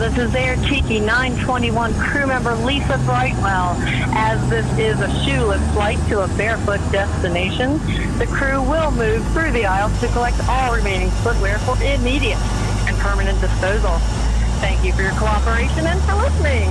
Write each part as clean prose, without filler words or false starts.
This is Air Tiki 921 crew member Lisa Brightwell. As this is a shoeless flight to a barefoot destination, the crew will move through the aisles to collect all remaining footwear for immediate and permanent disposal. Thank you for your cooperation and for listening.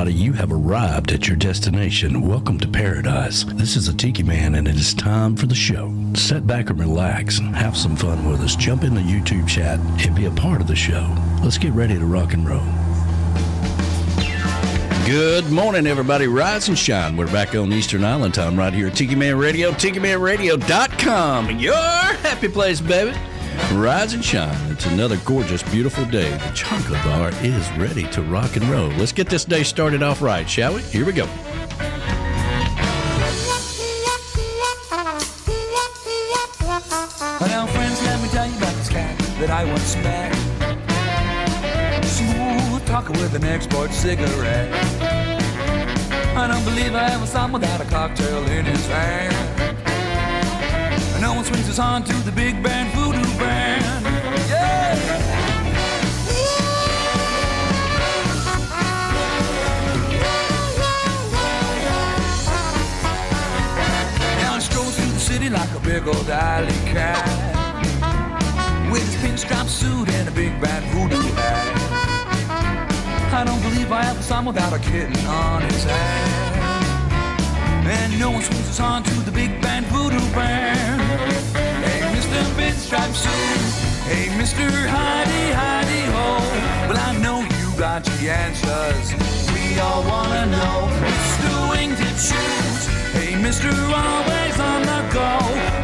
You have arrived at your destination. Welcome to paradise. This is the Tiki Man, and it is time for the show. Sit back and relax and have some fun with us. Jump in the YouTube chat and be a part of the show. Let's get ready to rock and roll. Good morning, everybody. Rise and shine. We're back on Eastern Island time right here at Tiki Man Radio, TikiManRadio.com. Your happy place, baby. Rise and shine. It's another gorgeous, beautiful day. The chocolate bar is ready to rock and roll. Let's get this day started off right, shall we? Here we go. Now, friends, let me tell you about this cat that I once met. Smooth talker with an export cigarette. I don't believe I ever saw him without a cocktail in his hand. No one swings us on to the big band voodoo band. Yeah! Now he strolls through the city like a big old alley cat, with his pinstripe suit and a big band voodoo hat. I don't believe I ever saw him without a kitten on his hand. And no one swings us on to the big band voodoo band. Hey, Mr. Pinstripe Suit. Hey, Mr. Heidi, Heidi Ho. Well, I know you got the answers. We all wanna know. Mr. Wingtip Shoes. Hey, Mr. Always on the go.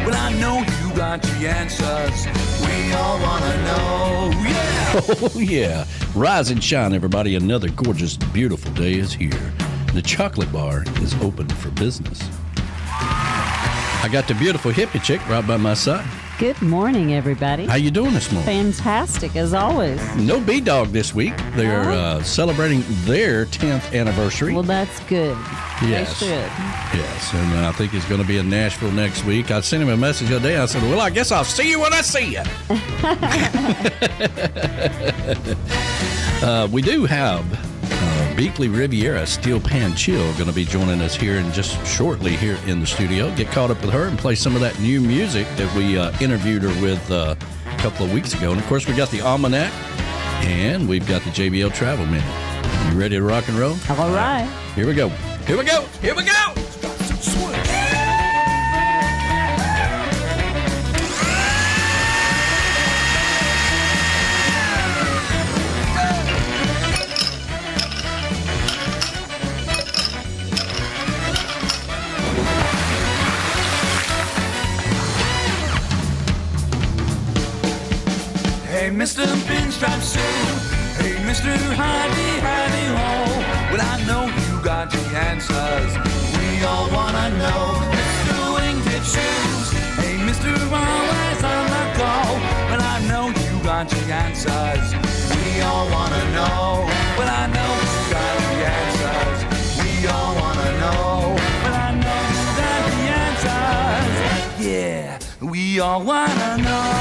Well, I know you got the answers. We all wanna know. Yeah! Oh, yeah. Rise and shine, everybody. Another gorgeous, beautiful day is here. The chocolate bar is open for business. I got the beautiful hippie chick right by my side. Good morning, everybody. How you doing this morning? Fantastic, as always. No B-Dog this week. They're celebrating their 10th anniversary. Well, that's good. Yes. They should. Yes, and I think he's going to be in Nashville next week. I sent him a message the other day. I said, well, I guess I'll see you when I see you. We do have Bickley Rivera Steelpan Chill going to be joining us here in just shortly here in the studio. Get caught up with her and play some of that new music that we interviewed her with a couple of weeks ago. And, of course, we got the Almanac, and we've got the JBL Travel Minute. You ready to rock and roll? All right. Here we go. Here we go. Here we go. Hey, Mr. Pinstripe Suit. Hey, Mr. Hidey, Hidey Ho. Well, I know you got the answers. We all wanna know. Mr. Wingtip Shoes. Hey, Mr. Always on the go. Well, I know you got the answers. We all wanna know. Well, I know you got the answers. We all wanna know. Well, I know you got the answers. Yeah, we all wanna know.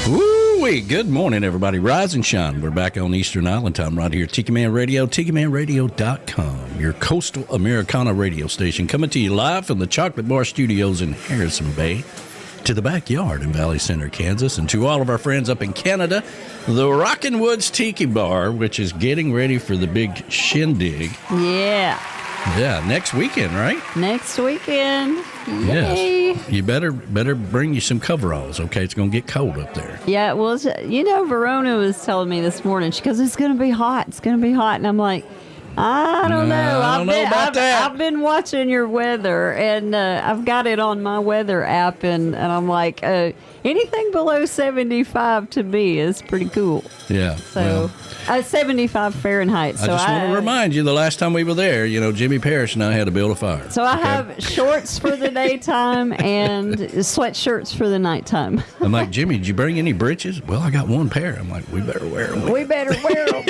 Woo-wee. Good morning, everybody. Rise and shine. We're back on Eastern Island time right here. Tiki Man Radio, TikiManRadio.com, your coastal Americana radio station, coming to you live from the Chocolate Bar Studios in Harrison Bay, to the backyard in Valley Center, Kansas, and to all of our friends up in Canada, the Rockin' Woods Tiki Bar, which is getting ready for the big shindig. Yeah. Yeah, next weekend, right? Next weekend. Yay. Yes. You better bring you some coveralls, okay? It's going to get cold up there. Yeah, well, Verona was telling me this morning, she goes, it's going to be hot. It's going to be hot. And I'm like, I don't know. I don't know about that. I've been watching your weather, and I've got it on my weather app, and I'm like, anything below 75 to me is pretty cool. Yeah. So, 75 Fahrenheit. So I just want to remind you, the last time we were there, Jimmy Parrish and I had to build a fire. So I have shorts for the daytime and sweatshirts for the nighttime. I'm like, Jimmy, did you bring any breeches? Well, I got one pair. I'm like, we better wear them. We better wear them.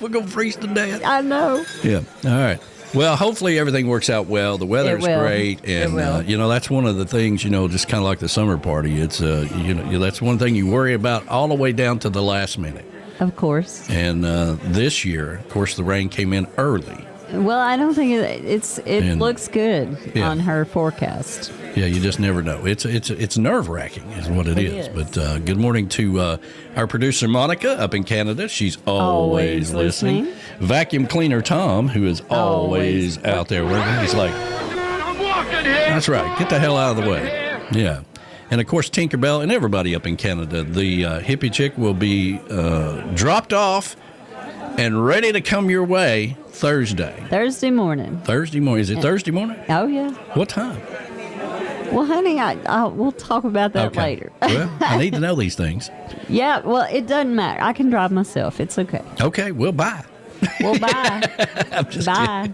We're going to freeze to death. I know. Yeah. All right. Well, hopefully everything works out well. The weather's great, and that's one of the things. Just kind of like the summer party. It's that's one thing you worry about all the way down to the last minute. Of course. And this year, of course, the rain came in early. Well, I don't think it looks good on her forecast. Yeah, you just never know. It's nerve-wracking is what it is. But good morning to our producer, Monica, up in Canada. She's always listening. Vacuum cleaner Tom, who is always out there working. He's like, I'm walking here. That's right. Get the hell out of the way. Yeah. And, of course, Tinkerbell and everybody up in Canada. The hippie chick will be dropped off and ready to come your way Thursday. Thursday morning. Is it Thursday morning? Oh, yeah. What time? Well, honey, we'll talk about that later. Well, I need to know these things. Yeah, well, it doesn't matter. I can drive myself. It's okay. Okay, well, bye. Well, bye. I'm just bye.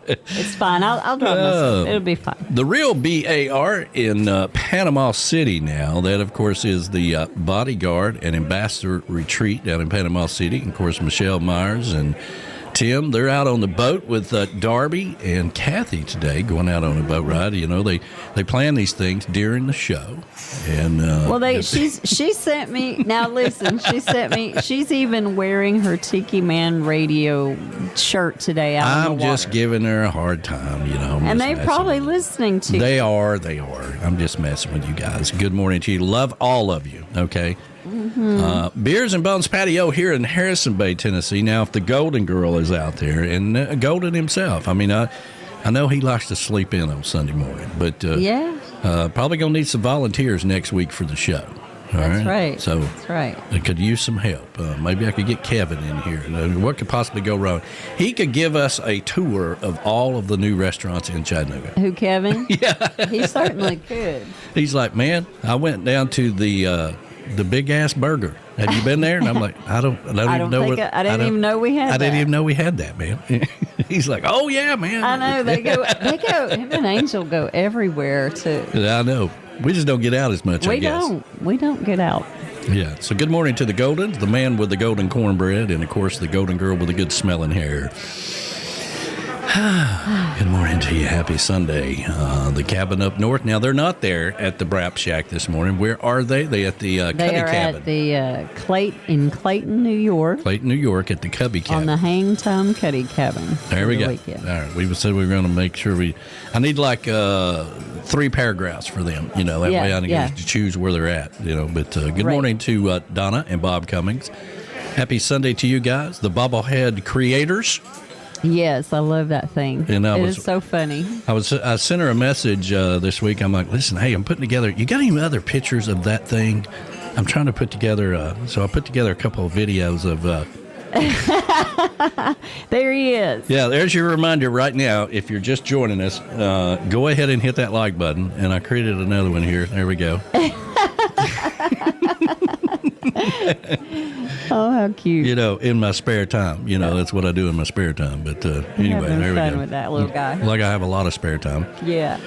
It's fine. I'll drive myself. It'll be fine. The Real BAR in Panama City now. That, of course, is the Bodyguard and Ambassador Retreat down in Panama City. And, of course, Michelle Myers and Tim, they're out on the boat with Darby and Kathy today, going out on a boat ride. They plan these things during the show. And she sent me. Now listen, she's even wearing her Tiki Man Radio shirt today. I'm just giving her a hard time, And they're probably listening to. They are. I'm just messing with you guys. Good morning to you. Love all of you. Okay. Mm-hmm. Beers and Bones Patio here in Harrison Bay, Tennessee. Now, if the Golden Girl is out there, and Golden himself, I know he likes to sleep in on Sunday morning, but probably gonna need some volunteers next week for the show. That's right. So that's right. I could use some help. Maybe I could get Kevin in here. What could possibly go wrong? He could give us a tour of all of the new restaurants in Chattanooga. Who, Kevin? Yeah, he certainly could. He's like, man, I went down to the Big Ass Burger. Have you been there? And I'm like, I don't even know we had that, man. He's like, oh yeah, man. I know they go. Him and Angel go everywhere too. I know. We just don't get out as much. We don't get out. Yeah. So good morning to the Goldens, the man with the golden cornbread, and of course the Golden Girl with the good smelling hair. Good morning to you. Happy Sunday. The cabin up north. Now, they're not there at the Brap Shack this morning. Where are they? They at the Cubby They are Cabin. at the in Clayton, New York. Clayton, New York, at the Cubby Cabin. On the Hang Time Cuddy Cabin. There we for the go. weekend. All right. We said we were going to make sure I need like 3 paragraphs for them. You know, that way I get to choose where they're at. You know, but good morning to Donna and Bob Cummings. Happy Sunday to you guys, the bobblehead creators. Yes, I love that thing. And it is so funny. I sent her a message this week. I'm like, listen, hey, I'm putting together. You got any other pictures of that thing? I'm trying to put together. So I put together a couple of videos of. There he is. Yeah, there's your reminder right now. If you're just joining us, go ahead and hit that like button. And I created another one here. There we go. Oh, how cute. You know, in my spare time. You know, that's what I do in my spare time. But anyway, there we fun go. with that little guy. Like I have a lot of spare time. Yeah.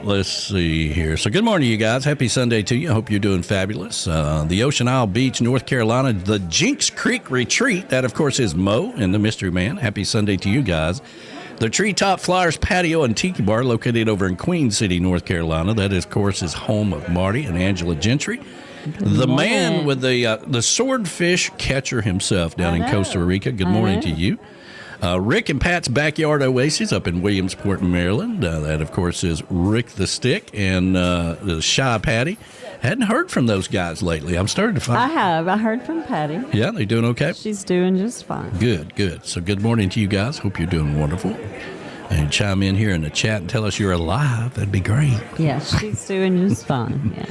Let's see here. So good morning, you guys. Happy Sunday to you. I hope you're doing fabulous. The Ocean Isle Beach, North Carolina, the Jinx Creek Retreat. That, of course, is Mo and the Mystery Man. Happy Sunday to you guys. The Treetop Flyers Patio and Tiki Bar, located over in Queen City, North Carolina. That, of course, is home of Marty and Angela Gentry. The man with the swordfish catcher himself down in Costa Rica. Good morning to you. Rick and Pat's Backyard Oasis up in Williamsport, Maryland. That, of course, is Rick the Stick and the Shy Patty. Hadn't heard from those guys lately. I'm starting to find. I have. I heard from Patty. Yeah, they doing okay? She's doing just fine. Good. So good morning to you guys. Hope you're doing wonderful. And chime in here in the chat and tell us you're alive. That'd be great. Yeah, she's doing just fine. Yeah.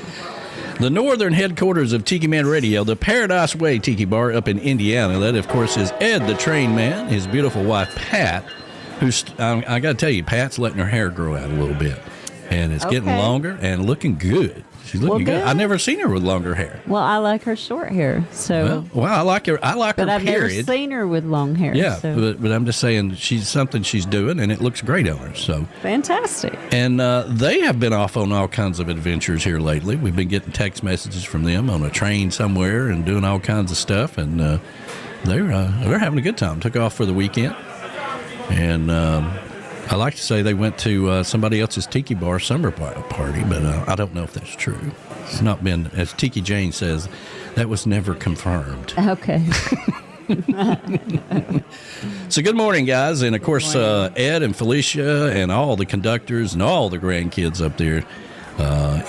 The northern headquarters of Tiki Man Radio, the Paradise Way Tiki Bar up in Indiana. That, of course, is Ed the Train Man, his beautiful wife, Pat, who's, I got to tell you, Pat's letting her hair grow out a little bit. And it's getting longer and looking good. She's looking good. I've never seen her with longer hair. Well, I like her short hair. So well, I like her. But I've period. never seen her with long hair. Yeah, so. but I'm just saying she's doing, and it looks great on her. So fantastic. And they have been off on all kinds of adventures here lately. We've been getting text messages from them on a train somewhere and doing all kinds of stuff, and they're having a good time. Took off for the weekend, and. I like to say they went to somebody else's tiki bar summer party, but I don't know if that's true. It's not been, as Tiki Jane says, that was never confirmed. Okay. So good morning, guys. And, of course, Ed and Felicia and all the conductors and all the grandkids up there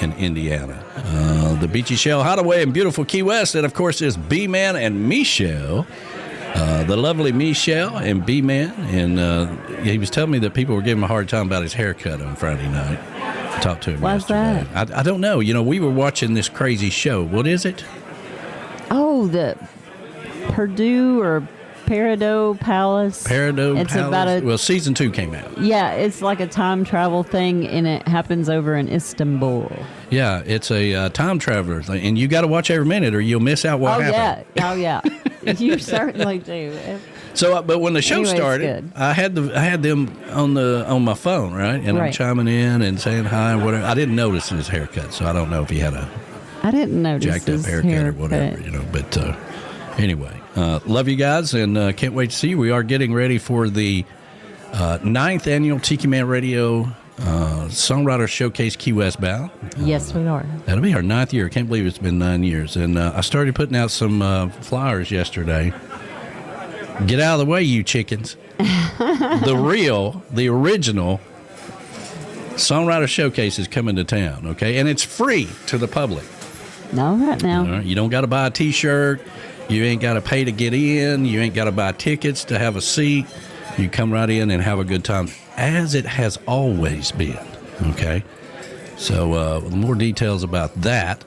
in Indiana. The Beachy Shell Hideaway in beautiful Key West, and, of course, is B-Man and Michelle. The lovely Michelle and B-Man, and he was telling me that people were giving him a hard time about his haircut on Friday night. I talked to him yesterday. That? I don't know. You know, we were watching this crazy show. What is it? Oh, the Purdue or Peridot Palace. Peridot Palace. Well, season 2 came out. Yeah, it's like a time travel thing, and it happens over in Istanbul. Yeah, it's a time traveler thing, and you got to watch every minute, or you'll miss out what happened. Oh yeah. You certainly do. So, but when the show started, good. I had them on my phone, right? And I'm chiming in and saying hi and whatever. I didn't notice his haircut, so I don't know if he had a jacked up haircut or whatever, you know. But anyway, love you guys, and can't wait to see you. We are getting ready for the 9th annual Tiki Man Radio Songwriter Showcase Key West bound. Yes, we are. That'll be our 9th year. I can't believe it's been 9 years. And I started putting out some flyers yesterday. Get out of the way, you chickens. The original Songwriter Showcase is coming to town, okay? And it's free to the public. No, right now. You don't got to buy a T-shirt. You ain't got to pay to get in. You ain't got to buy tickets to have a seat. You come right in and have a good time, as it has always been, okay? So more details about that.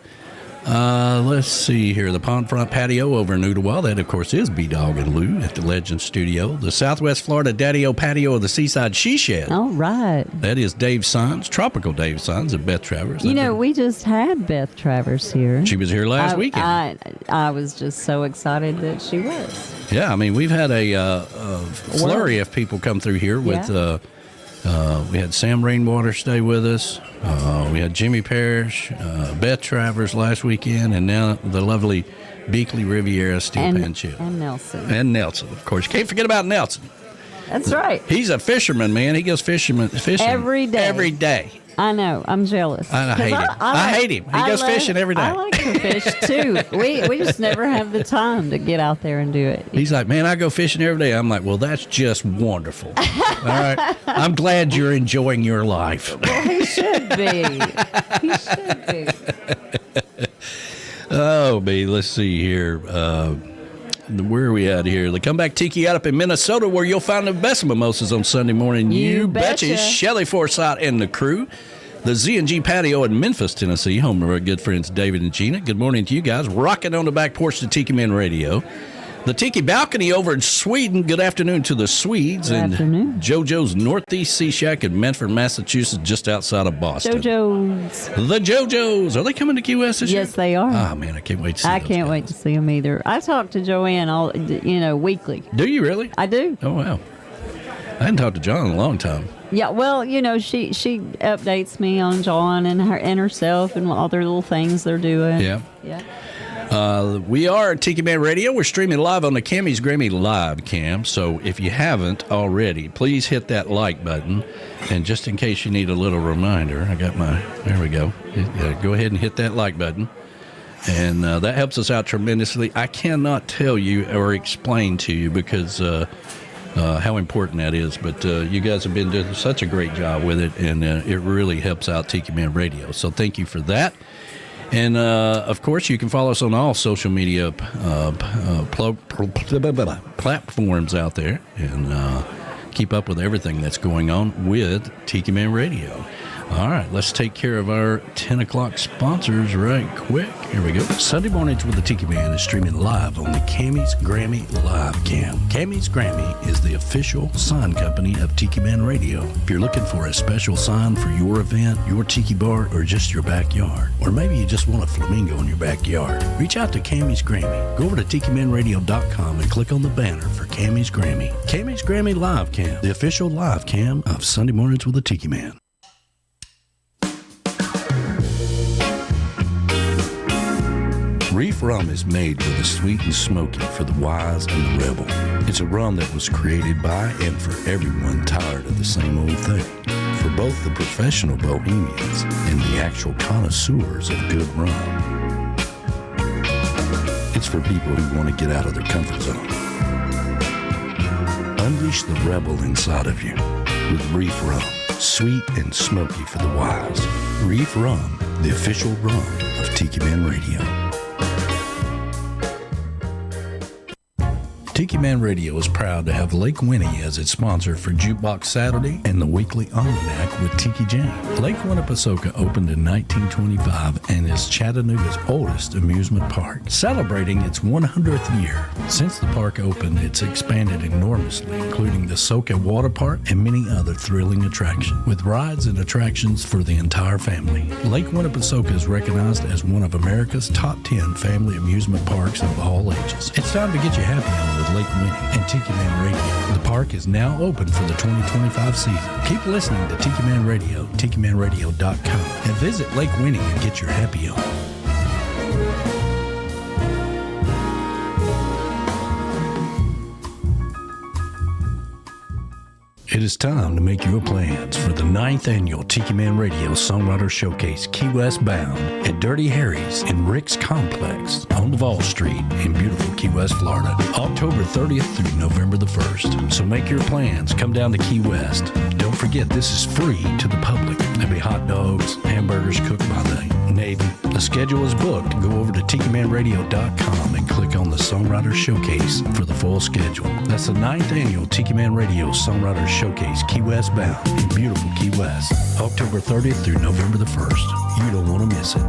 Let's see here. The Pond Front Patio over in Ooltewah. That, of course, is B-Dog and Lou at the Legend Studio. The Southwest Florida Daddy-O Patio of the Seaside She Shed. All right. That is Dave Sines, Tropical Dave Sines of Beth Travers. You know, we just had Beth Travers here. She was here last weekend. I was just so excited that she was. Yeah, I mean, we've had a flurry of people come through here with... we had Sam Rainwater stay with us. We had Jimmy Parrish, Beth Travers last weekend, and now the lovely Bickley Rivera Steelpan Chill. And Nelson. And Nelson, of course. You can't forget about Nelson. That's right. He's a fisherman, man. He goes fishing Every day. Every day. I know. I'm jealous. I hate him. I hate him. He goes fishing every day. I like to fish too. We just never have the time to get out there and do it. He's like, man, I go fishing every day. I'm like, well, that's just wonderful. All right. I'm glad you're enjoying your life. Well, he should be. He should be. Oh, B, let's see here. Where are we at here? The Comeback Tiki out up in Minnesota, where you'll find the best mimosas on Sunday morning. You betcha. Shelly Forsythe and the crew. The Z&G Patio in Memphis, Tennessee, home of our good friends David and Gina. Good morning to you guys. Rocking on the back porch to Tiki Man Radio. The Tiki Balcony over in Sweden. Good afternoon to the Swedes. Good afternoon. JoJo's Northeast Sea Shack in Medford, Massachusetts, just outside of Boston. JoJo's. The JoJo's. Are they coming to Key West this year? Yes, they are. Oh, man, I can't wait to see I those can't guys. wait to see them either. I talk to Joanne weekly. Do you really? I do. Oh, wow. I hadn't talked to John in a long time. Yeah, well, she updates me on John and herself and all their little things they're doing. Yeah. Yeah. We are Tiki Man Radio. We're streaming live on the Camys Grammy live cam. So if you haven't already, please hit that like button. And just in case you need a little reminder, there we go. Go ahead and hit that like button. And that helps us out tremendously. I cannot tell you or explain to you because how important that is. But you guys have been doing such a great job with it. And it really helps out Tiki Man Radio. So thank you for that. And, of course, you can follow us on all social media platforms out there and keep up with everything that's going on with Tiki Man Radio. All right, let's take care of our 10 o'clock sponsors right quick. Here we go. Sunday Mornings with the Tiki Man is streaming live on the Camys Grammy live cam. Camys Grammy is the official sign company of Tiki Man Radio. If you're looking for a special sign for your event, your tiki bar, or just your backyard, or maybe you just want a flamingo in your backyard, reach out to Camys Grammy. Go over to TikiManRadio.com and click on the banner for Camys Grammy. Camys Grammy live cam, the official live cam of Sunday Mornings with the Tiki Man. Reif Rum is made with a sweet and smoky for the wise and the rebel. It's a rum that was created by and for everyone tired of the same old thing. For both the professional bohemians and the actual connoisseurs of good rum. It's for people who want to get out of their comfort zone. Unleash the rebel inside of you with Reif Rum. Sweet and smoky for the wise. Reif Rum, the official rum of Tiki Man Radio. Tiki Man Radio is proud to have Lake Winnie as its sponsor for Jukebox Saturday and the weekly Almanac with Tiki Jane. Lake Winnipesaukee opened in 1925 and is Chattanooga's oldest amusement park, celebrating its 100th year. Since the park opened, it's expanded enormously, including the Soka Water Park and many other thrilling attractions, with rides and attractions for the entire family. Lake Winnipesaukee is recognized as one of America's top 10 family amusement parks of all ages. It's time to get you happy on with Lake Winnie and Tiki Man Radio. The park is now open for the 2025 season. Keep listening to Tiki Man Radio, TikiManRadio.com, and visit Lake Winnie and get your happy on. It is time to make your plans for the 9th annual Tiki Man Radio Songwriter Showcase Key West Bound at Dirty Harry's in Rick's Complex on Duval Street in beautiful Key West, Florida, October 30th through November the 1st. So make your plans. Come down to Key West. Don't forget, this is free to the public. There'll be hot dogs, hamburgers cooked by the Navy. The schedule is booked. Go over to TikiManRadio.com and click on the Songwriter Showcase for the full schedule. That's the 9th annual Tiki Man Radio Songwriter Showcase Key West Bound in beautiful Key West, October 30th through November the 1st. You don't want to miss it.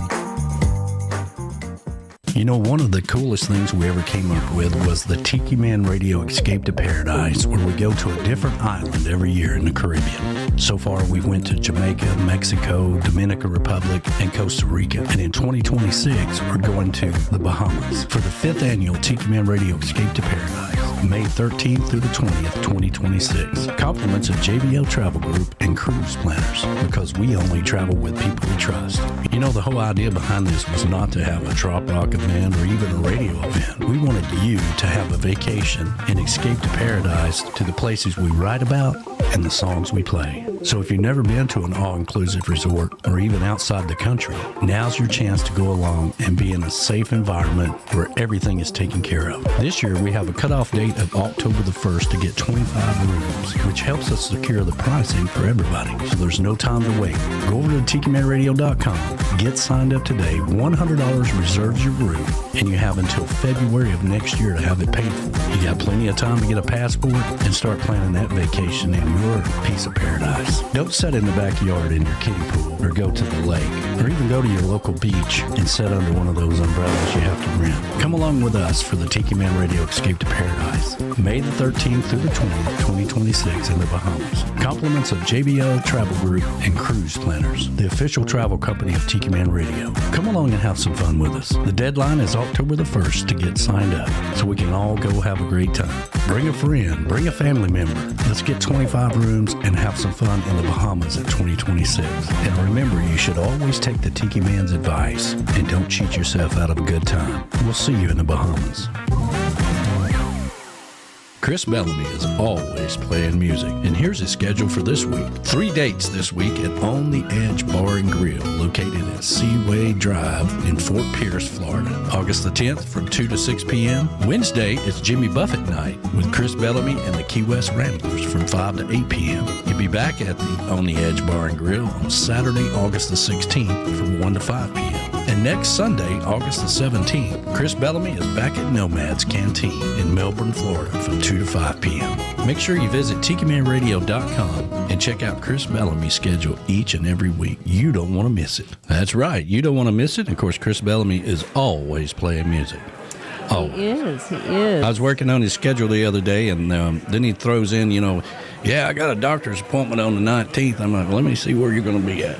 You know, one of the coolest things we ever came up with was the Tiki Man Radio Escape to Paradise, where we go to a different island every year in the Caribbean. So far, we've went to Jamaica, Mexico, Dominican Republic, and Costa Rica. And in 2026, we're going to the Bahamas for the 5th annual Tiki Man Radio Escape to Paradise. May 13th through the 20th, 2026. Compliments of JBL Travel Group and Cruise Planners, because we only travel with people we trust. You know, the whole idea behind this was not to have a trop rock event or even a radio event. We wanted you to have a vacation and escape to paradise, to the places we write about and the songs we play. So if you've never been to an all-inclusive resort or even outside the country, now's your chance to go along and be in a safe environment where everything is taken care of. This year, we have a cutoff date of October the 1st to get 25 rooms, which helps us secure the pricing for everybody. So there's no time to wait. Go over to TikiManRadio.com, get signed up today. $100 reserves your room, and you have until February of next year to have it paid for. You got plenty of time to get a passport and start planning that vacation in your piece of paradise. Don't sit in the backyard in your kiddie pool, or go to the lake, or even go to your local beach and sit under one of those umbrellas you have to rent. Come along with us for the Tiki Man Radio Escape to Paradise, May the 13th through the 20th, 2026 in the Bahamas. Compliments of JBL Travel Group and Cruise Planners, the official travel company of Tiki Man Radio. Come along and have some fun with us. The deadline is October the 1st to get signed up, so we can all go have a great time. Bring a friend, bring a family member. Let's get 25 rooms and have some fun in the Bahamas in 2026. And remember, you should always take the Tiki Man's advice and don't cheat yourself out of a good time. We'll see you in the Bahamas. Chris Bellamy is always playing music, and here's his schedule for this week. 3 dates this week at On the Edge Bar and Grill, located at Seaway Drive in Fort Pierce, Florida. August the 10th from 2 to 6 p.m. Wednesday is Jimmy Buffett night with Chris Bellamy and the Key West Ramblers from 5 to 8 p.m. You'll be back at the On the Edge Bar and Grill on Saturday, August the 16th from 1 to 5 p.m. And next Sunday, August the 17th, Chris Bellamy is back at Nomad's Canteen in Melbourne, Florida from 2 to 5 p.m. Make sure you visit TikiManRadio.com and check out Chris Bellamy's schedule each and every week. You don't want to miss it. That's right. You don't want to miss it. Of course, Chris Bellamy is always playing music. Oh, He is. I was working on his schedule the other day, and then he throws in, yeah, I got a doctor's appointment on the 19th. I'm like, let me see where you're going to be at.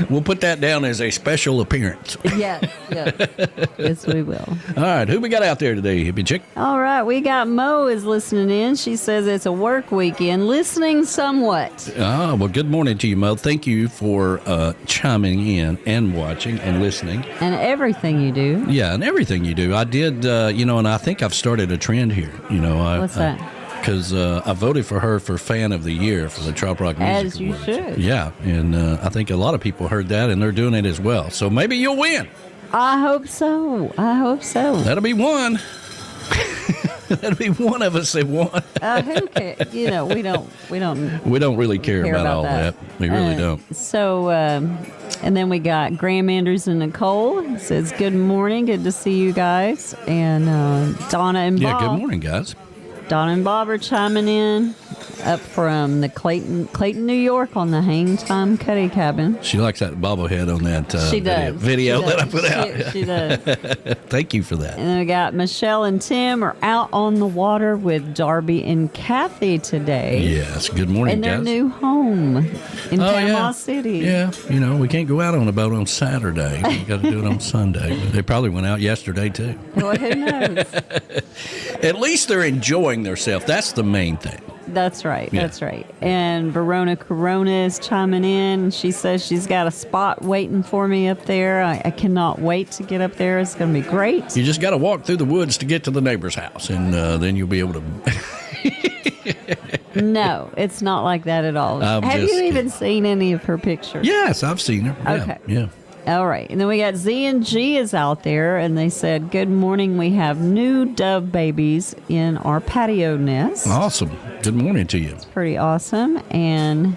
We'll put that down as a special appearance. Yes, we will. All right, who we got out there today, hippie chick? All right, we got Mo is listening in. She says it's a work weekend, listening somewhat. Ah, well, good morning to you, Mo. Thank you for chiming in and watching and listening. And everything you do. Yeah, and everything you do. I did, and I think I've started a trend here. What's that? Because I voted for her for Fan of the Year for the Trop Rock Music As you Awards. should. Yeah, and I think a lot of people heard that, and they're doing it as well. So maybe you'll win. I hope so. That'll be one. That'll be one of us that won. Who cares? We don't. We don't really care about all that. We really don't. So, and then we got Graham Andrews and Nicole. It says, good morning. Good to see you guys. And Donna and Bob. Yeah, good morning, guys. Donna and Bob are chiming in up from the Clayton, New York on the Hang Time Cuddy Cabin. She likes that bobblehead on that She does. video She that I does. put out. She does. Thank you for that. And then we got Michelle and Tim are out on the water with Darby and Kathy today. Yes, good morning, In their guys. new home in Panama City. Yeah, we can't go out on a boat on Saturday. We got to do it on Sunday. They probably went out yesterday, too. Well, who knows? At least they're enjoying themselves. That's the main thing. That's right. Yeah. That's right. And Verona Corona is chiming in. She says she's got a spot waiting for me up there. I cannot wait to get up there. It's going to be great. You just got to walk through the woods to get to the neighbor's house, and then you'll be able to... No, it's not like that at all. I'm Have just you even kidding. seen any of her pictures? Yes, I've seen her. Yeah, Okay. Yeah. All right. And then we got Z and G is out there, and they said, good morning. We have new dove babies in our patio nest. Awesome. Good morning to you. Pretty awesome. And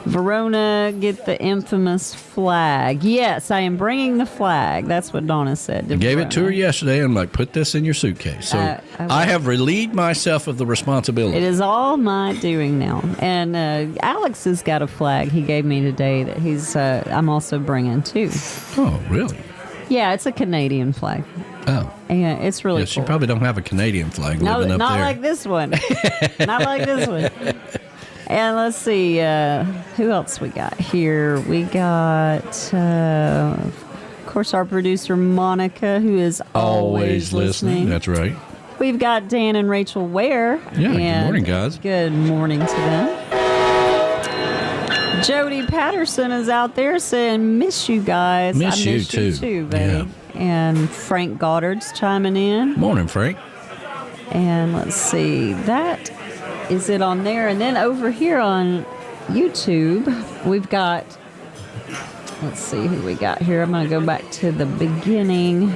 Verona, get the infamous flag. Yes, I am bringing the flag. That's what Donna said. I gave it to her yesterday. I'm like, put this in your suitcase. So Okay. I have relieved myself of the responsibility. It is all my doing now. And Alex has got a flag he gave me today that I'm also bringing too. Oh, really? Yeah, it's a Canadian flag. Oh. And it's really Yes, cool. you probably don't have a Canadian flag living up not there. like this one. Not like this one. And let's see, who else we got here? We got, of course, our producer, Monica, who is always listening. That's right. We've got Dan and Rachel Ware. Yeah, good morning, guys. Good morning to them. Jody Patterson is out there saying, miss you guys. Miss I you, miss too. you too, baby. Yeah. And Frank Goddard's chiming in. Morning, Frank. And let's see, that is it on there. And then over here on YouTube, we've got, let's see who we got here. I'm going to go back to the beginning.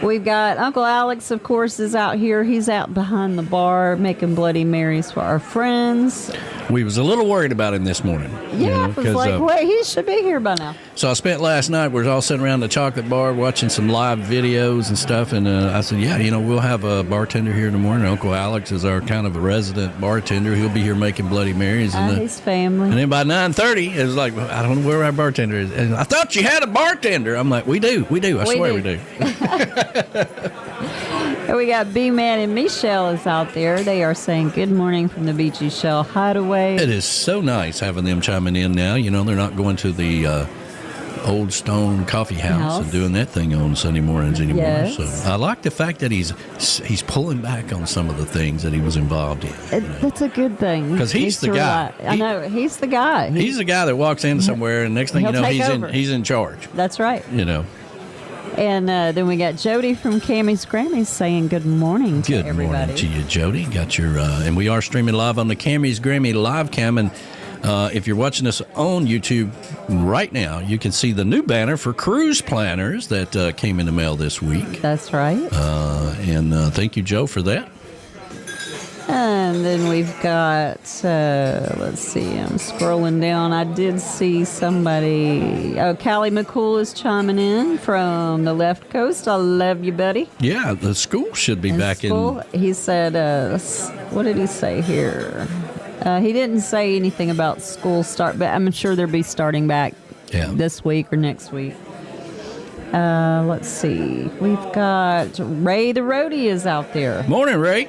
We've got Uncle Alex, of course, is out here. He's out behind the bar making Bloody Marys for our friends. We was a little worried about him this morning. Yeah, I was like, wait, he should be here by now. So I spent last night, we were all sitting around the chocolate bar watching some live videos and stuff, and I said, yeah, we'll have a bartender here in the morning. Uncle Alex is our kind of a resident bartender. He'll be here making Bloody Marys. And his family. And then by 9:30, it was like, well, I don't know where our bartender is. And I thought you had a bartender. I'm like, we do. I swear we do. And we got B-Man and Michelle is out there. They are saying good morning from the Beachy Shell Hideaway. It is so nice having them chiming in now. They're not going to the Old Stone Coffee House and doing that thing on Sunday mornings anymore. Yes. So I like the fact that he's pulling back on some of the things that he was involved in. That's a good thing. Because he's the guy. I know. He's the guy. He's the guy that walks in somewhere, and next thing you know, he's in charge. That's right. And then we got Jody from Camys Grammy saying good morning to everybody. Good morning to you, Jody. Got your and we are streaming live on the Camys Grammy live cam, and if you're watching us on YouTube right now, you can see the new banner for cruise planners that came in the mail this week. That's right. And thank you, Joe, for that. And then we've got, let's see, I'm scrolling down. I did see somebody, Callie McCool is chiming in from the left coast. I love you, buddy. Yeah, the school should be back in. He said, what did he say here? He didn't say anything about school start, but I'm sure they'll be starting back this week or next week. Let's see. We've got Ray the Roadie is out there. Morning, Ray.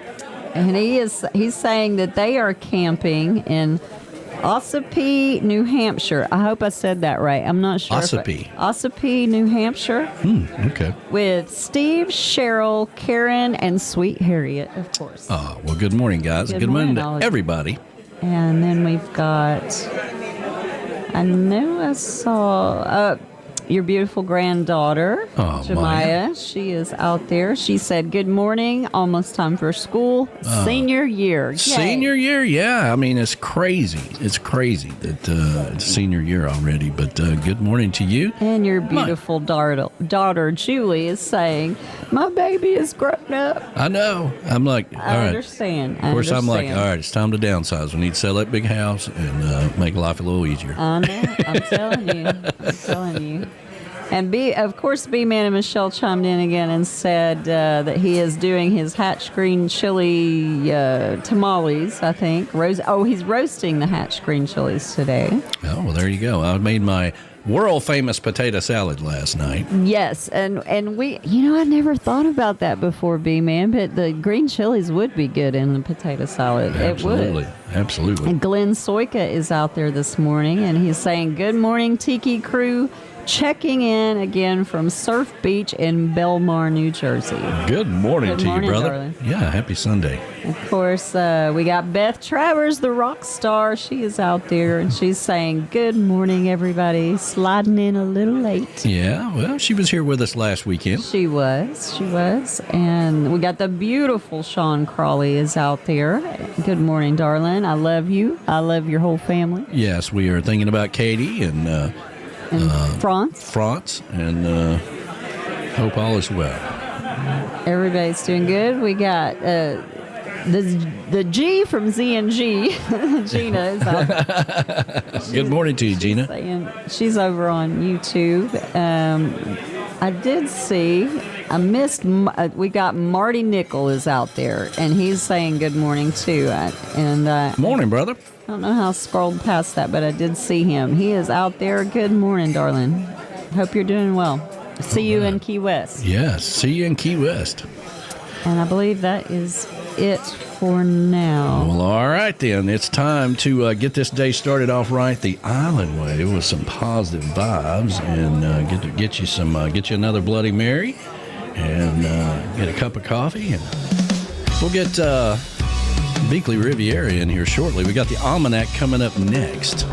And he's saying that they are camping in Ossipee, New Hampshire. I hope I said that right. I'm not sure. Ossipee, New Hampshire. Okay. With Steve, Cheryl, Karen, and Sweet Harriet, of course. Oh, well, good morning, guys. Good morning to everybody. And then we've got, I know I saw your beautiful granddaughter, Jemiah. Maya. She is out there. She said, good morning, almost time for school. Senior year. Yay. Senior year, yeah. I mean, it's crazy. It's crazy that it's senior year already. But good morning to you. And your beautiful daughter, Julie, is saying, my baby is grown up. I know. I'm like, all right. I understand. Of course, I'm like, all right, it's time to downsize. We need to sell that big house and make life a little easier. I know. I'm telling you. And of course, B-Man and Michelle chimed in again and said that he is doing his Hatch Green Chili tamales, I think. He's roasting the Hatch Green Chilies today. Oh, well, there you go. I made my world-famous potato salad last night. Yes, and we, I never thought about that before, B-Man, but the green chilies would be good in the potato salad. Absolutely. It would. Absolutely. And Glenn Soika is out there this morning, and he's saying, good morning, Tiki crew. Checking in again from Surf Beach in Belmar, New Jersey. Good morning to you, brother. Darling. Yeah, happy Sunday. Of course, we got Beth Travers, the rock star. She is out there, and she's saying, good morning, everybody. Sliding in a little late. Yeah, well, she was here with us last weekend. She was. And we got the beautiful Sean Crawley is out there. Good morning, darling. I love you. I love your whole family. Yes, we are thinking about Katie and France, and hope all is well. Everybody's doing good. We got the G from Z&G. Gina is out there. Good morning to you, Gina. She's over on YouTube. I did see, we got Marty Nickel is out there, and he's saying good morning, too. Morning, brother. I don't know how I scrolled past that, but I did see him. He is out there. Good morning, darling. Hope you're doing well. See you in Key West. Yes, see you in Key West. And I believe that is it for now. Well, all right then. It's time to get this day started off right the island way with some positive vibes, and get you another Bloody Mary, and get a cup of coffee, and we'll get Bickley Rivera in here shortly. We got the Almanac coming up next.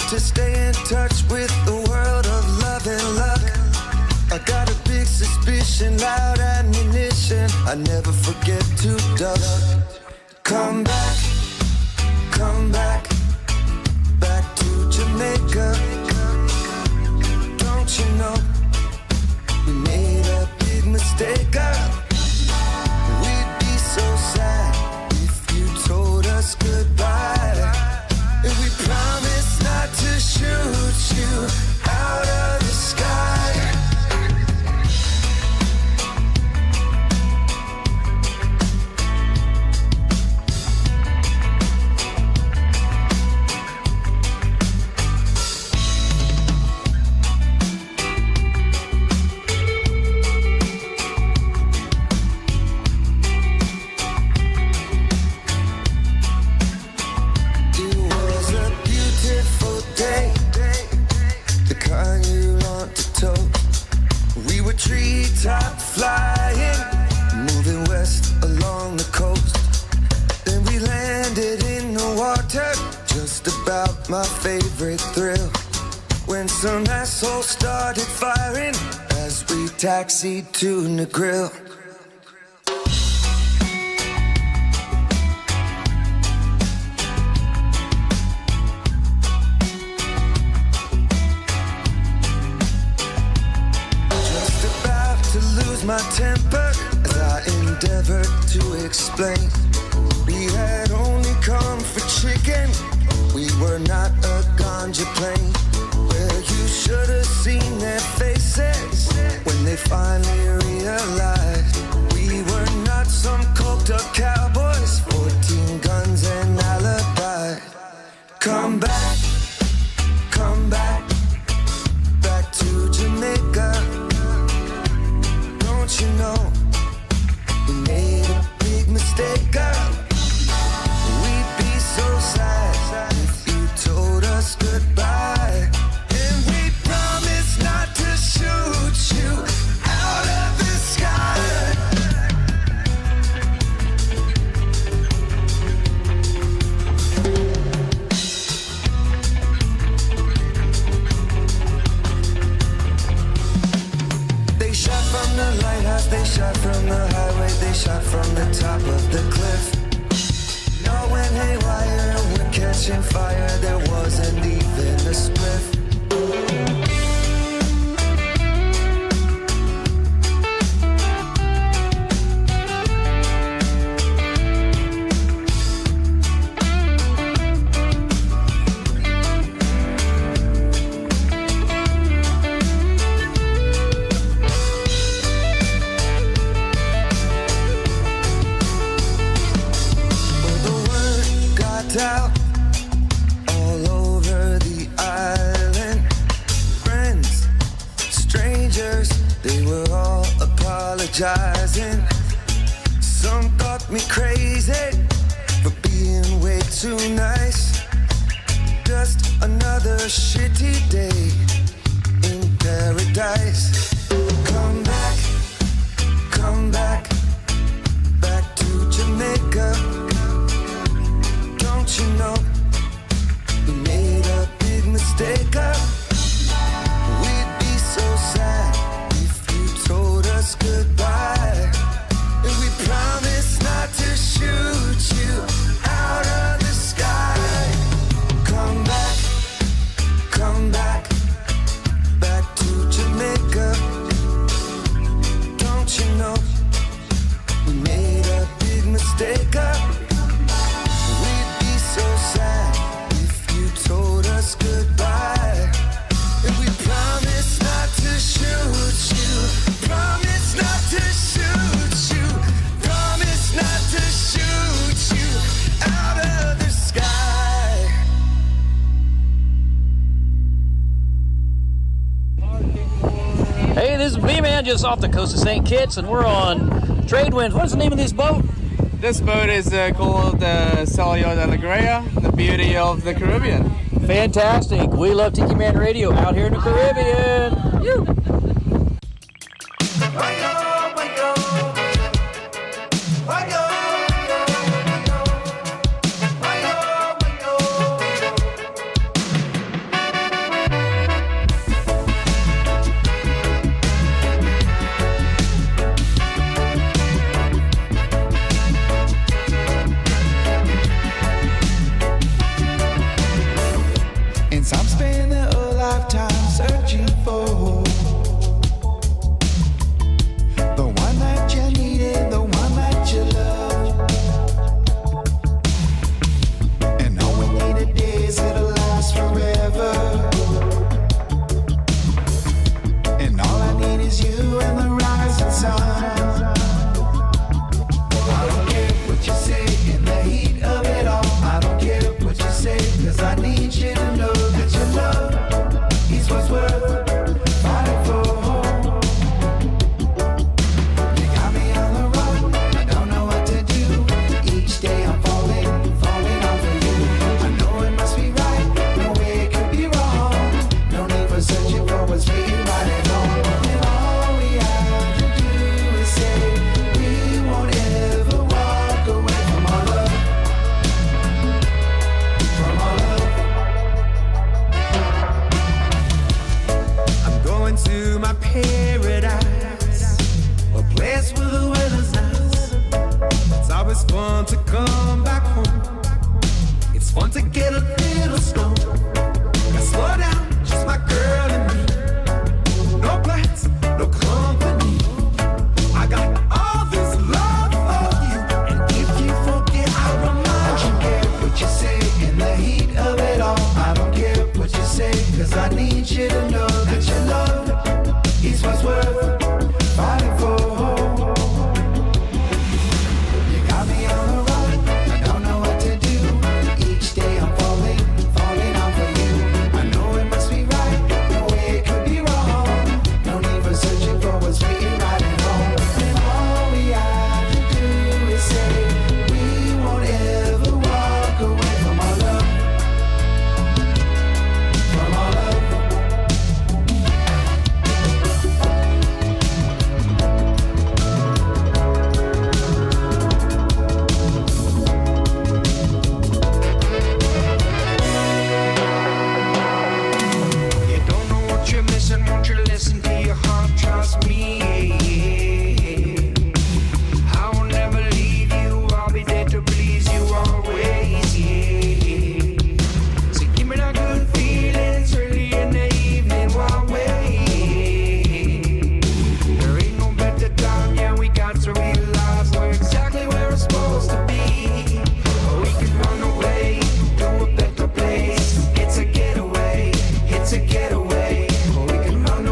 To stay in touch with the world of love and luck. I got a big suspicion, loud ammunition I never forget to duck. Come back, back to Jamaica. Don't you know we made a big mistake, girl? We'd be so sad if you told us goodbye. If we promised not to shoot you out of the sky. Treetop flying, moving west along the coast. Then we landed in the water, just about my favorite thrill. When some asshole started firing as we taxied to Negril. My temper as I endeavored to explain. We had only come for chicken. We were not a ganja plane. Well, you should have seen their faces when they finally realized we were not some coked up cowboys, 14 guns and alibi. Come back, back to Jamaica. Don't you know we made a big mistake, girl? We'd be so sad if you told us goodbye. And we promised not to shoot you out of the sky. They shot from the highway, they shot from the top of the cliff. It all went haywire and we're catching fire. There wasn't even a spliff. Out all over the island. Friends, strangers, they were all apologizing. Some thought me crazy for being being way too nice. Just another shitty day in paradise. Come back, back to Jamaica. Don't you know we made a big mistake? We'd be so sad if you told us goodbye. And we promised not to shoot you out of the sky. Come back, back to Jamaica. Don't you know we made a big mistake? We'd be so sad if you told us goodbye. And we promise not to shoot you. Promise not to shoot you. Promise not to shoot you out of the sky. Hey, this is B-Man just off the coast of St. Kitts, and we're on Trade Winds. What's the name of this boat? This boat is called Salio de la Greya, the beauty of the Caribbean. Fantastic. We love Tiki Man Radio out here in the Caribbean. You. And some spend their whole lifetime searching for the one that you needed, the one that you love. And all we need are days that'll last forever. And all I need is you and the rising sun. I don't care what you say in the heat of it all. I don't care what you say, 'cause I need you to know that your love is what's worth fighting for. You got me on the run, I don't know what to do. Each day I'm falling on for you. I know it must be right, no way it could be wrong. No need for searching for what's real, right and wrong. And all we have to do is say we won't ever walk away from our love. From our love. I'm going to my paradise, a place where the weather's nice. It's always fun to come back home. It's fun to get a little stoned. Now slow down, just my girl and me. No plans, no company. I got all this love for you, and if you forget, I'll remind you. I don't care what you say in the heat of it all. I don't care what you say, 'cause I need you to know that your love is what's worth fighting for. You got me on the run, I don't know what to do. Each day I'm falling on for you. I know it must be right, no way it could be wrong. No need for searching for what's real, right and wrong. And all we have to do is say we won't ever walk away from our love. From our love. You don't know what you're missing, won't you listen to your heart, trust me. I will never leave you, I'll be there to please you always, yeah. So give me that good feelings early in the evening while waiting. There ain't no better time, yeah, we got to realize we're exactly where we're supposed to be. Or we can run away to a better place. It's a getaway, it's a getaway. Or we can run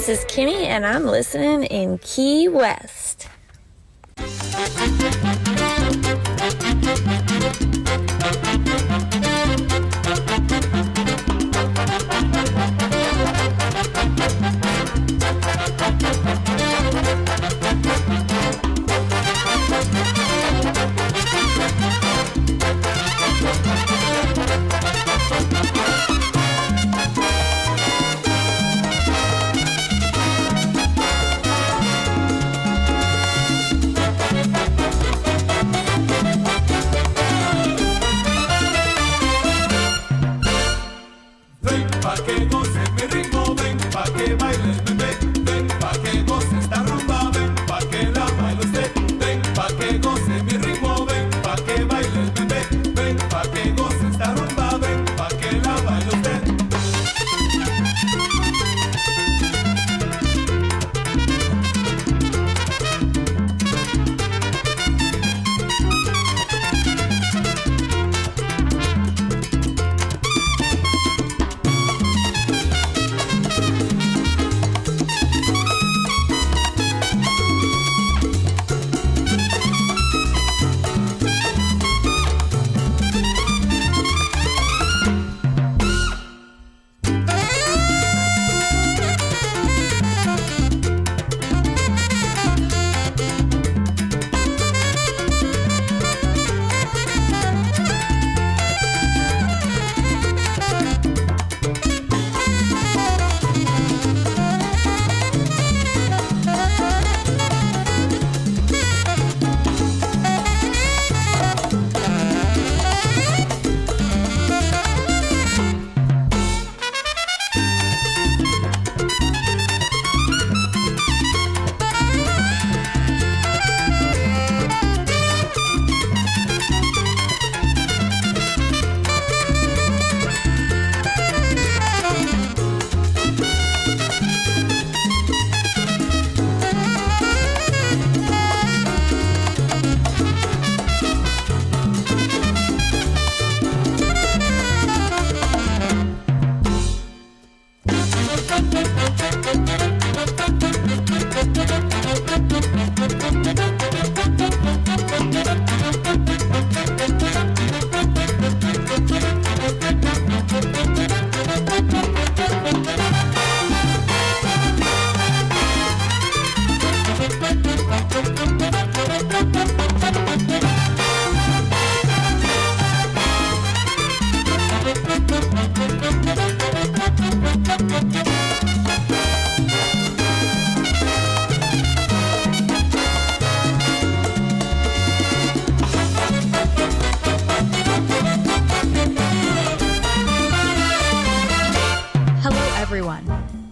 This is Kimmy, and I'm listening in Key West.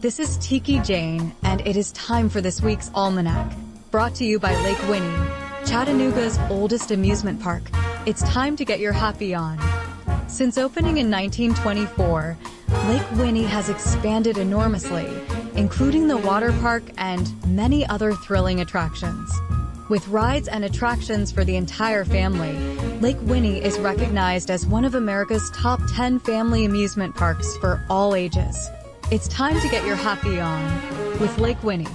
This is Tiki Jane, and it is time for this week's Almanac. Brought to you by Lake Winnie, Chattanooga's oldest amusement park. It's time to get your happy on. Since opening in 1924, Lake Winnie has expanded enormously, including the water park and many other thrilling attractions. With rides and attractions for the entire family, Lake Winnie is recognized as one of America's top 10 family amusement parks for all ages. It's time to get your happy on with Lake Winnie.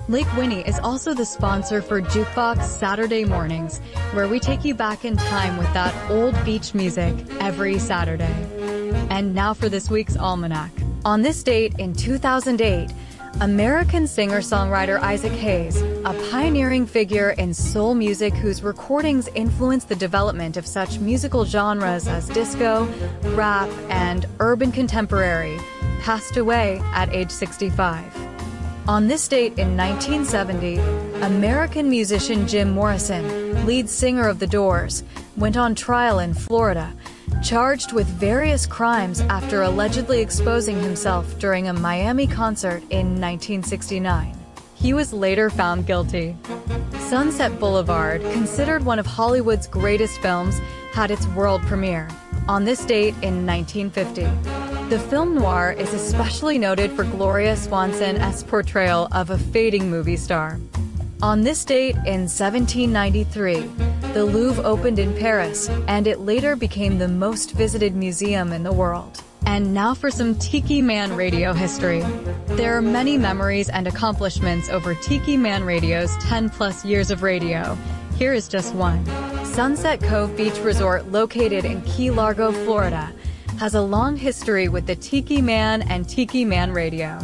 Lake Winnie is also the sponsor for Jukebox Saturday mornings, where we take you back in time with that old beach music every Saturday. And now for this week's Almanac. On this date in 2008, American singer-songwriter Isaac Hayes, a pioneering figure in soul music whose recordings influenced the development of such musical genres as disco, rap, and urban contemporary, passed away at age 65. On this date in 1970, American musician Jim Morrison, lead singer of The Doors, went on trial in Florida, charged with various crimes after allegedly exposing himself during a Miami concert in 1969. He was later found guilty. Sunset Boulevard, considered one of Hollywood's greatest films, had its world premiere on this date in 1950. The film noir is especially noted for Gloria Swanson's portrayal of a fading movie star. On this date in 1793, the Louvre opened in Paris, and it later became the most visited museum in the world. And now for some Tiki Man Radio history. There are many memories and accomplishments over Tiki Man Radio's 10-plus years of radio. Here is just one. Sunset Cove Beach Resort, located in Key Largo, Florida, has a long history with the Tiki Man and Tiki Man Radio.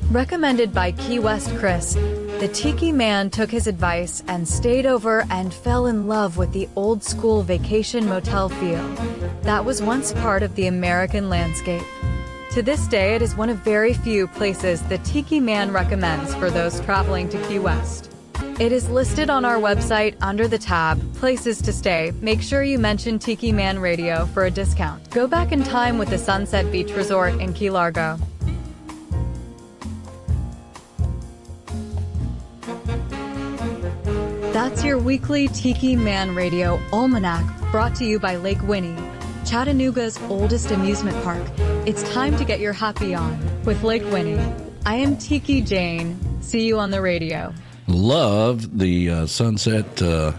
Recommended by Key West Chris, the Tiki Man took his advice and stayed over and fell in love with the old-school vacation motel feel that was once part of the American landscape. To this day, it is one of very few places the Tiki Man recommends for those traveling to Key West. It is listed on our website under the tab Places to Stay. Make sure you mention Tiki Man Radio for a discount. Go back in time with the Sunset Beach Resort in Key Largo. That's your weekly Tiki Man Radio Almanac, brought to you by Lake Winnie, Chattanooga's oldest amusement park. It's time to get your happy on with Lake Winnie. I am Tiki Jane. See you on the radio. Love the Sunset Cove.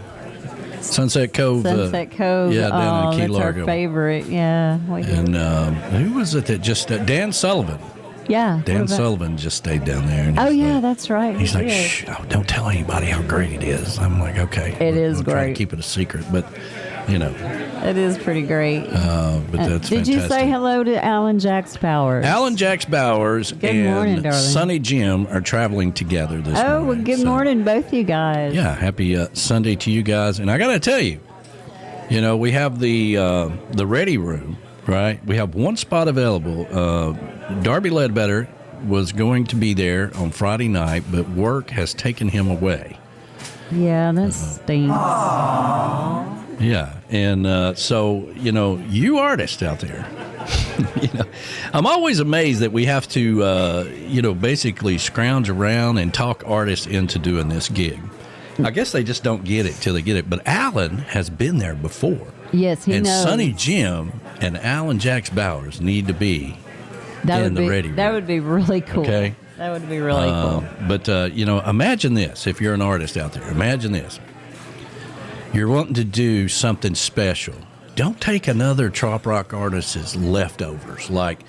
Sunset Cove. Yeah, down in Key that's Largo. Our favorite. Yeah. And who was it that just Dan Sullivan? Yeah. Dan Sullivan just stayed down there. And that's right. He's like, shh, don't tell anybody how great it is. I'm like, okay. It is we'll great. Try to keep it a secret, but, you know. It is pretty great. But that's Did fantastic. you say hello to Alan Jacks Bowers? Alan Jacks Bowers Good morning, and darling. Sonny Jim are traveling together this morning. Oh, well, good morning, both you guys. Yeah, happy Sunday to you guys. And I got to tell you, you know, we have the Ready Room, right? We have one spot available. Darby Ledbetter was going to be there on Friday night, but work has taken him away. Yeah, that stinks. Yeah, and so, you know, you artists out there, you know, I'm always amazed that we have to, you know, basically scrounge around and talk artists into doing this gig. I guess they just don't get it till they get it. But Alan has been there before. Yes, he and knows. Sonny Jim and Alan Jacks Bowers need to be in the Ready Room. That would be really cool. Okay. That would be really cool. But, you know, imagine this. If you're an artist out there, imagine this. You're wanting to do something special. Don't take another trop rock artist's leftovers. Like,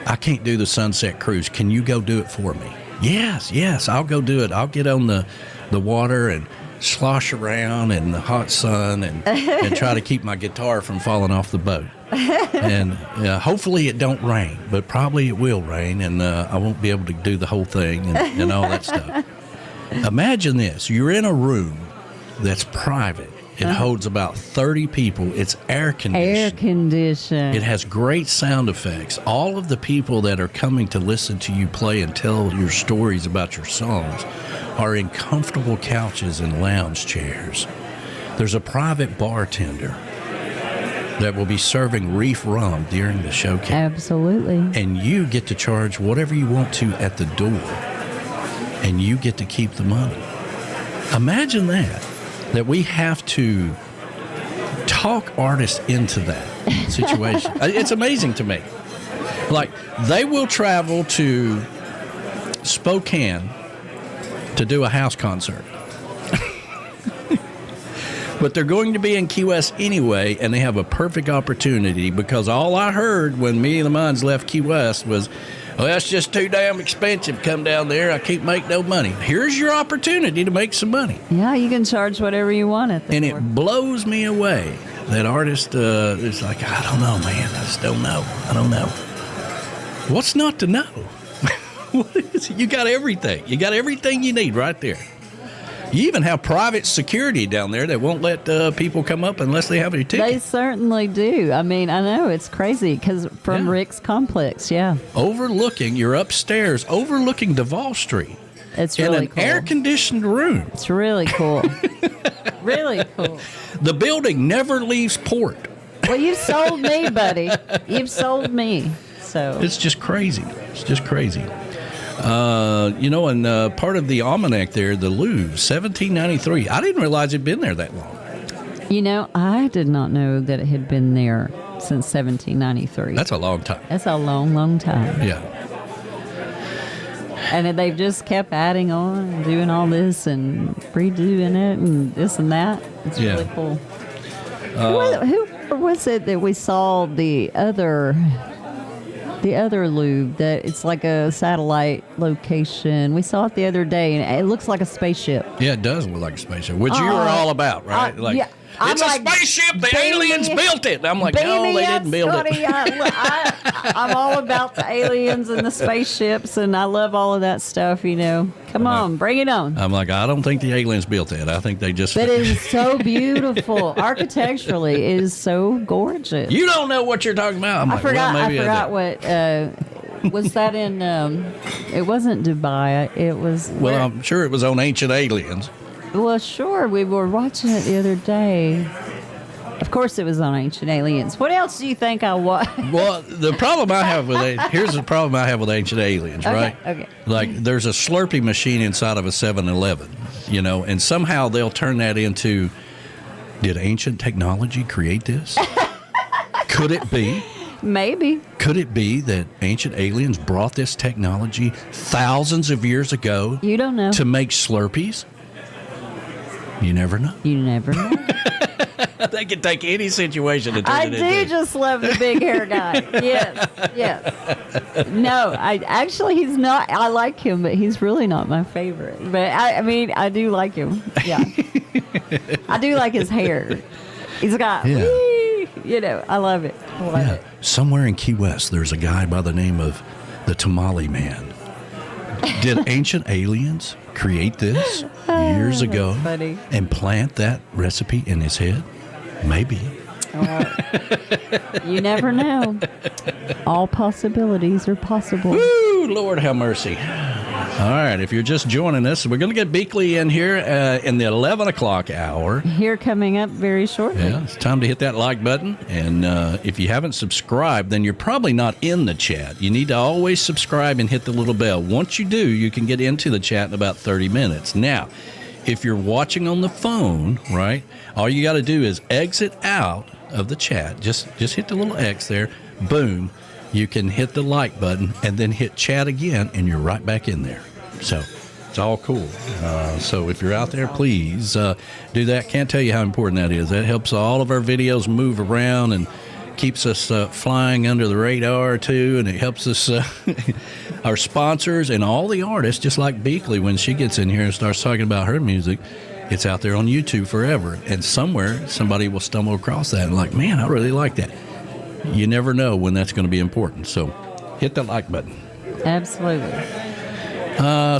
I can't do the Sunset Cruise. Can you go do it for me? Yes, I'll go do it. I'll get on the water and slosh around in the hot sun and try to keep my guitar from falling off the boat. And hopefully it don't rain, but probably it will rain, and I won't be able to do the whole thing and all that stuff. Imagine this. You're in a room that's private. It holds about 30 people. It's air conditioned. Air conditioned. It has great sound effects. All of the people that are coming to listen to you play and tell your stories about your songs are in comfortable couches and lounge chairs. There's a private bartender that will be serving Reif Rum during the showcase. Absolutely. And you get to charge whatever you want to at the door. And you get to keep the money. Imagine that we have to talk artists into that situation. It's amazing to me. Like, they will travel to Spokane to do a house concert. But they're going to be in Key West anyway, and they have a perfect opportunity, because all I heard when me and the Minds left Key West was, well, that's just too damn expensive. Come down there. I can't make no money. Here's your opportunity to make some money. Yeah, you can charge whatever you want at the And door. it blows me away that artist is like, I don't know, man. I just don't know. I don't know. What's not to know? What is it? You got everything. You got everything you need right there. You even have private security down there that won't let people come up unless they have a ticket. They certainly do. I mean, I know it's crazy because from Rick's Complex, Overlooking, you're upstairs, overlooking Duval Street. It's really in an cool. air-conditioned room. It's really cool. Really cool. The building never leaves port. Well, you've sold me, buddy. You've sold me. So It's just crazy. It's just crazy. You know, and part of the Almanac there, the Louvre, 1793. I didn't realize it'd been there that long. You know, I did not know that it had been there since 1793. That's a long time. That's a long, long time. Yeah. And then they've just kept adding on and doing all this and redoing it and this and that. It's really cool. Who was it that we saw the other loop that it's like a satellite location? We saw it the other day, and it looks like a spaceship. Yeah, it does look like a spaceship, which you were all about, right? Yeah. It's a spaceship. The aliens built it. I'm like, no, they didn't build it. I'm all about the aliens and the spaceships, and I love all of that stuff, you know. Come on, bring it on. I'm like, I don't think the aliens built it. I think they just... But it is so beautiful. Architecturally, it is so gorgeous. You don't know what you're talking about. I forgot what... was that in... it wasn't Dubai. It was... Well, I'm sure it was on Ancient Aliens. Well, sure. We were watching it the other day. Of course, it was on Ancient Aliens. What else do you think I watched? Well, the problem I have with here's the problem I have with Ancient Aliens, right? Okay. Like, there's a Slurpee machine inside of a 7-Eleven, you know, and somehow they'll turn that into, did ancient technology create this? Could it be? Maybe. Could it be that ancient aliens brought this technology thousands of years ago? You don't know. To make Slurpees? You never know. You never know. They can take any situation and turn it into. I do just love the big hair guy. Yes. No, he's not. I like him, but he's really not my favorite. But I mean, I do like him. Yeah. I do like his hair. He's got, you know, I love it. Somewhere in Key West, there's a guy by the name of the Tamale Man. Did ancient aliens create this years ago and plant that recipe in his head? Maybe. You never know. All possibilities are possible. Woo, Lord have mercy. All right, if you're just joining us, we're going to get Bickley in here in the 11 o'clock hour. Here coming up very shortly. Yeah, it's time to hit that like button. And if you haven't subscribed, then you're probably not in the chat. You need to always subscribe and hit the little bell. Once you do, you can get into the chat in about 30 minutes. Now, if you're watching on the phone, right, all you got to do is exit out of the chat. Just hit the little X there. Boom. You can hit the like button and then hit chat again, and you're right back in there. So it's all cool. So if you're out there, please do that. Can't tell you how important that is. That helps all of our videos move around and keeps us flying under the radar, too, and it helps us, our sponsors and all the artists, just like Bickley, when she gets in here and starts talking about her music, it's out there on YouTube forever. And somewhere, somebody will stumble across that and like, man, I really like that. You never know when that's going to be important. So hit the like button. Absolutely.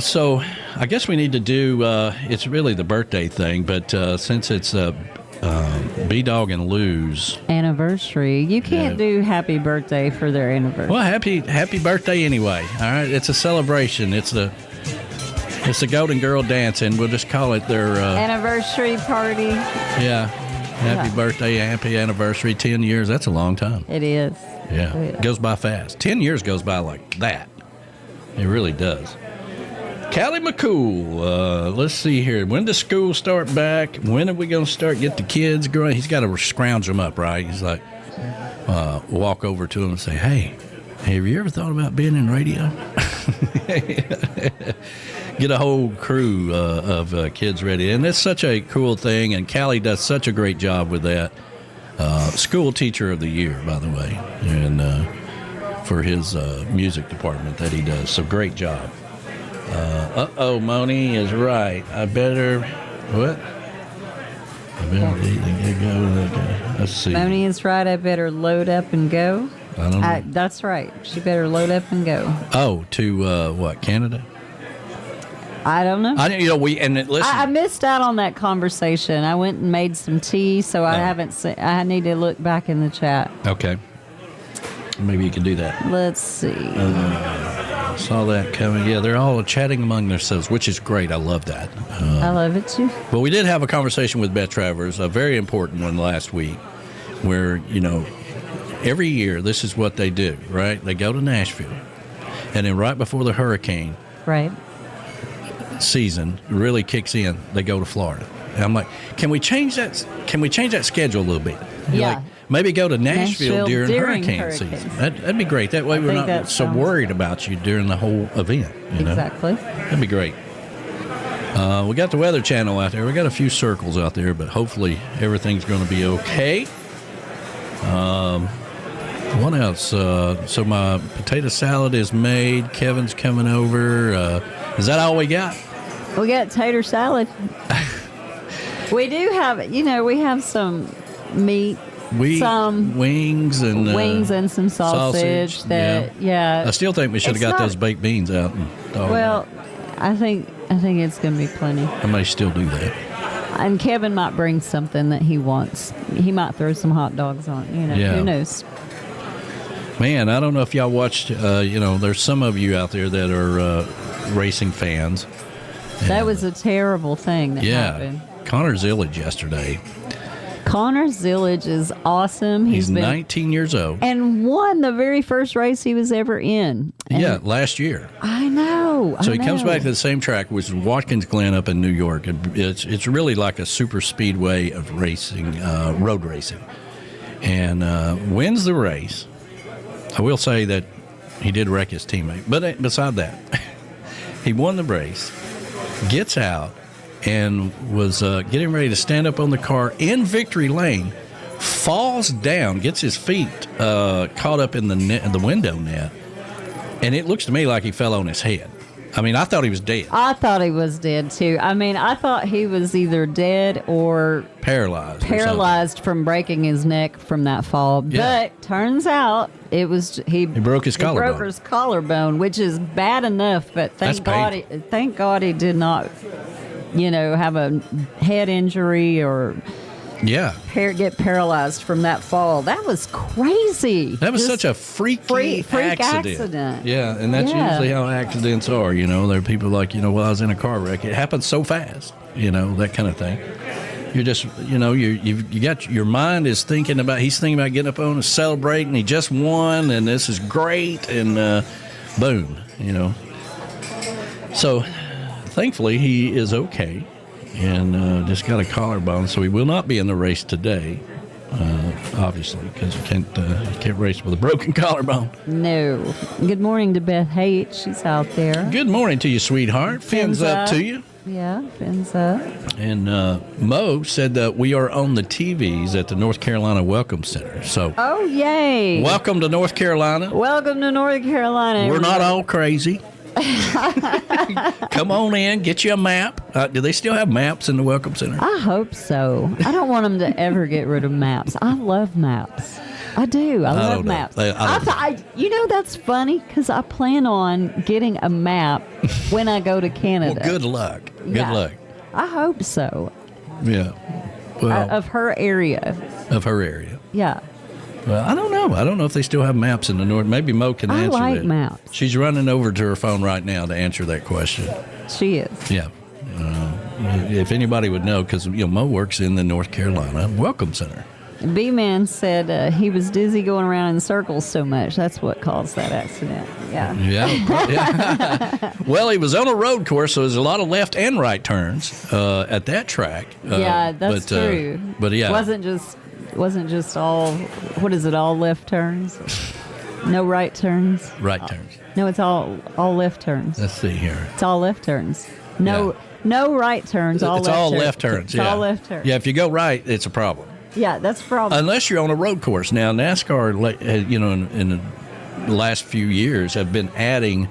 So I guess we need to do, it's really the birthday thing, but since it's B-Dog and Lou's anniversary, you can't do happy birthday for their anniversary. Well, happy birthday anyway. All right, it's a celebration. It's the Golden Girl dancing. We'll just call it their anniversary party. Yeah. Happy birthday, happy anniversary, 10 years. That's a long time. It is. Yeah. It goes by fast. 10 years goes by like that. It really does. Callie McCool, let's see here. When does school start back? When are we going to get the kids growing? He's got to scrounge them up, right? He's like, walk over to them and say, hey, have you ever thought about being in radio? Get a whole crew of kids ready. And it's such a cool thing, and Callie does such a great job with that. School Teacher of the Year, by the way, and for his music department that he does. So great job. Moni is right. I better go. Let's see. Moni is right. I better load up and go. I don't know. That's right. She better load up and go. Oh, to what, Canada? I don't know. Listen. I missed out on that conversation. I went and made some tea, so I haven't seen. I need to look back in the chat. Okay. Maybe you can do that. Let's see. Saw that coming. Yeah, they're all chatting among themselves, which is great. I love that. I love it too. But we did have a conversation with Beth Travers, a very important one last week, where, every year this is what they do, right? They go to Nashville, and then right before the hurricane season really kicks in, they go to Florida. And I'm like, can we change that schedule a little bit? Yeah. Like, maybe go to Nashville during hurricane season. That'd be great. That way we're not so worried about you during the whole event. You know? Exactly. That'd be great. We got the Weather Channel out there. We got a few circles out there, but hopefully everything's going to be okay. What else? So my potato salad is made. Kevin's coming over. Is that all we got? We got tater salad. We do have, we have some meat. Some wings and some sausage. Yeah. I still think we should have got those baked beans out. I think it's going to be plenty. I may still do that. And Kevin might bring something that he wants. He might throw some hot dogs on. Who knows? Man, I don't know if y'all watched. There's some of you out there that are racing fans. That was a terrible thing that happened. Connor Zillage yesterday. Connor Zillage is awesome. He's 19 years old. And won the very first race he was ever in. And last year. I know. So he comes back to the same track, which is Watkins Glen up in New York. It's really like a super speedway of racing, road racing. And wins the race. I will say that he did wreck his teammate. But beside that, he won the race, gets out, and was getting ready to stand up on the car in victory lane, falls down, gets his feet caught up in the window net, and it looks to me like he fell on his head. I mean, I thought he was dead. I thought he was dead, too. I mean, I thought he was either dead or paralyzed from breaking his neck from that fall. Yeah. But turns out it was he broke his collarbone. Broke his collarbone, which is bad enough, but thank God he did not have a head injury or get paralyzed from that fall. That was crazy. That was such a freak accident. Yeah, and that's usually how accidents are. There are people like, I was in a car wreck. It happens so fast, that kind of thing. You're just, you got your mind is thinking about, he's thinking about getting up on and celebrating. He just won, and this is great, and boom, So, thankfully, he is okay. And just got a collarbone, so he will not be in the race today, obviously, because you can't race with a broken collarbone. No. Good morning to Beth Haight. She's out there. Good morning to you, sweetheart. Fins up to you. Yeah, fins up. And Mo said that we are on the TVs at the North Carolina Welcome Center. So, oh, yay. Welcome to North Carolina. Welcome to North Carolina. We're not all crazy. Come on in, get you a map. Do they still have maps in the Welcome Center? I hope so. I don't want them to ever get rid of maps. I love maps. I do. I love maps. That's funny because I plan on getting a map when I go to Canada. Well, good luck. Good luck. I hope so. Yeah. Well, of her area. Yeah. Well, I don't know. I don't know if they still have maps in the north. Maybe Mo can answer that. I like maps. She's running over to her phone right now to answer that question. She is. Yeah. If anybody would know, because Mo works in the North Carolina Welcome Center. B-Man said he was dizzy going around in circles so much. That's what caused that accident. Yeah. Yeah. Well, he was on a road course, so there's a lot of left and right turns at that track. That's true. But yeah, wasn't just all, what is it, all left turns? No right turns? Right turns. No, it's all left turns. Let's see here. It's all left turns. No right turns, all left turns. It's all left turns, all left turns. Yeah, if you go right, it's a problem. Yeah, that's a problem. Unless you're on a road course. Now, NASCAR, in the last few years, have been adding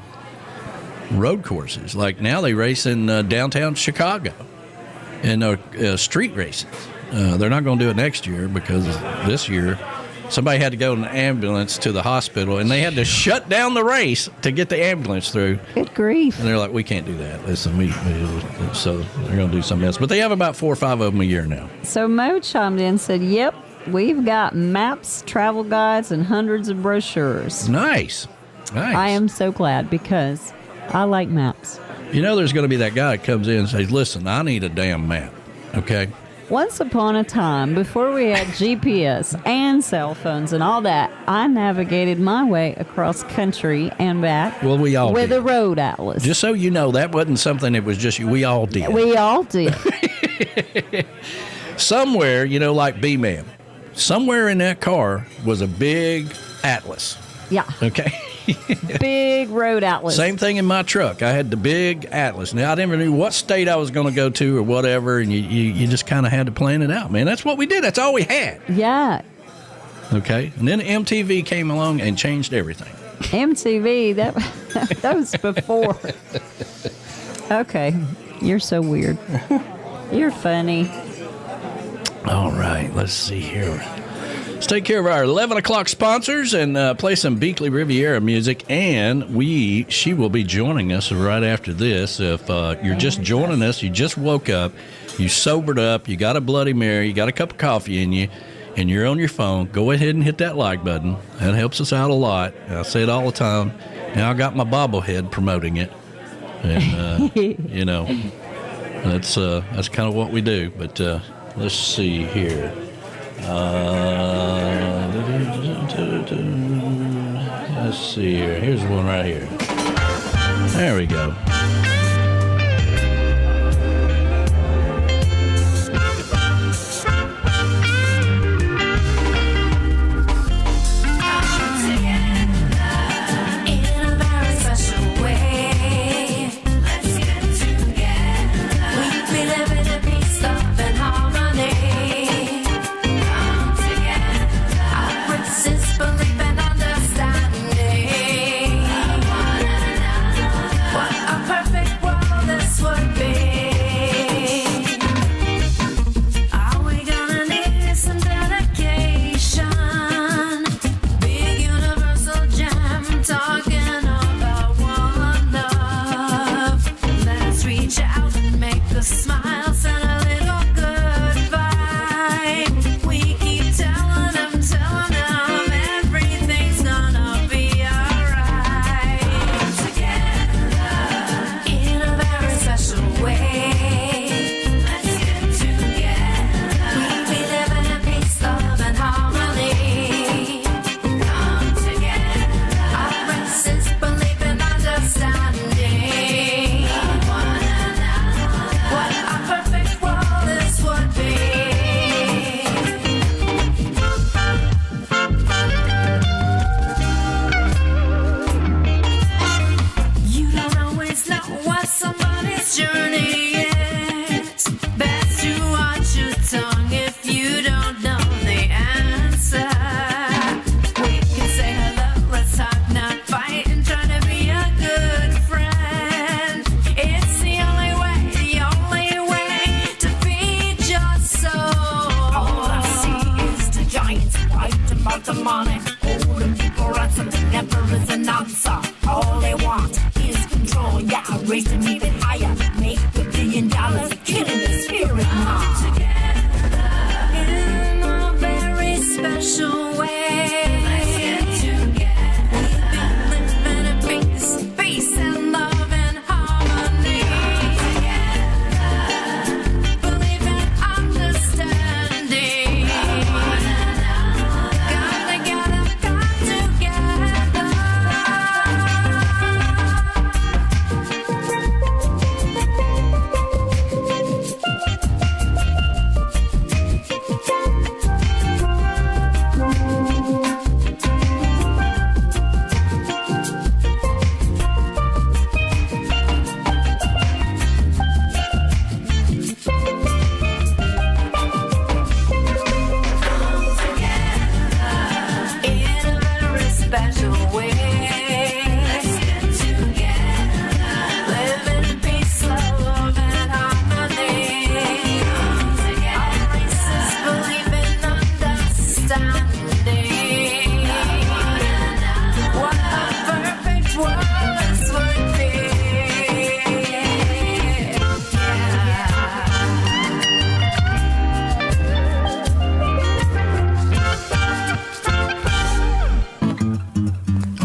road courses. Like now they race in downtown Chicago and street races. They're not going to do it next year because this year somebody had to go in an ambulance to the hospital, and they had to shut down the race to get the ambulance through. Good grief. And they're like, we can't do that. Listen, so they're going to do something else. But they have about 4 or 5 of them a year now. So Mo chimed in and said, yep, we've got maps, travel guides, and hundreds of brochures. Nice. I am so glad because I like maps. There's going to be that guy that comes in and says, listen, I need a damn map, okay? Once upon a time, before we had GPS and cell phones and all that, I navigated my way across country and back. Well, we all with did. A road atlas. Just so you know, that wasn't something that was just you. We all did. We all did. Somewhere, like B-Man, somewhere in that car was a big Atlas. Yeah. Okay. Big road atlas. Same thing in my truck. I had the big Atlas. Now, I never knew what state I was going to go to or whatever, and you just kind of had to plan it out, man. That's what we did. That's all we had. Yeah. Okay. And then MTV came along and changed everything. MTV, that was before. Okay. You're so weird. You're funny. All right. Let's see here. Let's take care of our 11 o'clock sponsors and play some Bickley Rivera music. And she will be joining us right after this. If you're just joining us, you just woke up, you sobered up, you got a Bloody Mary, you got a cup of coffee in you, and you're on your phone, go ahead and hit that like button. That helps us out a lot. I say it all the time. Now I got my bobblehead promoting it. And, you know, that's kind of what we do. But let's see here. Let's see here. Here's one right here. There we go.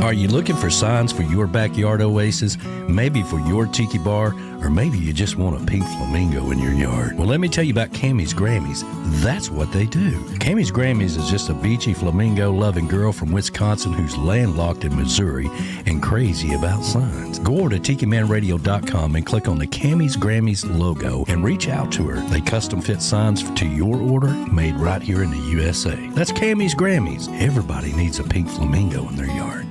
Are you looking for signs for your backyard oasis? Maybe for your tiki bar? Or maybe you just want a pink flamingo in your yard? Well, let me tell you about Camys Grammys. That's what they do. Camys Grammys is just a beachy flamingo-loving girl from Wisconsin who's landlocked in Missouri and crazy about signs. Go over to TikiManRadio.com and click on the Camys Grammys logo and reach out to her. They custom fit signs to your order, made right here in the USA. That's Camys Grammys. Everybody needs a pink flamingo in their yard.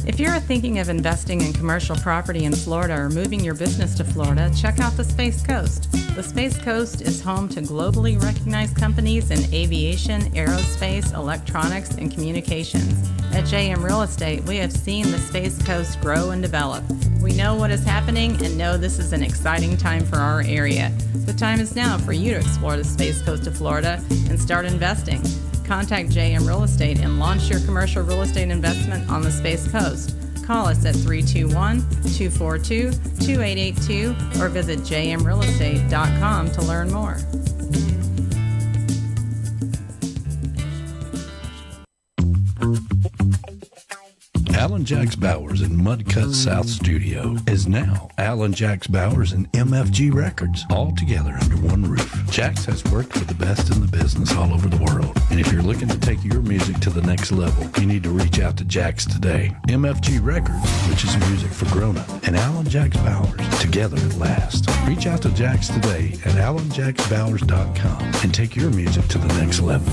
If you're thinking of investing in commercial property in Florida or moving your business to Florida, check out the Space Coast. The Space Coast is home to globally recognized companies in aviation, aerospace, electronics, and communications. At JM Real Estate, we have seen the Space Coast grow and develop. We know what is happening and know this is an exciting time for our area. The time is now for you to explore the Space Coast of Florida and start investing. Contact JM Real Estate and launch your commercial real estate investment on the Space Coast. Call us at 321-242-2882 or visit jmrealestate.com to learn more. Alan Jacks Bowers in Mudcut South Studio is now Alan Jacks Bowers and MFG Records, all together under one roof. Jacks has worked with the best in the business all over the world, and if you're looking to take your music to the next level, you need to reach out to Jacks today. MFG Records, which is music for grown-up, and Alan Jacks Bowers, together at last. Reach out to Jacks today at alanjacksbowers.com and take your music to the next level.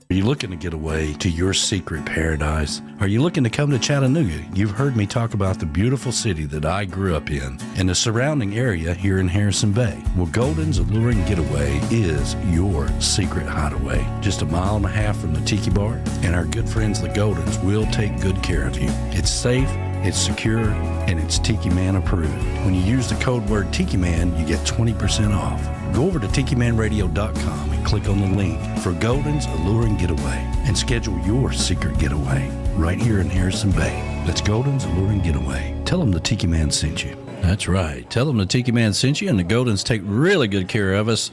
Are you looking to get away to your secret paradise? Are you looking to come to Chattanooga? You've heard me talk about the beautiful city that I grew up in and the surrounding area here in Harrison Bay. Well, Golden's A-lure-ing Getaway is your secret hideaway. Just a mile and a half from the Tiki Bar, and our good friends the Goldens will take good care of you. It's safe, it's secure, and it's Tiki Man approved. When you use the code word Tiki Man, you get 20% off. Go over to TikiManRadio.com and click on the link for Golden's A-lure-ing Getaway and schedule your secret getaway right here in Harrison Bay. That's Golden's A-lure-ing Getaway. Tell them the Tiki Man sent you. That's right. Tell them the Tiki Man sent you, and the Goldens take really good care of us.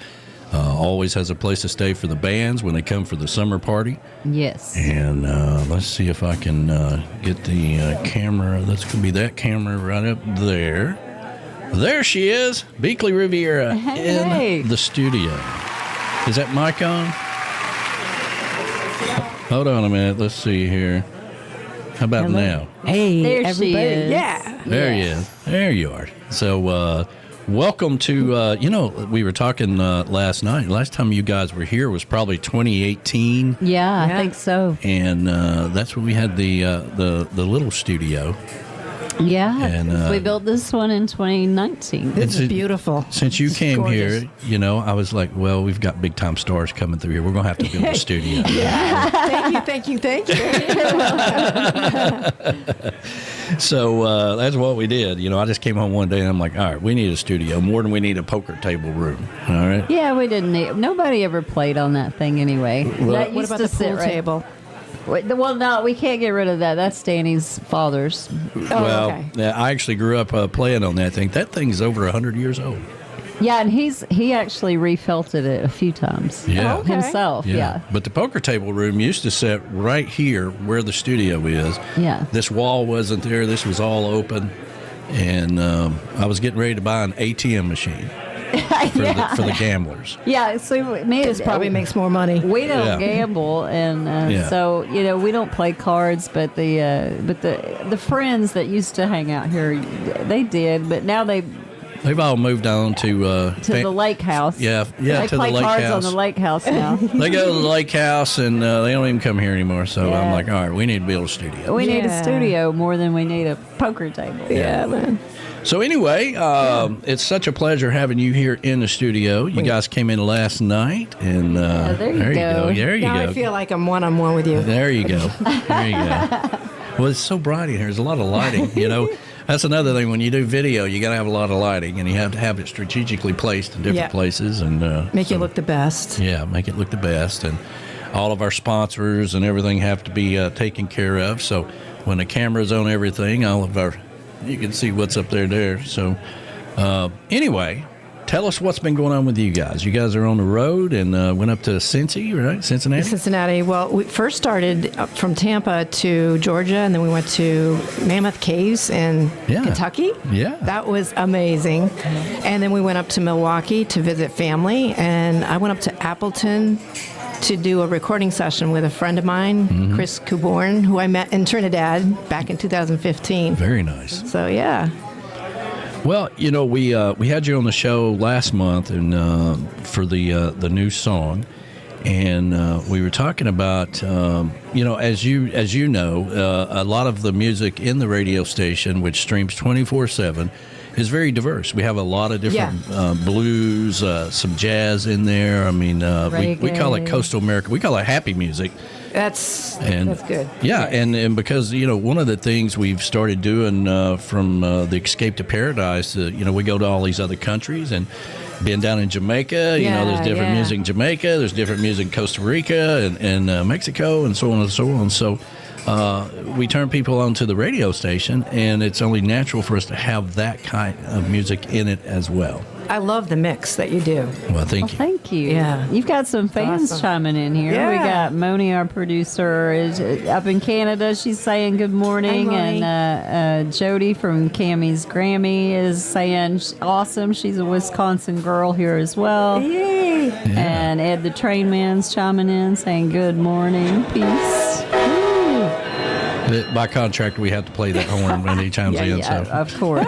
Always has a place to stay for the bands when they come for the summer party. Yes. And let's see if I can get the camera. That's going to be that camera right up there. There she is, Bickley Rivera in the studio. Is that mic on? Hold on a minute. Let's see here. How about now? Hey, there everybody. she is. Yeah. There you is. There you are. So, welcome to, we were talking last night. Last time you guys were here was probably 2018. Yeah, I think so. And that's when we had the little studio. Yeah, and we built this one in 2019. This is beautiful. Since you came gorgeous. here, I was like, well, we've got big time stars coming through here. We're going to have to build a studio. Yeah. Thank you. So that's what we did. I just came home one day and I'm like, all right, we need a studio more than we need a poker table room. All right. Yeah, we didn't need. Nobody ever played on that thing anyway. That what used about to the sit pool table? Well, no, we can't get rid of that. That's Danny's father's. Okay. Yeah, I actually grew up playing on that thing. That thing's over 100 years old. Yeah, and he actually refelted it a few times. Yeah. Himself, yeah. But the poker table room used to sit right here where the studio is. Yeah. This wall wasn't there. This was all open. And I was getting ready to buy an ATM machine for the gamblers. Yeah, so This probably makes more money. We don't gamble, and so we don't play cards. But the friends that used to hang out here, they did. But now they've all moved on to the lake house. Yeah, they to play the lake cards house. on the lake house now. They go to the lake house, and they don't even come here anymore. So I'm like, all right, we need to build a studio. We need a studio more than we need a poker table. Yeah, man. So anyway, it's such a pleasure having you here in the studio. You guys came in last night, and there you go. There you Now go. I feel like I'm one-on-one with you. There you go. There you go. Well, it's so bright in here. There's a lot of lighting, That's another thing. When you do video, you got to have a lot of lighting, and you have to have it strategically placed in different places. And make it look the best. Yeah, make it look the best. And all of our sponsors and everything have to be taken care of. So when the camera's on everything, you can see what's up there. So anyway, tell us what's been going on with you guys. You guys are on the road and went up to Cincinnati? Well, we first started up from Tampa to Georgia, and then we went to Mammoth Caves in Kentucky. Yeah. That was amazing. And then we went up to Milwaukee to visit family, and I went up to Appleton to do a recording session with a friend of mine, Chris Coborn, who I met in Trinidad back in 2015. Very nice. So, yeah. Well, we had you on the show last month and for the new song, and we were talking about as you know, a lot of the music in the radio station, which streams 24/7, is very diverse. We have a lot of different blues, some jazz in there. I mean, we call it coastal America. We call it happy music. That's good. Yeah, and because, one of the things we've started doing from the Escape to Paradise, we go to all these other countries and been down in Jamaica. There's different music in Jamaica. There's different music in Costa Rica and Mexico and so on and so on. So we turn people onto the radio station, and it's only natural for us to have that kind of music in it as well. I love the mix that you do. Well, thank you. Thank you. Yeah. You've got some fans chiming in here. Yeah. We got Moni, our producer, is up in Canada. She's saying good morning. Hi, Moni. And Jody from Camys Grammy is saying awesome. She's a Wisconsin girl here as well. Yay. Yeah. And Ed the Train Man's chiming in saying good morning. Peace. By contract, we have to play that horn when he chimes in. Yeah, so. of course.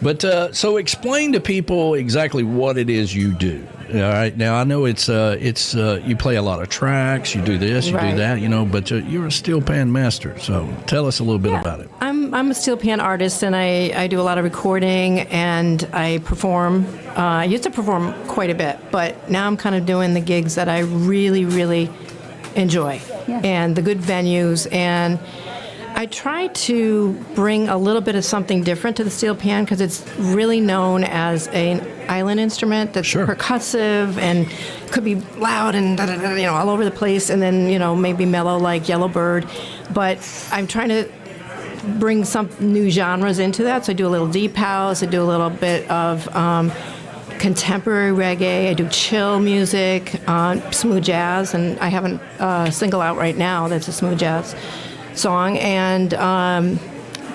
But so explain to people exactly what it is you do. All right. Now I know it's you play a lot of tracks. You do this, you do that. But you're a steel pan master. So tell us a little bit about it. I'm a steel pan artist, and I do a lot of recording, and I perform. I used to perform quite a bit, but now I'm kind of doing the gigs that I really, really enjoy, and the good venues, and I try to bring a little bit of something different to the steel pan because it's really known as an island instrument that's percussive and could be loud and all over the place, and then maybe mellow like Yellowbird. But I'm trying to bring some new genres into that. So I do a little deep house, I do a little bit of contemporary reggae, I do chill music, smooth jazz, and I have a single out right now that's a smooth jazz song, and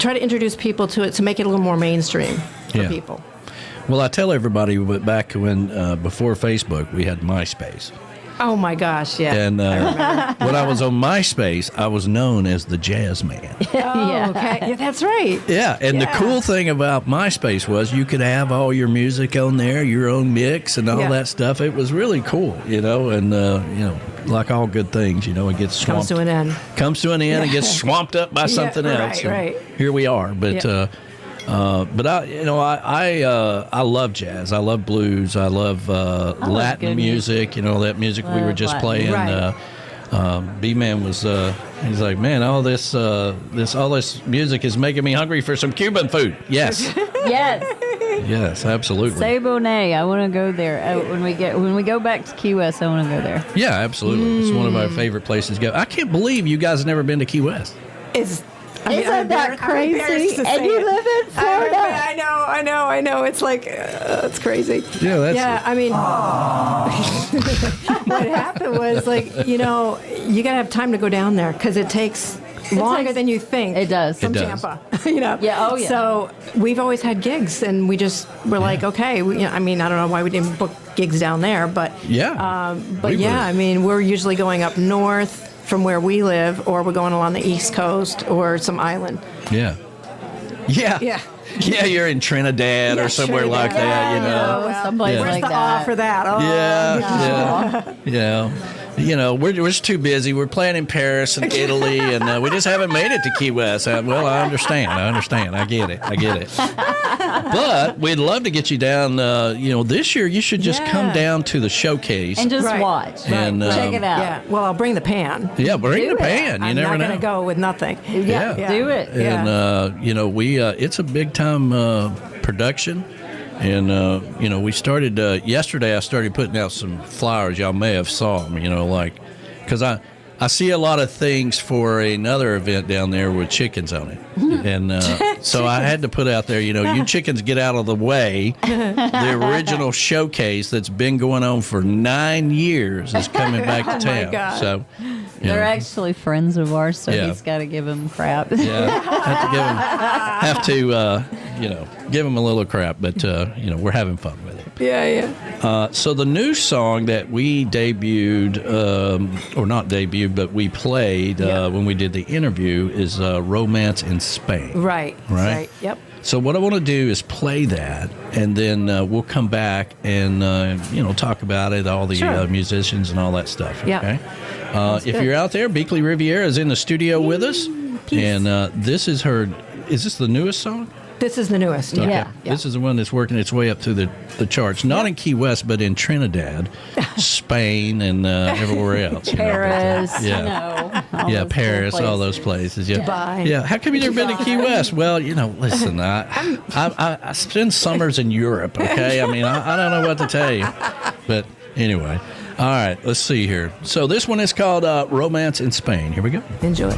try to introduce people to it to make it a little more mainstream for people. Well, I tell everybody back when before Facebook, we had MySpace. Oh my gosh, yeah. And when I was on MySpace, I was known as the Jazz Man. Okay. Yeah, that's right. Yeah, and the cool thing about MySpace was you could have all your music on there, your own mix and all that stuff. It was really cool, and like all good things, it gets swamped. Comes to an end. Comes to an end and gets swamped up by something else. Right. Here we are, but I love jazz. I love blues. I love Latin music. That music we were just playing. Right. B-Man was he's like, man, all this music is making me hungry for some Cuban food. Yes. Yes, absolutely. Sabonay, I want to go there. When we go back to Key West, I want to go there. Yeah, absolutely. It's one of our favet places to go. I can't believe you guys have never been to Key West. Isn't that crazy? And you live in Florida. I know. It's like, it's crazy. Yeah, I mean, what happened was you got to have time to go down there because it takes longer than you think. It does. From Tampa. Yeah, oh yeah. So we've always had gigs, and we just were like, okay. I don't know why we didn't book gigs down there, but we're usually going up north from where we live, or we're going along the East Coast or some island. Yeah, you're in Trinidad or somewhere like that, someplace Where's like the that. awe for that? Oh, Yeah. We're just too busy. We're playing in Paris and Italy, and we just haven't made it to Key West. Well, I understand. I get it. But we'd love to get you down. This year you should just come down to the showcase and just watch and check it out. Yeah. Well, I'll bring the pan. Yeah, bring the pan. You never know. I'm not going to go with nothing. Yeah, do it. And we it's a big time production. And, we started, yesterday I started putting out some flyers. Y'all may have saw them, because I I see a lot of things for another event down there with chickens on it. And so I had to put out there, you chickens get out of the way. The original showcase that's been going on for 9 years is coming back to town. My God. So They're actually friends of ours, so Yeah. he's got to give them crap. Yeah, have to give them a little crap, but we're having fun with it. Yeah. So the new song that we debuted, or not debuted, but we played when we did the interview is "Romance in Spain." Right. Yep. So what I want to do is play that, and then we'll come back and talk about it, all the Sure. Musicians and all that stuff. Yeah. Okay. If good. you're out there, Bickley Rivera is in the studio with us, and this is her. Is this the newest song? This is the newest. Okay. Yeah. This is the one that's working its way up through the charts, not in Key West, but in Trinidad, Spain, and everywhere else. Paris, Yeah. all Yeah, those Paris, cool all places. those places. Yeah. Dubai. Yeah. How come you've never been to Key West? Well, listen, I spend summers in Europe, okay? I mean, I don't know what to tell you. But anyway, all right, let's see here. So this one is called Romance in Spain. Here we go. Enjoy.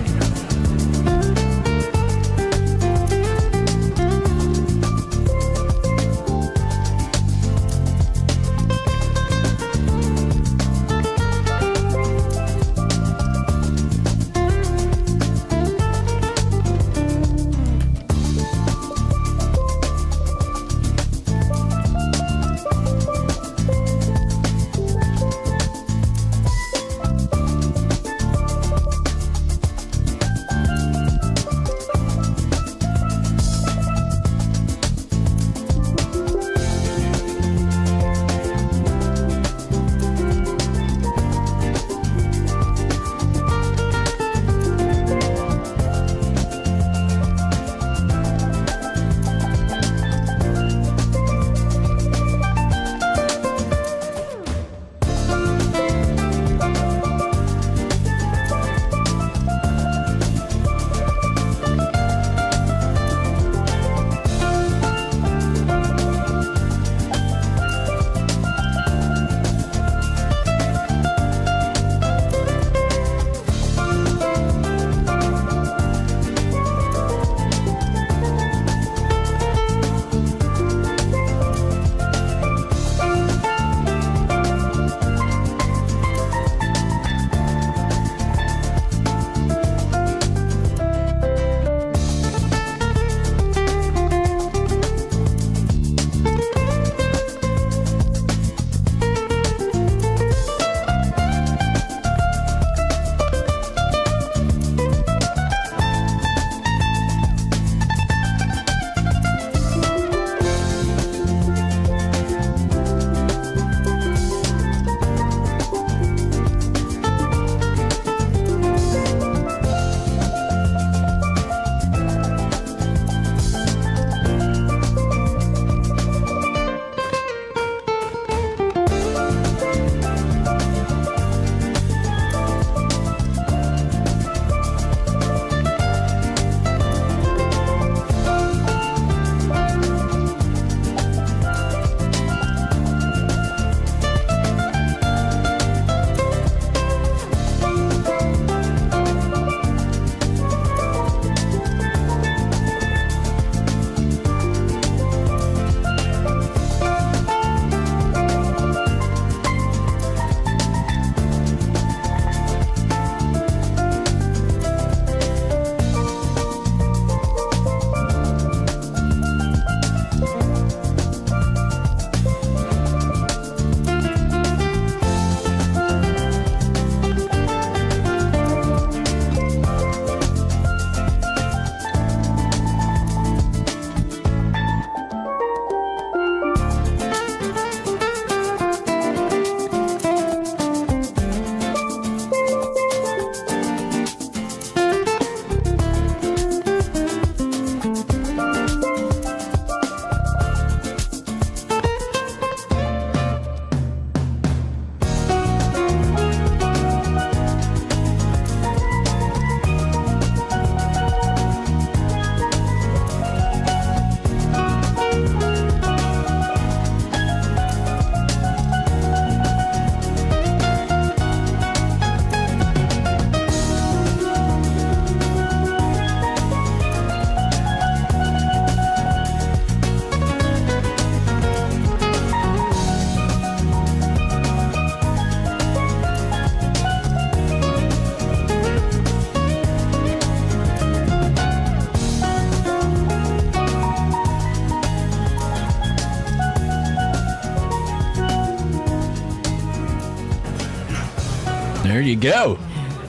There you go.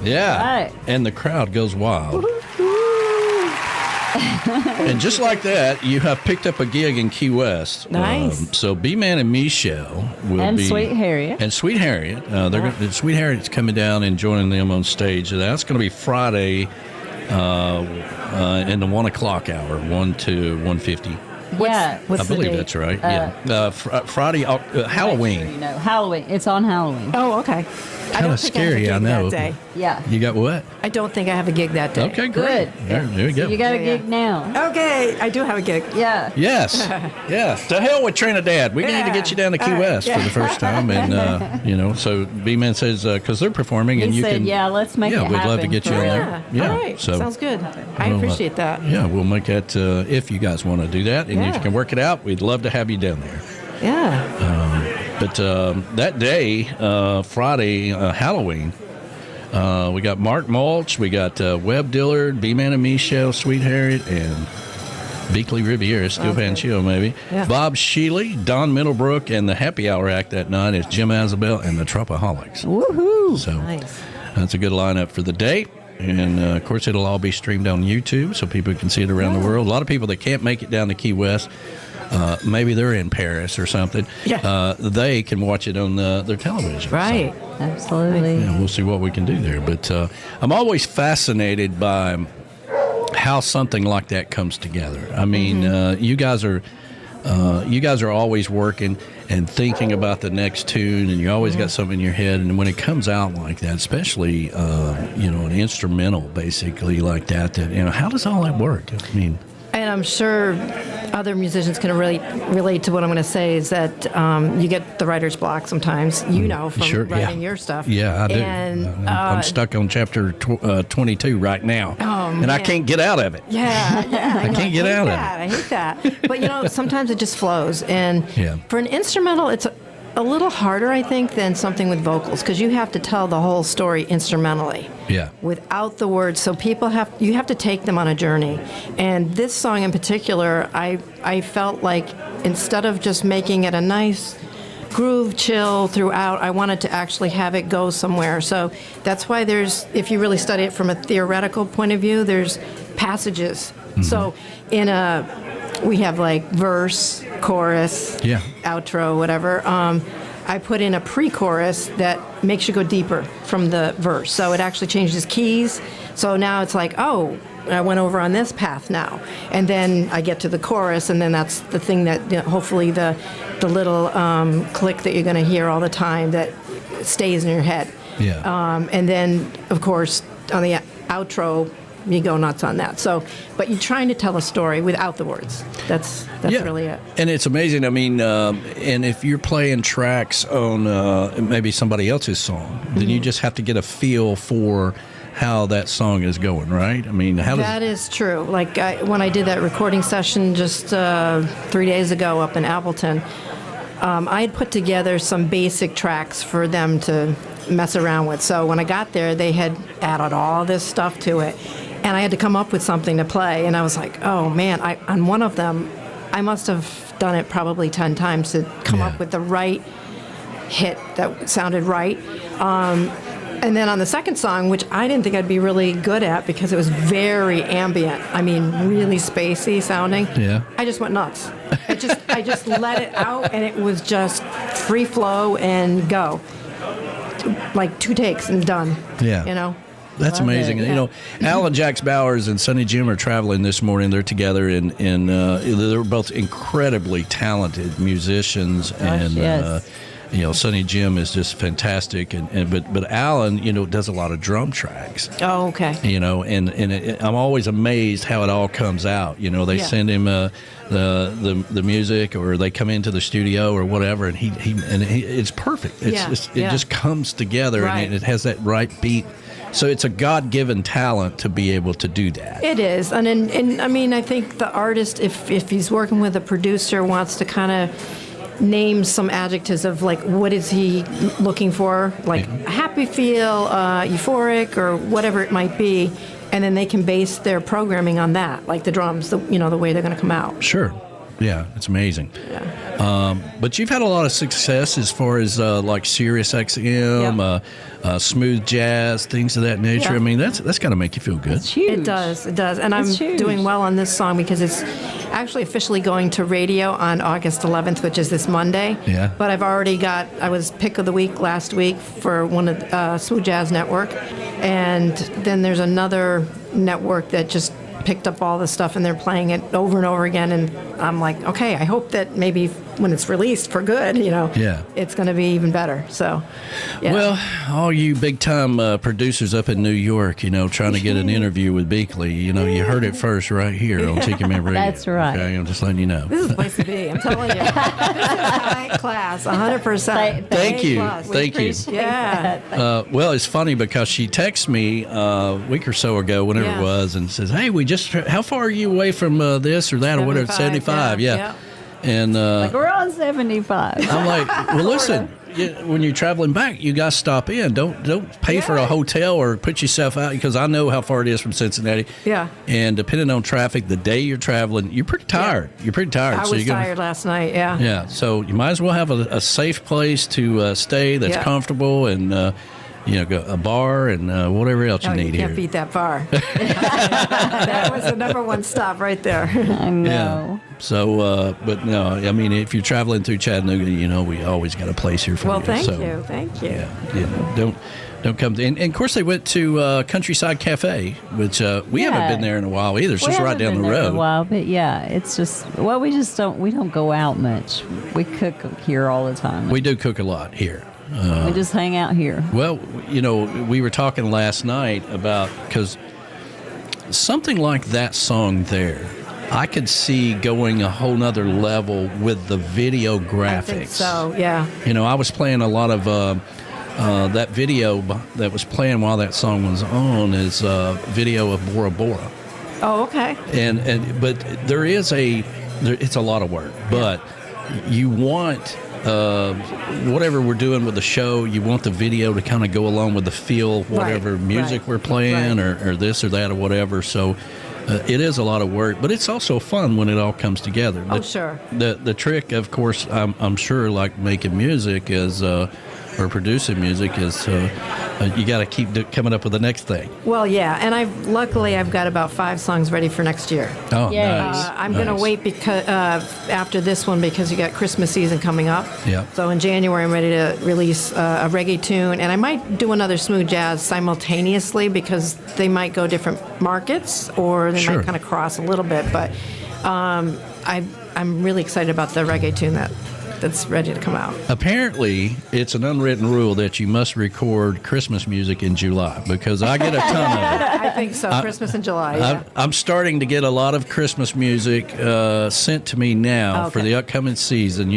Yeah. Right. And the crowd goes wild. And just like that, you have picked up a gig in Key West. Nice. So B-Man and Michelle will and be... Sweet Harriet. And Sweet Harriet. Sweet Harriet's coming down and joining them on stage. That's going to be Friday in the 1 o'clock hour, 1 to 1:50. Yeah. I believe that's right. Friday, Halloween. Halloween. It's on Halloween. Oh, okay. Kind of scary, I know. That day. Yeah. You got what? I don't think I have a gig that day. Okay, great. There we go. So you got a gig now. Okay, I do have a gig. Yeah. Yes. Yes. To hell with Trinidad. We need to get you down to Key West for the first time. And, so B-Man says, because they're performing and He you said, can. yeah, let's make it happen. Yeah, we'd love to get you on there. Yeah. All right. So, sounds good. I appreciate that. Yeah, we'll make that if you guys want to do that. And if you can work it out, we'd love to have you down there. Yeah. But that day, Friday, Halloween, we got Mark Mulch, we got Webb Dillard, B-Man and Michelle, Sweet Harriet, and Bickley Rivera Steelpan Chill, maybe. Yeah. Bob Shealy, Don Middlebrook, and the Happy Hour act that night is Jim Azabel and the Tropaholics. Woohoo! So that's a good lineup for the day. And, of course, it'll all be streamed on YouTube so people can see it around the world. A lot of people that can't make it down to Key West, maybe they're in Paris or something, they can watch it on their television. Right. So, absolutely. Yeah, we'll see what we can do there. But I'm always fascinated by how something like that comes together. I mean, you guys are always working and thinking about the next tune, and you always got something in your head. And when it comes out like that, especially an instrumental, basically like that, how does all that work? I mean, and I'm sure other musicians can relate to what I'm going to say is that you get the writer's block sometimes, from writing your stuff. Yeah, I do. And I'm stuck on chapter 22 right now, and I can't get out of it. Yeah. I can't get out of it. I hate that. But, sometimes it just flows. And for an instrumental, it's a little harder, I think, than something with vocals because you have to tell the whole story instrumentally. Yeah. Without the words, so you have to take them on a journey. And this song in particular, I felt like instead of just making it a nice groove chill throughout, I wanted to actually have it go somewhere. So that's why if you really study it from a theoretical point of view, there's passages. Mm-hmm. So we have like verse, chorus, outro, whatever. I put in a pre-chorus that makes you go deeper from the verse. So it actually changes keys. So now it's like, oh, I went over on this path now. And then I get to the chorus, and then that's the thing that hopefully the little click that you're going to hear all the time that stays in your head. Yeah. And then, of course, on the outro, you go nuts on that. So, but you're trying to tell a story without the words. That's really it. And it's amazing. I mean, and if you're playing tracks on maybe somebody else's song, then you just have to get a feel for how that song is going, right? I mean, that is true. Like when I did that recording session just 3 days ago up in Appleton, I had put together some basic tracks for them to mess around with. So when I got there, they had added all this stuff to it. And I had to come up with something to play. And I was like, oh, man, on one of them, I must have done it probably 10 times to come up with the right hit that sounded right. And then on the second song, which I didn't think I'd be really good at because it was very ambient, I mean, really spacey sounding. Yeah. I just went nuts. I just let it out, and it was just free flow and go. Like 2 takes and done. Yeah. That's amazing. Yeah. Alan Jax Bowers and Sonny Jim are traveling this morning. They're together, and they're both incredibly talented musicians. Sonny Jim is just fantastic, but Alan, does a lot of drum tracks. Oh, okay. I'm always amazed how it all comes out. They send him the music, or they come into the studio or whatever, and he it's perfect. It just comes together, right. And it has that right beat. So it's a God-given talent to be able to do that. It is, and I mean, I think the artist, if he's working with a producer, wants to kind of name some adjectives of like what is he looking for, like a happy feel, euphoric, or whatever it might be, and then they can base their programming on that, like the drums, the way they're going to come out. Sure. Yeah, it's amazing. Yeah. But you've had a lot of success as far as like Sirius XM, smooth jazz, things of that nature. Yeah. I mean, that's got to make you feel good. It's huge. It does. And I'm doing well on this song because it's actually officially going to radio on August 11th, which is this Monday. Yeah. But I was pick of the week last week for one of Smooth Jazz Network. And then there's another network that just picked up all the stuff and they're playing it over and over again, and I'm like, okay, I hope that maybe when it's released for good, it's going to be even better. So, yeah. Well, all you big time producers up in New York, trying to get an interview with Bickley, you heard it first right here on Tiki Man Radio. That's right. Okay, I'm just letting you know. This is the place to be. I'm telling you. This is high class, 100%. Thank you. Thank you. Yeah. Well, it's funny because she texted me a week or so ago, whenever it was, and says, "Hey, how far are you away from this or that or whatever?" 75. Yeah. And we're on 75. I'm like, well, listen, when you're traveling back, you got to stop in. Don't pay for a hotel or put yourself out, because I know how far it is from Cincinnati. Yeah. And depending on traffic, the day you're traveling, you're pretty tired. You're pretty tired. I was tired last night. Yeah. Yeah. So you might as well have a safe place to stay that's comfortable, and a bar and whatever else you need here. You here. can't beat that bar. That was the number one stop right there. I know. Yeah. So, but no, I mean, if you're traveling through Chattanooga, we always got a place here for you. Well, thank you. Yeah. Don't come. And of course, they went to Countryside Cafe, which we haven't been there in a while either. It's just right down the road. In a while, but it's just we don't go out much. We cook here all the time. We do cook a lot here. We just hang out here. Well, we were talking last night about, because something like that song there, I could see going a whole nother level with the video graphics. I think so, yeah. I was playing a lot of that video that was playing while that song was on is a video of Bora Bora. Oh, okay. But it's a lot of work, but you want whatever we're doing with the show, you want the video to kind of go along with the feel, whatever music we're playing or this or that or whatever. So it is a lot of work, but it's also fun when it all comes together. Sure. The trick, of course, I'm sure, like making music is, or producing music is, you got to keep coming up with the next thing. Well, yeah, and I've got about 5 songs ready for next year. Oh, nice. I'm going to wait because after this one, because you got Christmas season coming up. Yeah. So in January, I'm ready to release a reggae tune, and I might do another smooth jazz simultaneously, because they might go different markets, or they might kind of cross a little bit. But I'm really excited about the reggae tune that's ready to come out. Apparently, it's an unwritten rule that you must record Christmas music in July, because I get a ton of it. I think so. Christmas in July. Yeah. I'm starting to get a lot of Christmas music sent to me now for the upcoming season.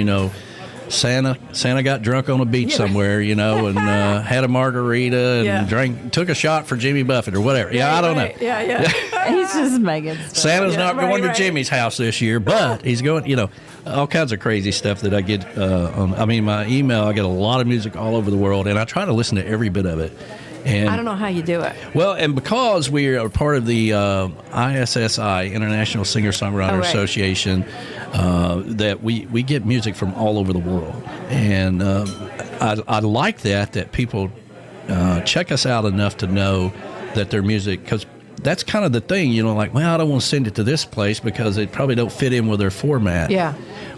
Santa got drunk on a beach somewhere, and had a margarita and took a shot for Jimmy Buffett or whatever. I don't know. Yeah. He's just making stuff. Santa's not going to Jimmy's house this year, but he's going, all kinds of crazy stuff that I get my email. I get a lot of music all over the world, and I try to listen to every bit of it. And I don't know how you do it. Well, and because we are part of the ISSI, International Singer-Songwriter Association, that we get music from all over the world. And I like that people check us out enough to know that their music, because that's kind of the thing, I don't want to send it to this place because it probably don't fit in with their format. Yeah.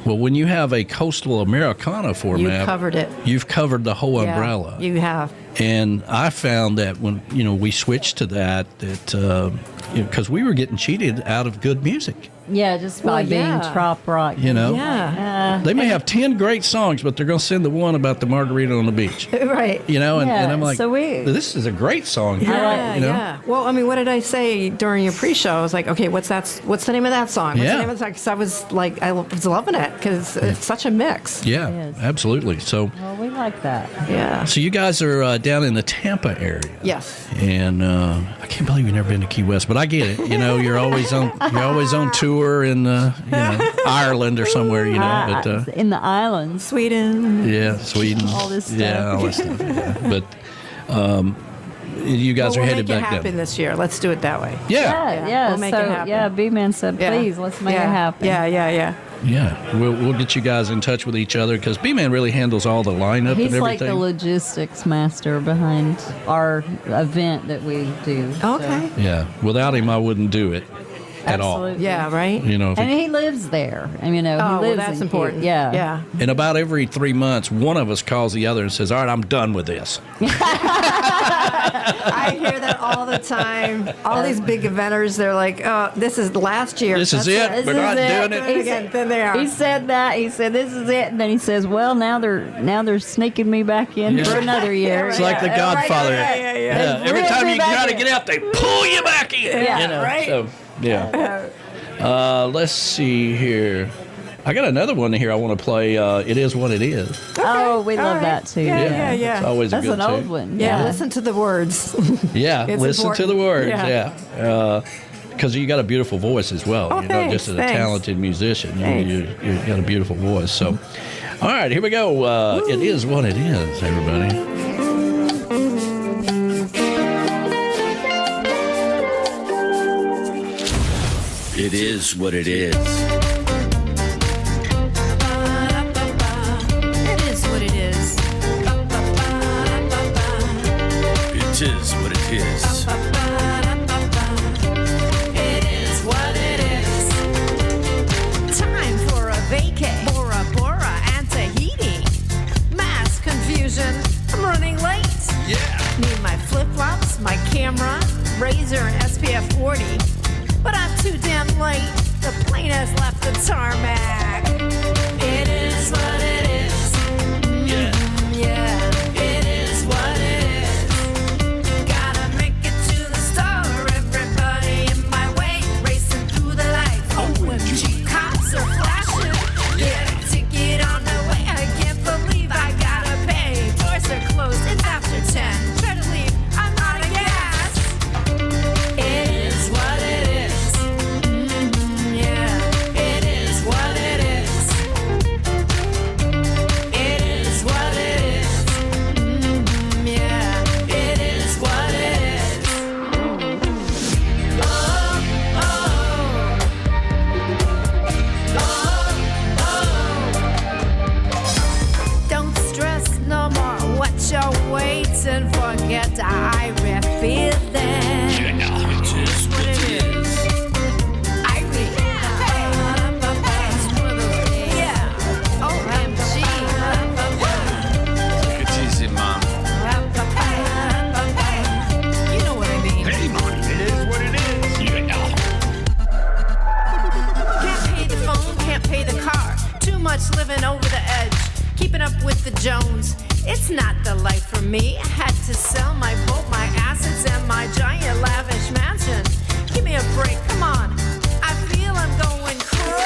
Well, when you have a coastal Americana format, you covered it. You've covered the whole umbrella. You have. And I found that when we switched to that because we were getting cheated out of good music. Yeah, just by being trop rock. Yeah. They may have 10 great songs, but they're going to send the one about the margarita on the beach. Right. And I'm like, this is a great song. Yeah. Well, what did I say during your pre-show? I was like, okay, what's the name of that song? What's the name of the song? Because I was loving it, because it's such a mix. Yeah, absolutely. So. Well, we like that. Yeah. So you guys are down in the Tampa area. Yes. And I can't believe you've never been to Key West, but I get it. You're always on tour in Ireland or somewhere. But in the islands, Sweden. Yeah, Sweden. All this stuff. Yeah, all this stuff. Yeah. But you guys are headed back down. We'll make it happen this year. Let's do it that way. Yeah. We'll make it happen. Yeah, B-Man said, please, let's make it happen. Yeah. Yeah, we'll get you guys in touch with each other because B-Man really handles all the lineup and everything. He's like the logistics master behind our event that we do. Okay. So. Yeah, without him, I wouldn't do it at all. Yeah, right? You know, and he lives there. I mean, he lives that's in important. Yeah. Yeah. And about every 3 months, one of us calls the other and says, all right, I'm done with this. I hear that all the time. All these big eventers, they're like, oh, this is last year. This is it. We're not doing it. Again. Then they are. He said that. He said, this is it. And then he says, well, now they're sneaking me back in for another year. It's like The Godfather. Yeah. Every time you try to get out, they pull you back in. Yeah, you know? right. So, yeah. Let's see here. I got another one here I want to play. It Is What It Is. Oh, we love that too. Yeah. It's always That's a good an old tune. one. Yeah, listen to the words. Yeah, It's listen important. to the words. Yeah. Yeah. Because you got a beautiful voice as well. Oh, You're not just a thanks. talented musician. Thanks. You got a beautiful voice. So, all right, here we go. It Is What It Is, everybody. It is what it is. It is what it is. It is what it is. It is what it is. Time for a vacay. Bora Bora and Tahiti. Mass confusion. I'm running late. Yeah. Need my flip-flops, my camera, razor, and SPF 40. But I'm too damn late. The plane has left the tarmac. It is what it is. Yeah. Yeah, it is what it is. Gotta make it to the store. Everybody in my way, racing through the lights. OMG, cops are flashing. Get a ticket on the way. I can't believe I gotta pay. Doors are closed. It's after 10. Try to leave. I'm out of gas. It is what it is. Yeah, it is what it is. It is what it is. Yeah, it is what it is. Oh, oh. Oh, oh. Don't stress no more. What you're waiting for, get I repeat then. It is what it is. Take it easy, Mom. You know what I mean. Hey, Mom. It is what it is. Yeah. Can't pay the phone, can't pay the car. Too much living over the edge. Keeping up with the Jones. It's not the life for me. I had to sell my boat, my assets, and my giant lavish mansion. Give me a break, come on. I feel I'm going crazy.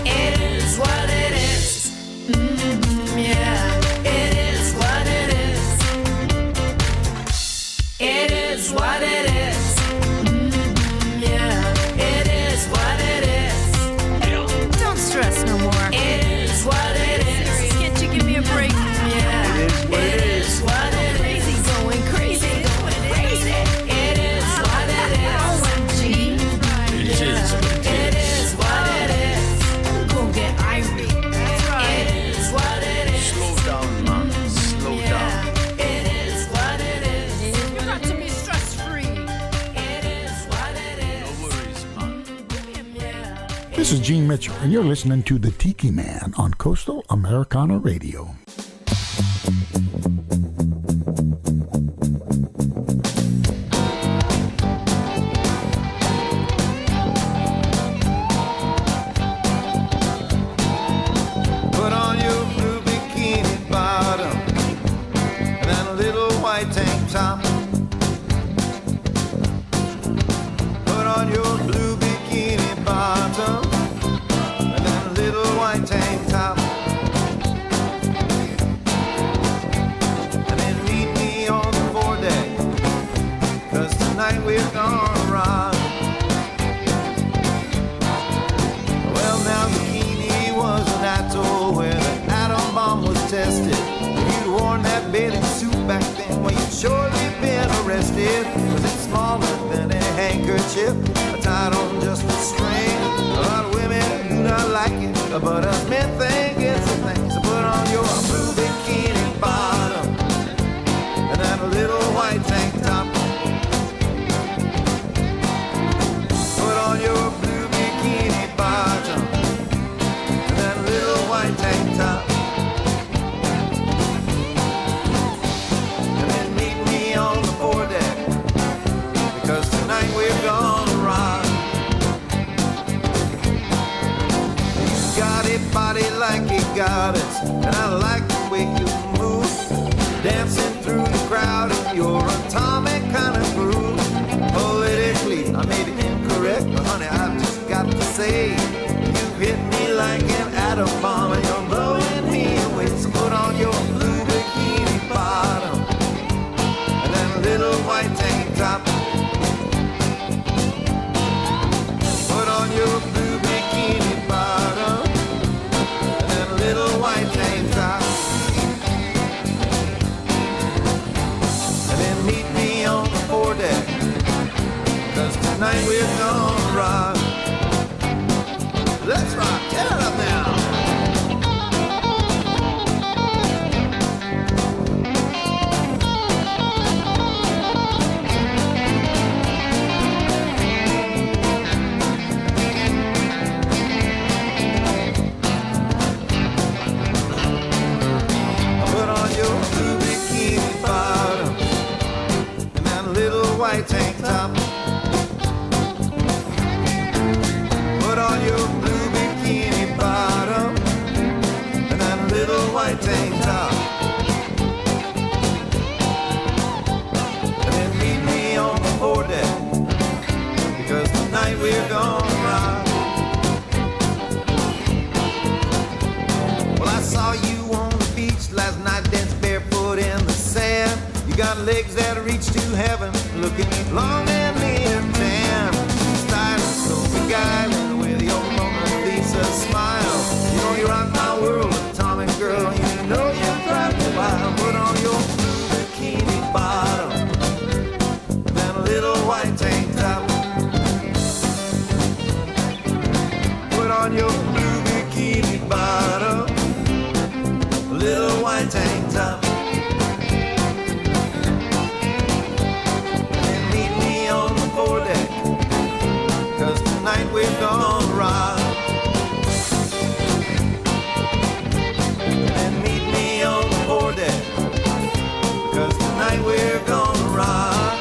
It is what it is. Yeah, it is what it is. It is what it is. Yeah, it is what it is. Don't stress no more. It is what it is. Can't you give me a break? Yeah, it is what it is. Crazy, going crazy, going crazy. It is what it is. OMG. It is what it It is. is what it is. Go get irate. It is what it is. Slow down, Mom. Slow down. Yeah, it is what it is. You got to be stress-free. It is what it is. No worries, Mom. Yeah. This is Gene Mitchell, and you're listening to The Tiki Man on Coastal Americana Radio. Put on your blue bikini bottom and then a little white tank top. Put on your blue bikini bottom and then a little white tank top. ship tied on just a string. A lot of women do not like it, but us men think it's a thing. So put on your blue bikini bottom and that little white tank top. Put on your blue bikini bottom and that little white tank top. And then meet me on the foredeck, because tonight we're gonna rock. You got a body like a goddess, and I like the way you move, dancing through the crowd in your atomic kind of groove. Politically, I made it incorrect, but honey, I've just got to say, you hit me like an atom bomb, and you're blowing me away. So put on your blue bikini bottom and that little white tank top. Put on your blue bikini bottom and that little white tank top. And then meet me on the foredeck, 'cause tonight we're gonna rock. Let's rock, tear it up now. Put on your blue bikini bottom and that little white tank top. Put on your blue bikini bottom and that little white tank top. And then meet me on the foredeck, because tonight we're gonna rock. Well, I saw you on the beach last night, dance barefoot in the sand. You got legs that reach to heaven, looking long and lean and tan. Stylish, so beguiling with your Mona Lisa smile. You know you rock my world, atomic girl. You know you drive me wild. Put on your blue bikini bottom, then a little white tank top. Put on your blue bikini bottom, a little white tank top. And meet me on the foredeck, 'cause tonight we're gonna rock. And meet me on the foredeck, 'cause tonight we're gonna rock.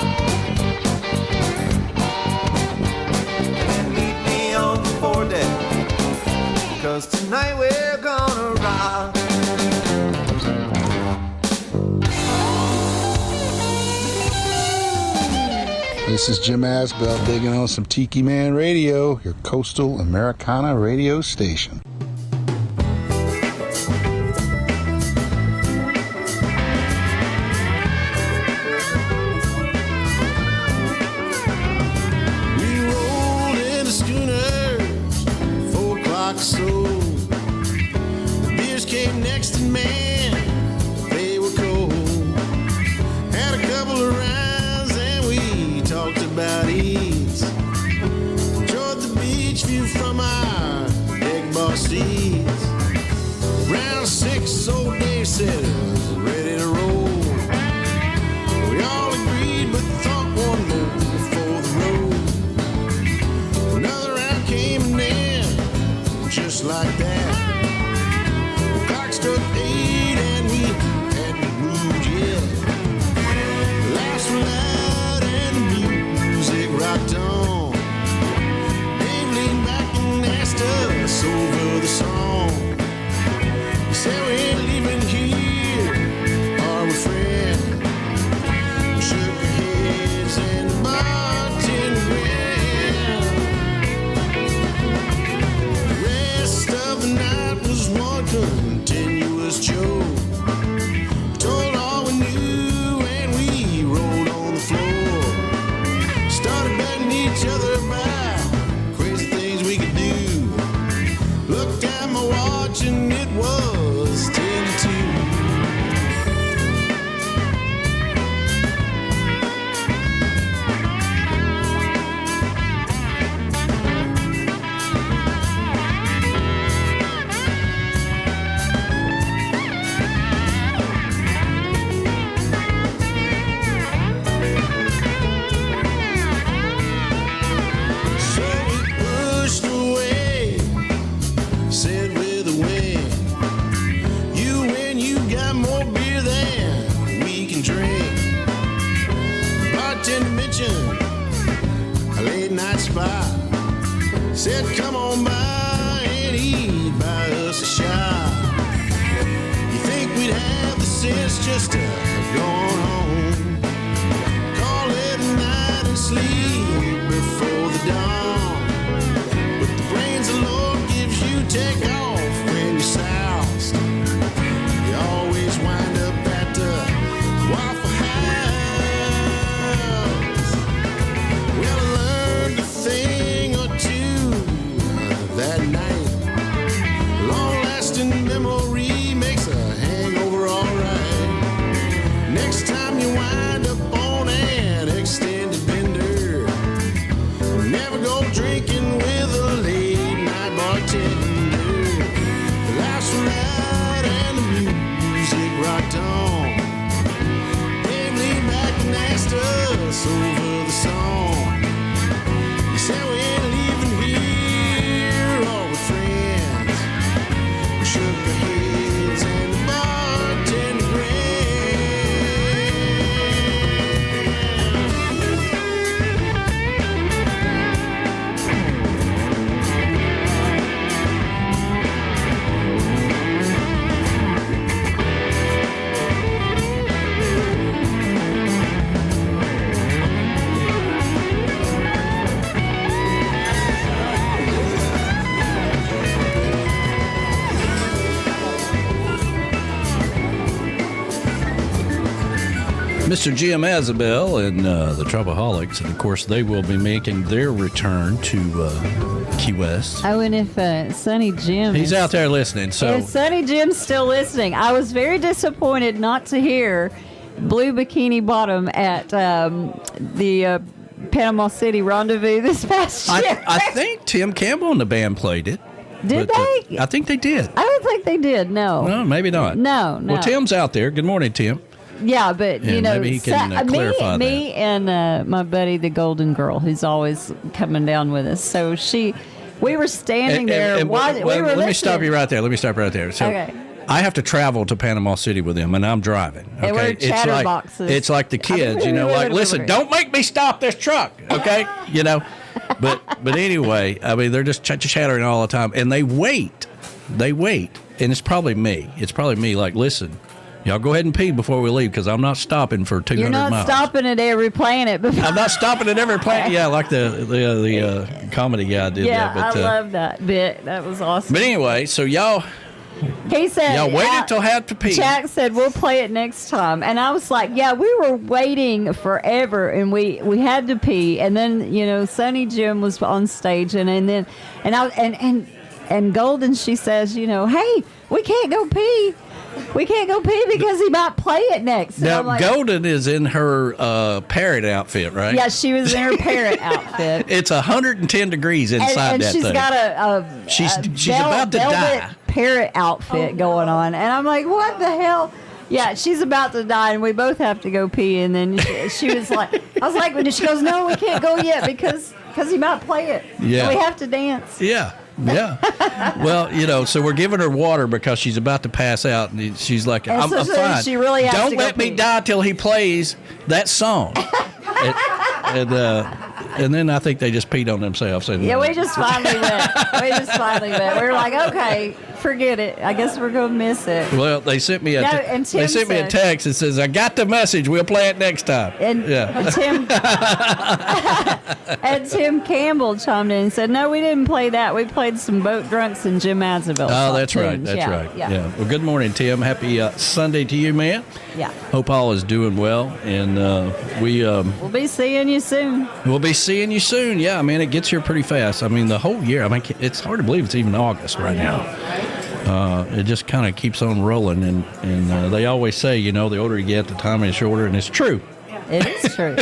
And meet me on the foredeck, 'cause tonight we're gonna rock. This is Jim Asbell digging on some Tiki Man Radio, your coastal Americana radio station. We rolled in the schooners, 4 o'clock or so. The beers came next and man, they were cold. Had a couple of rounds and we talked about eats. Enjoyed the beach view from our deck bar seats. Round 6, old Dave said it was ready to roll. We all agreed but thought one more before the road. Another round came and then, just like that, the clock struck 8 and we hadn't moved yet. The laughs were loud and the music rocked on. Dave leaned back and asked us over the song. He said we ain't leaving here, are we, friend? We shook our heads and the bartender ran. The rest of the Said, come on by and eat, buy us a shot. You think we'd have the sense just to go on home? Call it a night and sleep before the dawn. But the brains the Lord gives you take off when you're soused. You always wind up at the Waffle House. Well, I learned a thing or two that night. Long-lasting memory makes a hangover alright. Next time you wind up on an extended bender, never go drinking with a late-night bartender. The laughs were loud and the music rocked on. Dave leaned back and asked us over the song. He said we ain't leaving here, all we're friends. We shook our heads and the bartender Mr. Jim Azabel and the Troubleholics, and of course they will be making their return to Key West. Oh, and if Sonny Jim... He's out there listening, so... If Sonny Jim's still listening, I was very disappointed not to hear Blue Bikini Bottom at the Panama City Rendezvous this past year. I think Tim Campbell and the band played it. Did they? I think they did. I don't think they did, no. No, maybe not. No. Well, Tim's out there. Good morning, Tim. Yeah, but, Yeah, you know, maybe he can clarify me and my buddy, the Golden Girl, who's always coming down with us. So we were standing there. Let me stop you right there. So Okay. I have to travel to Panama City with them, and I'm driving. And we're Okay, chatterboxes. it's like the kids, you know, like, listen, don't make me stop this truck, okay? You know, but anyway, I mean, they're just chattering all the time, and they wait, and it's probably me. Like, listen. Y'all go ahead and pee before we leave because I'm not stopping for 200 You're not miles. stopping at every planet. I'm not stopping at every planet. Yeah, like the comedy guy did yeah, that. But, I love that bit. That was awesome. But anyway, so y'all waited till had to pee. Jack said, we'll play it next time. And I was like, yeah, we were waiting forever and we had to pee. And then, you know, Sonny Jim was on stage and Golden, she says, you know, hey, we can't go pee. We can't go pee because he might play it next. Now, like, Golden is in her parrot outfit, right? Yeah, she was in her parrot outfit. It's 110 degrees inside and that she's thing. got She's about to die. Parrot outfit going on. And I'm like, what the hell? Yeah, she's about to die, and we both have to go pee. And then she was like, I was like, when she goes, no, we can't go yet because he might play it. Yeah. So we have to dance. Yeah. Well, you know, so we're giving her water because she's about to pass out, and she's like, I'm fine. She really has Don't to go let me pee. die till he plays that song. and then I think they just peed on themselves. Yeah, we just finally went. We were like, okay, forget it. I guess we're going to miss it. Well, they sent me a me a text that says, I got the message. We'll play it next time. And Tim Campbell chimed in and said, no, we didn't play that. We played some Boat Drunks and Jim Azabel. Oh, that's right. That's right. Yeah. Well, good morning, Tim. Happy Sunday to you, man. Yeah. Hope all is doing well. And we'll be seeing you soon. We'll be seeing you soon. Yeah, I mean, it gets here pretty fast. I mean, the whole year. I mean, it's hard to believe it's even August right now. It just kind of keeps on rolling. And they always say, you know, the older you get, the time is shorter. And it's true. It is true.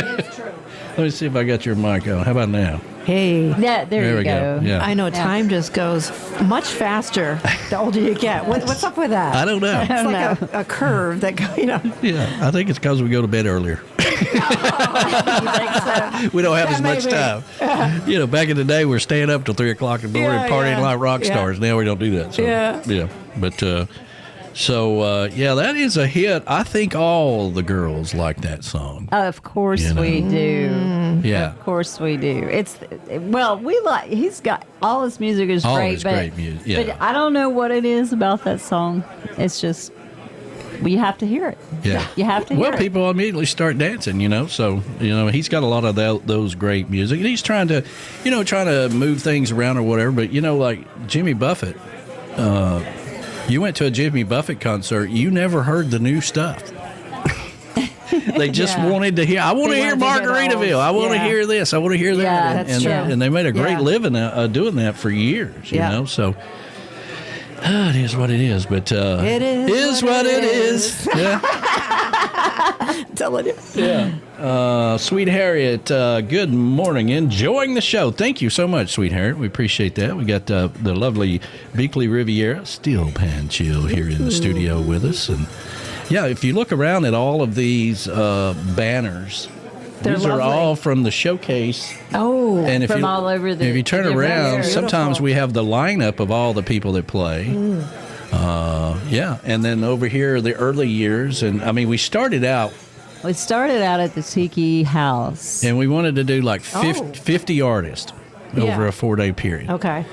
Let me see if I got your mic on. How about now? Hey. Yeah, there you go. Yeah. I know time just goes much faster the older you get. What's up with that? I don't know. It's like a curve that, you know. Yeah, I think it's because we go to bed earlier. We don't have as much time. You know, back in the day, we were staying up till 3 o'clock in the morning, partying like rock stars. Now we don't do that. So, yeah. But that is a hit. I think all the girls like that song. Of course we do. song. Yeah. Of course we do. He's got all his music is All great, his but, great music, yeah. but I don't know what it is about that song. It's just you have to hear it. Yeah. You have to hear Well, it. people immediately start dancing, So, he's got a lot of those great music. And he's trying to move things around or whatever. But, like Jimmy Buffett, you went to a Jimmy Buffett concert, you never heard the new stuff. They just wanted to hear. I want to hear Margaritaville. I want to hear this. I want to hear that. Yeah, that's true. And they made a great living doing that for years. You know, so it is what it is. But it is what it is. Yeah. Telling you. Yeah. Sweet Harriet, good morning. Enjoying the show. Thank you so much, Sweet Harriet. We appreciate that. We got the lovely Bickley Rivera Steelpan Chill here in the studio with us. And yeah, if you look around at all of these banners, these are all from the showcase. Oh, and if from you, all over the. if you turn around, Beautiful. sometimes we have the lineup of all the people that play. And then over here, the early years. And I mean, we started out at the Tiki House. and we wanted to do like 50 artists over a 4-day period. Okay.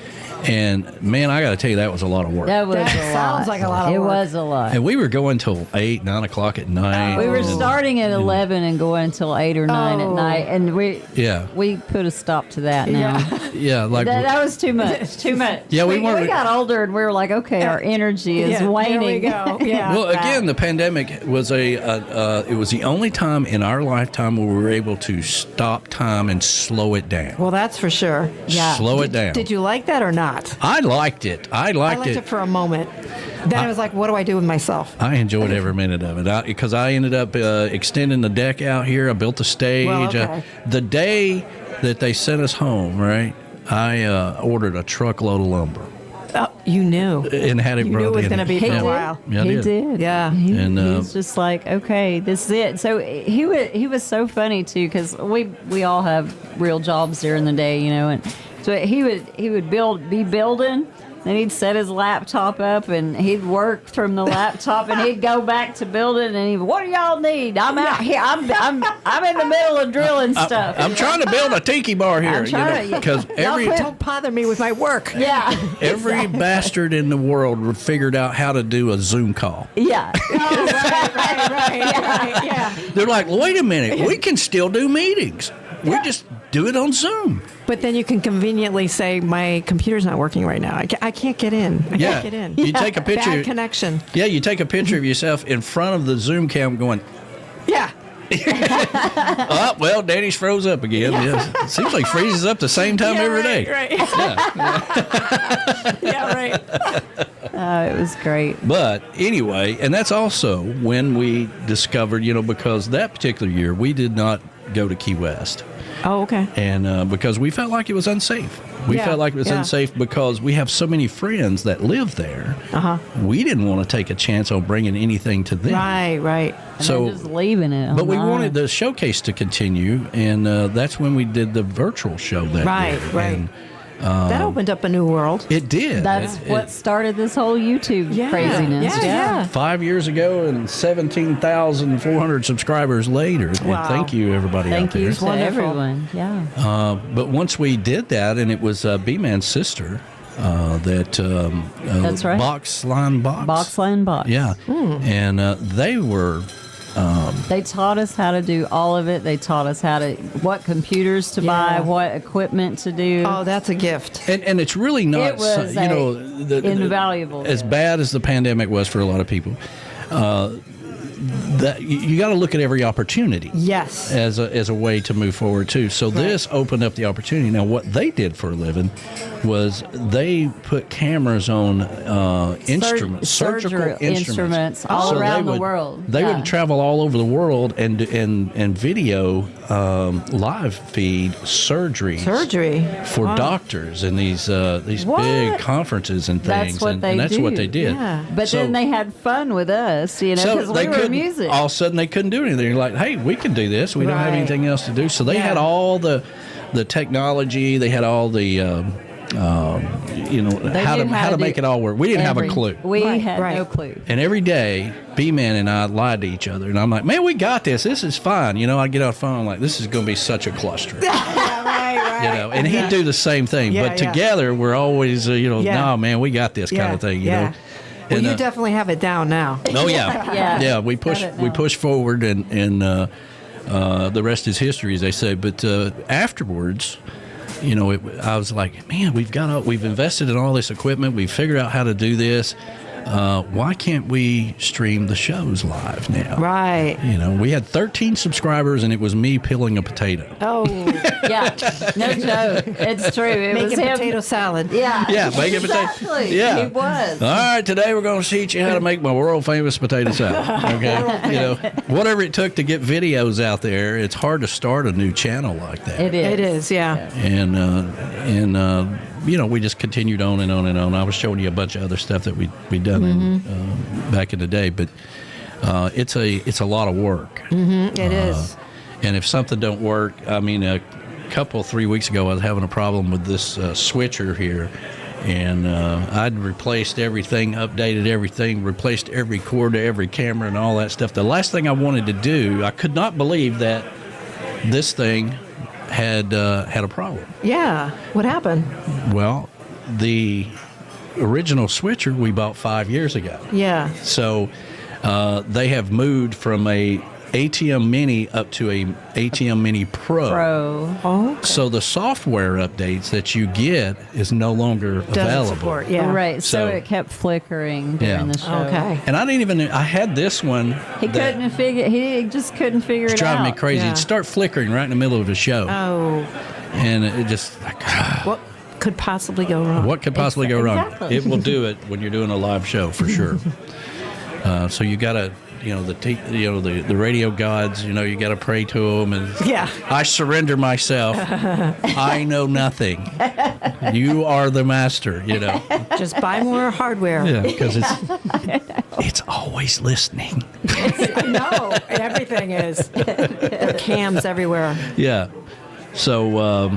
And man, I got to tell you, that was a lot of work. That was a lot. Sounds like a lot of It work. was a lot. And we were going till 8, 9 o'clock at night. We were starting at 11 and going until 8 or 9 at night, and we put a stop to that now. Yeah, like That was too much. Too much. Yeah, we we weren't- got older, and we were like, okay, our energy is waning. Here we go. Yeah. Well, again, the pandemic was it was the only time in our lifetime where we were able to stop time and slow it down. Well, that's for sure. Yeah. Slow it down. Did you like that or not? I liked it. I liked it for a moment. Then I was like, what do I do with myself? I enjoyed every minute of it because I ended up extending the deck out here. I built the stage. Well, okay. The day that they sent us home, right, I ordered a truckload of lumber. Oh, you knew. And had it You knew brought it was in. going to be for a while. Yeah, I He did. did. Yeah. He And, was just like, okay, this is it. So he was so funny too, because we all have real jobs during the day, and so he would be building. Then he'd set his laptop up and he'd work from the laptop and he'd go back to building and what do y'all need? I'm out here. I'm in the middle of drilling stuff. I'm trying to build a tiki bar here, because Don't bother me with my work. Yeah. every bastard in the world figured out how to do a Zoom call. Yeah. Oh, right. Yeah. They're like, wait a minute, we can still do meetings. We just do it on Zoom. But then you can conveniently say, my computer's not working right now. I can't get in. I can't get in. You take a picture. Bad connection. Yeah, you take a picture of yourself in front of the Zoom cam going, Yeah. oh, well, Danny's froze up again. Yeah. It seems like he freezes up the same time every day. Right. Yeah. Yeah, right. It was great. But anyway, and that's also when we discovered, because that particular year we did not go to Key West. Oh, okay. And because we felt like it was unsafe. We felt like it was unsafe because we have so many friends that live there. Uh-huh. We didn't want to take a chance on bringing anything to them. Right. And So, just leaving it. but we online. wanted the showcase to continue, and that's when we did the virtual show that Right, year. right. And, That opened up a new world. it did. That's what started this whole YouTube craziness. Yeah. 5 years ago and 17,400 subscribers later. And Wow. thank you, everybody out Thank there. you to Wonderful. everyone. Yeah. But once we did that, and it was B-Man's sister that That's right. Boxline Box. Boxline Box. Yeah. And they were... They taught us how to do all of it. They taught us what computers to buy, what equipment to do. Oh, that's a gift. And it's really not, It was invaluable. As bad as the pandemic was for a lot of people, that you got to look at every opportunity. Yes. As a way to move forward too. So this opened up the opportunity. Now, what they did for a living was they put cameras on instruments, surgical instruments all So around they the world. They Yeah. would travel all over the world and video live feed surgery for Wow. doctors and these big What? conferences and things. That's what and that's do. what they did. Yeah. But So- then they had fun with us, because we were music. all of a sudden they couldn't do anything. You're like, hey, we can do this. We don't have Right. anything else to do. So they had all the technology. They had all the how to make it all work. We didn't have a clue. We had no clue. And every day, B-Man and I lied to each other. And I'm like, man, we got this. This is fine. I'd get off the phone, I'm like, this is going to be such a cluster. Right. And he'd do the same thing. Yeah, but together, we're always, no, man, we got this kind of thing, you know. Well, And, you definitely have it down now. Oh, yeah. Yeah, we push forward, and the rest is history, as they say. But afterwards, I was like, man, we've invested in all this equipment. We've figured out how to do this. Why can't we stream the shows live now? Right. We had 13 subscribers, and it was me peeling a potato. Oh, yeah. No joke. It's true. It was him. Potato salad. Yeah. Yeah, making potato. Exactly. Yeah. He was. All right, today we're going to teach you how to make my world famous potato salad. Okay. Whatever it took to get videos out there, it's hard to start a new channel like that. It is. It is, yeah. And we just continued on and on and on. I was showing you a bunch of other stuff that we'd done back in the day, but it's a lot of work. Mm-hmm. It is. And if something don't work, I mean, 3 weeks ago, I was having a problem with this switcher here, and I'd replaced everything, updated everything, replaced every cord to every camera and all that stuff. The last thing I wanted to do, I could not believe that this thing had a problem. Yeah. What happened? Well, the original switcher we bought 5 years ago. Yeah. So they have moved from a ATM Mini up to a ATM Mini Pro. Oh. Okay. So the software updates that you get is no longer available. Support, yeah. Right. So it kept flickering during the show. Okay. And I had this one. He just couldn't figure it out. It's driving me crazy. Yeah. It'd start flickering right in the middle of the show. Oh. And it just What could possibly go wrong? What could possibly go wrong? Exactly. It will do it when you're doing a live show for sure. So you gotta, the radio gods, you gotta pray to them, and I surrender myself. I know nothing. You are the master. Just buy more hardware. Yeah, because it's always listening. I know. Everything is. There are cams everywhere. Yeah. So,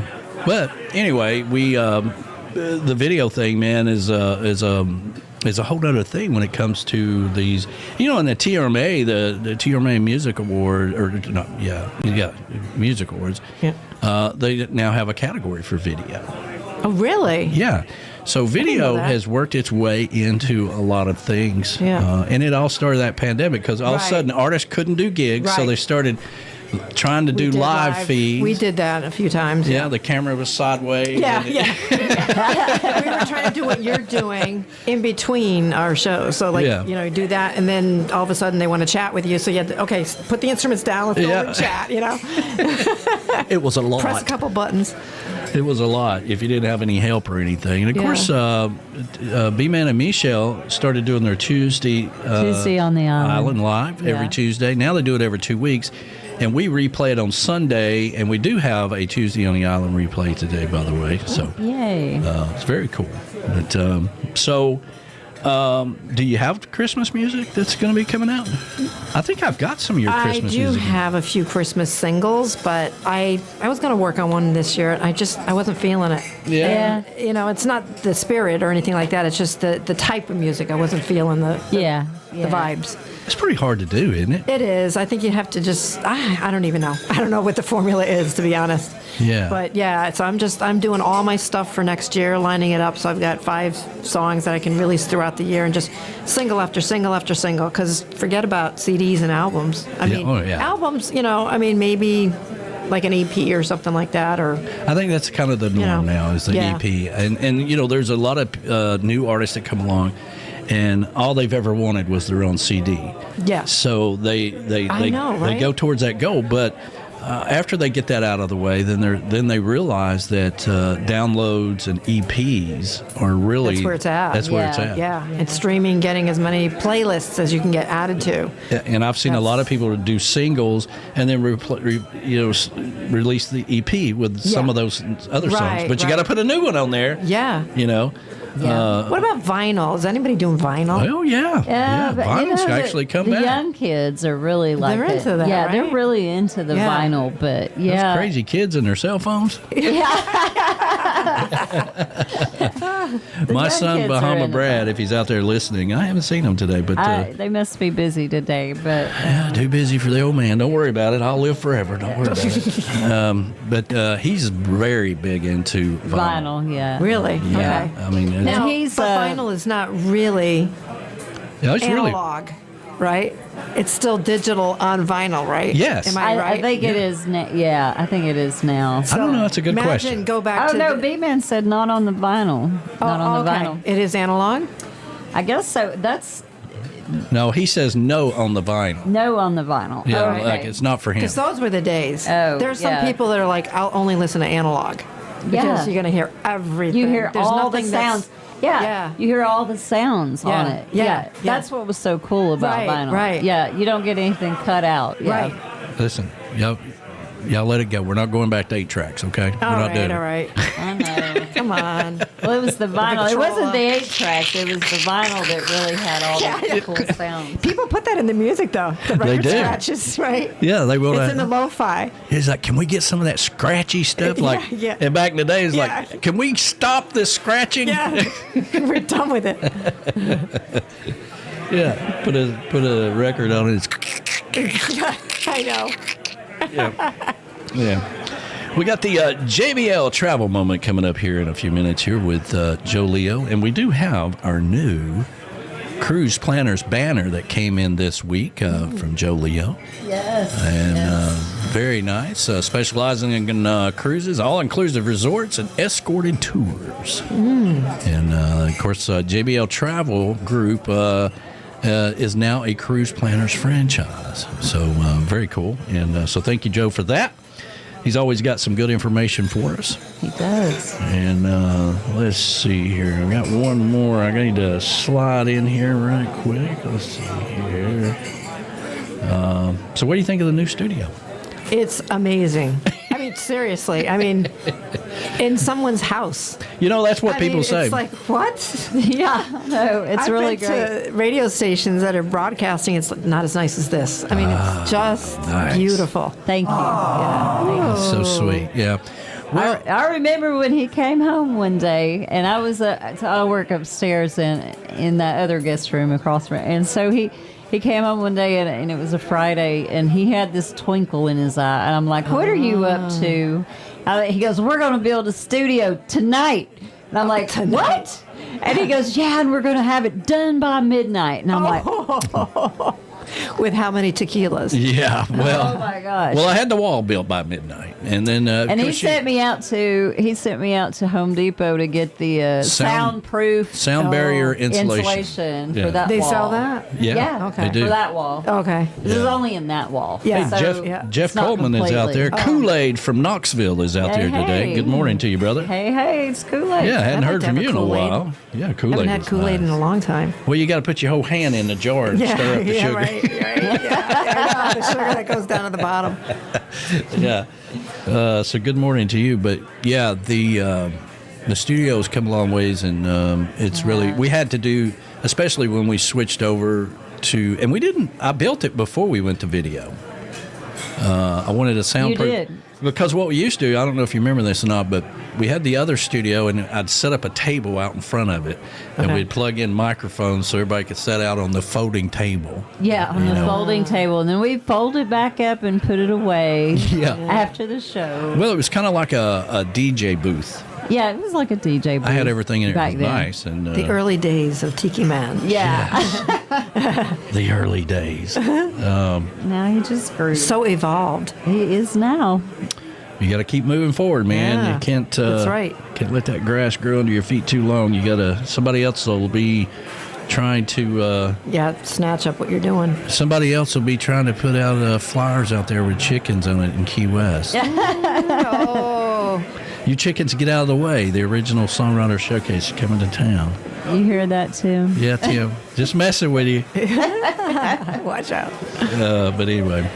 but anyway, the video thing, man, is a whole other thing when it comes to these. In the TRMA, the TRMA Music Award, Music Awards. Yeah. They now have a category for video. Oh, really? Yeah. So video has worked its way into a lot of things. Yeah. And it all started that pandemic because all of a sudden artists couldn't do gigs, so they started trying to do live feeds. We did that a few times. Yeah, the camera was sideways. Yeah. We were trying to do what you're doing in between our shows. So, you do that, and then all of a sudden they want to chat with you. So you had to, put the instruments down, let's go over and chat, It was a lot. Press a couple buttons. It was a lot if you didn't have any help or anything. And, of course, B-Man and Michelle started doing their Tuesday on the Island Live every Tuesday. Now they do it every 2 weeks. And we replay it on Sunday, and we do have a Tuesday on the Island replay today, by the way. So, yay! It's very cool. But do you have Christmas music that's going to be coming out? I think I've got some of your Christmas music. I do have a few Christmas singles, but I was going to work on one this year. I wasn't feeling it. Yeah. And, it's not the spirit or anything like that. It's just the type of music. I wasn't feeling the vibes. It's pretty hard to do, isn't it? It is. I think you have to just, I don't even know. I don't know what the formula is, to be honest. Yeah. But so I'm doing all my stuff for next year, lining it up. So I've got 5 songs that I can release throughout the year and just single after single after single. Because forget about CDs and albums. Albums, maybe like an EP or something like that. Or I think that's kind of the norm now is the EP. And there's a lot of new artists that come along, and all they've ever wanted was their own CD. Yeah. So they go towards that goal, but after they get that out of the way, then they realize that downloads and EPs are really that's where it's at. That's where it's at. Yeah, and streaming, getting as many playlists as you can get added to. And I've seen a lot of people do singles and then release the EP with some of those other songs, but you got to put a new one on there. Yeah. What about vinyl? Is anybody doing vinyl? Oh, yeah. but Vinyl's actually come the back. young kids are really like They're into that, Yeah, right? they're really into the vinyl, but Those yeah. crazy kids and their cell phones. My young son, kids are Bahama into Brad, if he's out there listening, I haven't seen him today, but They must be busy today, but too busy for the old man. Don't worry about it. I'll live forever. Don't worry about it. But he's very big into vinyl, yeah. Really? Yeah. Okay. I mean, Now, he's, but vinyl is not really it's really. analog, right? It's still digital on vinyl, right? Yes. Am I right? I think it is. I think it is now. I don't know. That's a good Imagine question. go back Oh to. no, B-Man said not on the vinyl. Not on the okay. vinyl. It is analog. I guess so. That's No, he says no on the vinyl. no on the vinyl. Yeah, Oh, okay. like it's not for him. Because those were the days. Oh, There's some yeah. people that are like, I'll only listen to analog. Because Yeah. you're going to hear everything. You hear There's all the nothing that's- sounds. Yeah, Yeah. you hear all the sounds on Yeah, it. yeah, That's what was so cool about Right, vinyl. right. Yeah, you don't get anything cut out. Yeah. Right. Listen, y'all let it go. We're not going back to 8 tracks, okay? We're All not doing right, it. all right. I know. Come on. Well, it was the vinyl. It wasn't controller. the 8-track. It was the vinyl that really had all the cool sounds. People put that in the music, though. The record do. scratches, right? Yeah, they will. It's in the lo-fi. He's like, can we get some of that scratchy stuff? Like, Yeah. and back in the day, it's Yeah. like, can we stop this scratching? Yeah. We're done with it. Yeah, put a record on it. I know. Yeah. We got the JBL Travel Moment coming up here in a few minutes here with Joe Leo. And we do have our new Cruise Planners banner that came in this week from Joe Leo. Yes. And very nice. Specializing in cruises, all-inclusive resorts, and escorted tours. And, of course, JBL Travel Group is now a Cruise Planners franchise. So very cool. And so thank you, Joe, for that. He's always got some good information for us. He does. And let's see here. I got one more. I need to slide in here right quick. Let's see here. So what do you think of the new studio? It's amazing. I mean, seriously. I mean, in someone's house. You know, that's what I people mean, say. It's like, what? Yeah, no, it's I've really been great. to radio stations that are broadcasting. It's not as nice as this. I mean, it's just nice. beautiful. Thank you. That's so sweet. Yeah. Well, I remember when he came home one day, and I was I work upstairs in that other guest room across from, and so he came home one day, and it was a Friday, and he had this twinkle in his eye, and I'm like, "What are you up to?" He goes, "We're going to build a studio tonight," and I'm like, "What?" And he goes, "Yeah, and we're going to have it done by midnight," and I'm like. With how many tequilas? yeah. Well, Oh my gosh. well, I had the wall built by midnight, and then And he Cushy- sent me out to Home Depot to get the soundproof sound barrier insulation. for Yeah. that They wall. sell that? Yeah, Okay. they do. For that wall. Okay. This is only in that wall. Yeah. Hey, So Jeff it's not Coleman is out there. completely- Kool-Aid from Knoxville is out Hey, there today. hey. Good morning to you, brother. Hey, it's Kool-Aid. Yeah, I hadn't I'd heard like to from have you a in a Kool-Aid. while. Yeah, Kool-Aid. Haven't had is Kool-Aid nice. in a long time. Well, you got to put your whole hand in the jar and stir up the yeah, sugar. right. Yeah, the sugar that goes down at the bottom. Yeah. So good morning to you. But yeah, the studio's come a long ways, and it's really, we had to do, especially when we switched over to, and we didn't, I built it before we went to video. I wanted a soundproof. You did. Because what we used to do, I don't know if you remember this or not, but we had the other studio, and I'd set up a table out in front of it, and we'd plug in microphones so everybody could sit out on the folding table. Yeah, on the folding table. And then we fold it back up and put it away after the show. Well, it was kind of like a DJ booth. Yeah, it was like a DJ booth. I had everything in it. It back was then. nice. And The early days of Tiki Man. Yeah. the early days. Now he just grew. So evolved. He is now. You got to keep moving forward, man. Yeah, You can't. that's right. Can't let that grass grow under your feet too long. You got to. Somebody else will be trying to. Snatch up what you're doing. Somebody else will be trying to put out flyers out there with chickens on it in Key West. Oh. You chickens, get out of the way. The original songwriter showcase is coming to town. You hear that, Tim? Yeah, Tim. Just messing with you. Watch out. But anyway.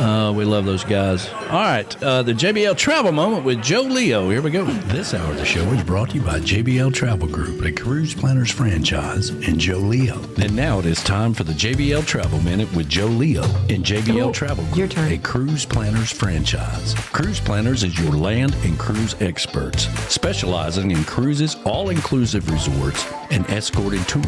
We love those guys. All right, the JBL Travel Moment with Joe Leo. Here we go. This hour of the show is brought to you by JBL Travel Group, a cruise planners franchise, and Joe Leo. And now it is time for the JBL Travel Minute with Joe Leo and JBL Travel Group, Your turn. a cruise planners franchise. Cruise Planners is your land and cruise experts, specializing in cruises, all-inclusive resorts, and escorted tours.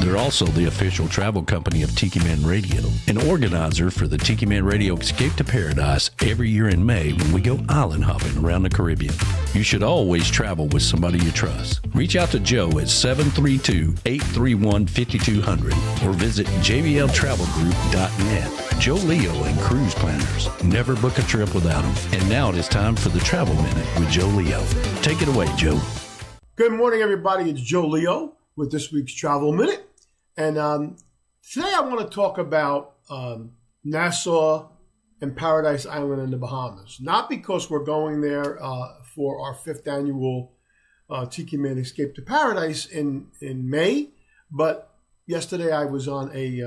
They're also the official travel company of Tiki Man Radio, an organizer for the Tiki Man Radio Escape to Paradise every year in May when we go island hopping around the Caribbean. You should always travel with somebody you trust. Reach out to Joe at 732-831-5200 or visit jbltravelgroup.net. Joe Leo and Cruise Planners. Never book a trip without them. And now it is time for the Travel Minute with Joe Leo. Take it away, Joe. Good morning, everybody. It's Joe Leo with this week's Travel Minute. And today I want to talk about Nassau and Paradise Island in the Bahamas. Not because we're going there for our 5th annual Tiki Man Escape to Paradise in May, but yesterday I was on a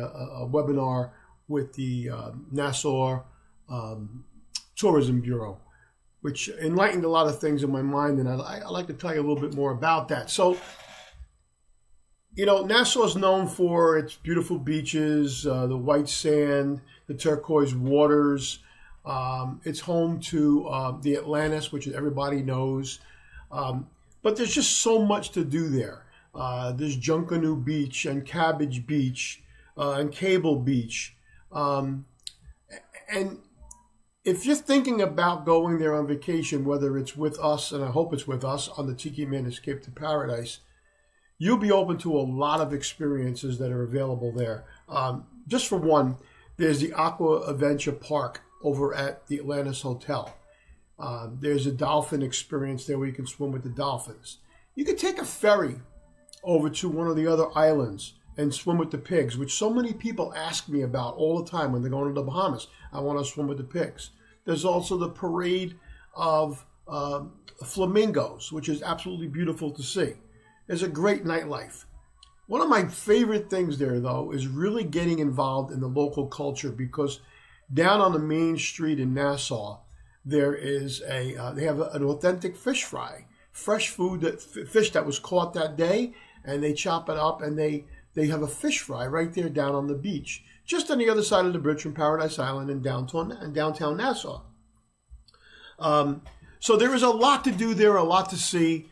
webinar with the Nassau Tourism Bureau, which enlightened a lot of things in my mind, and I'd like to tell you a little bit more about that. So, you know, Nassau is known for its beautiful beaches, the white sand, the turquoise waters. It's home to the Atlantis, which everybody knows. But there's just so much to do there. There's Junkanoo Beach and Cabbage Beach and Cable Beach. And if you're thinking about going there on vacation, whether it's with us, and I hope it's with us, on the Tiki Man Escape to Paradise, you'll be open to a lot of experiences that are available there. Just for one, there's the Aqua Adventure Park over at the Atlantis Hotel. There's a dolphin experience there where you can swim with the dolphins. You can take a ferry over to one of the other islands and swim with the pigs, which so many people ask me about all the time when they're going to the Bahamas. I want to swim with the pigs. There's also the parade of flamingos, which is absolutely beautiful to see. There's a great nightlife. One of my favorite things there, though, is really getting involved in the local culture, because down on the main street in Nassau, there is they have an authentic fish fry, fresh food, fish that was caught that day, and they chop it up, and they have a fish fry right there down on the beach, just on the other side of the bridge from Paradise Island in downtown Nassau. So there is a lot to do there, a lot to see.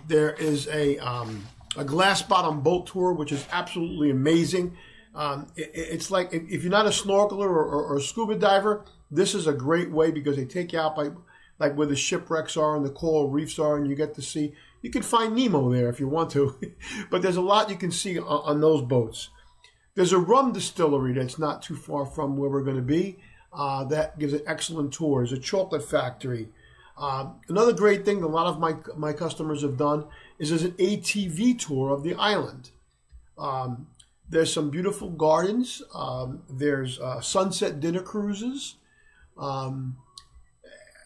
There is a glass bottom boat tour, which is absolutely amazing. It's like, if you're not a snorkeler or a scuba diver, this is a great way, because they take you out by like where the shipwrecks are and the coral reefs are, and you get to see, you can find Nemo there if you want to, but there's a lot you can see on those boats. There's a rum distillery that's not too far from where we're going to be that gives an excellent tour. There's a chocolate factory. Another great thing that a lot of my customers have done is there's an ATV tour of the island. There's some beautiful gardens. There's sunset dinner cruises.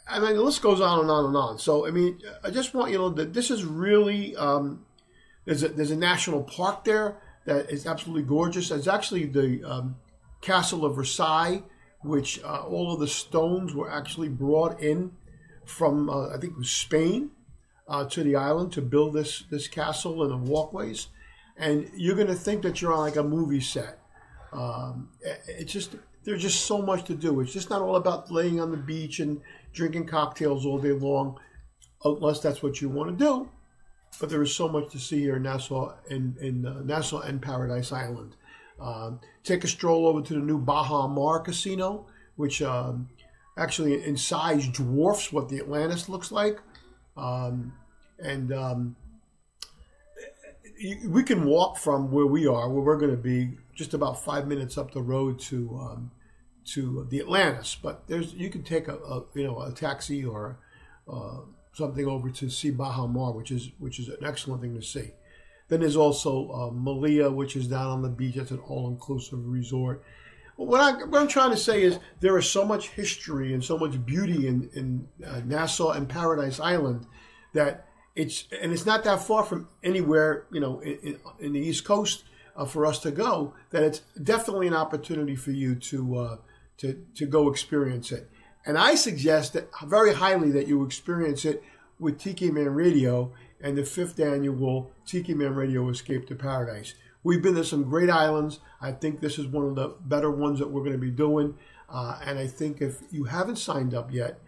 I mean, the list goes on and on and on. So, I mean, I just want you to know that this is really, there's a national park there that is absolutely gorgeous. It's actually the Castle of Versailles, which all of the stones were actually brought in from, I think it was Spain, to the island to build this castle and the walkways. And you're going to think that you're on like a movie set. There's just so much to do. It's just not all about laying on the beach and drinking cocktails all day long, unless that's what you want to do. But there is so much to see here in Nassau, Nassau and Paradise Island. Take a stroll over to the new Baha Mar Casino, which actually in size dwarfs what the Atlantis looks like. We can walk from where we are, where we're going to be, just about 5 minutes up the road to the Atlantis. But you can take a taxi or something over to see Baha Mar, which is an excellent thing to see. Then there's also Malia, which is down on the beach. That's an all-inclusive resort. What I'm trying to say is there is so much history and so much beauty in Nassau and Paradise Island that it's not that far from anywhere, in the East Coast for us to go, that it's definitely an opportunity for you to to go experience it. And I suggest that very highly that you experience it with Tiki Man Radio and the 5th annual Tiki Man Radio Escape to Paradise. We've been to some great islands. I think this is one of the better ones that we're going to be doing. And I think if you haven't signed up yet,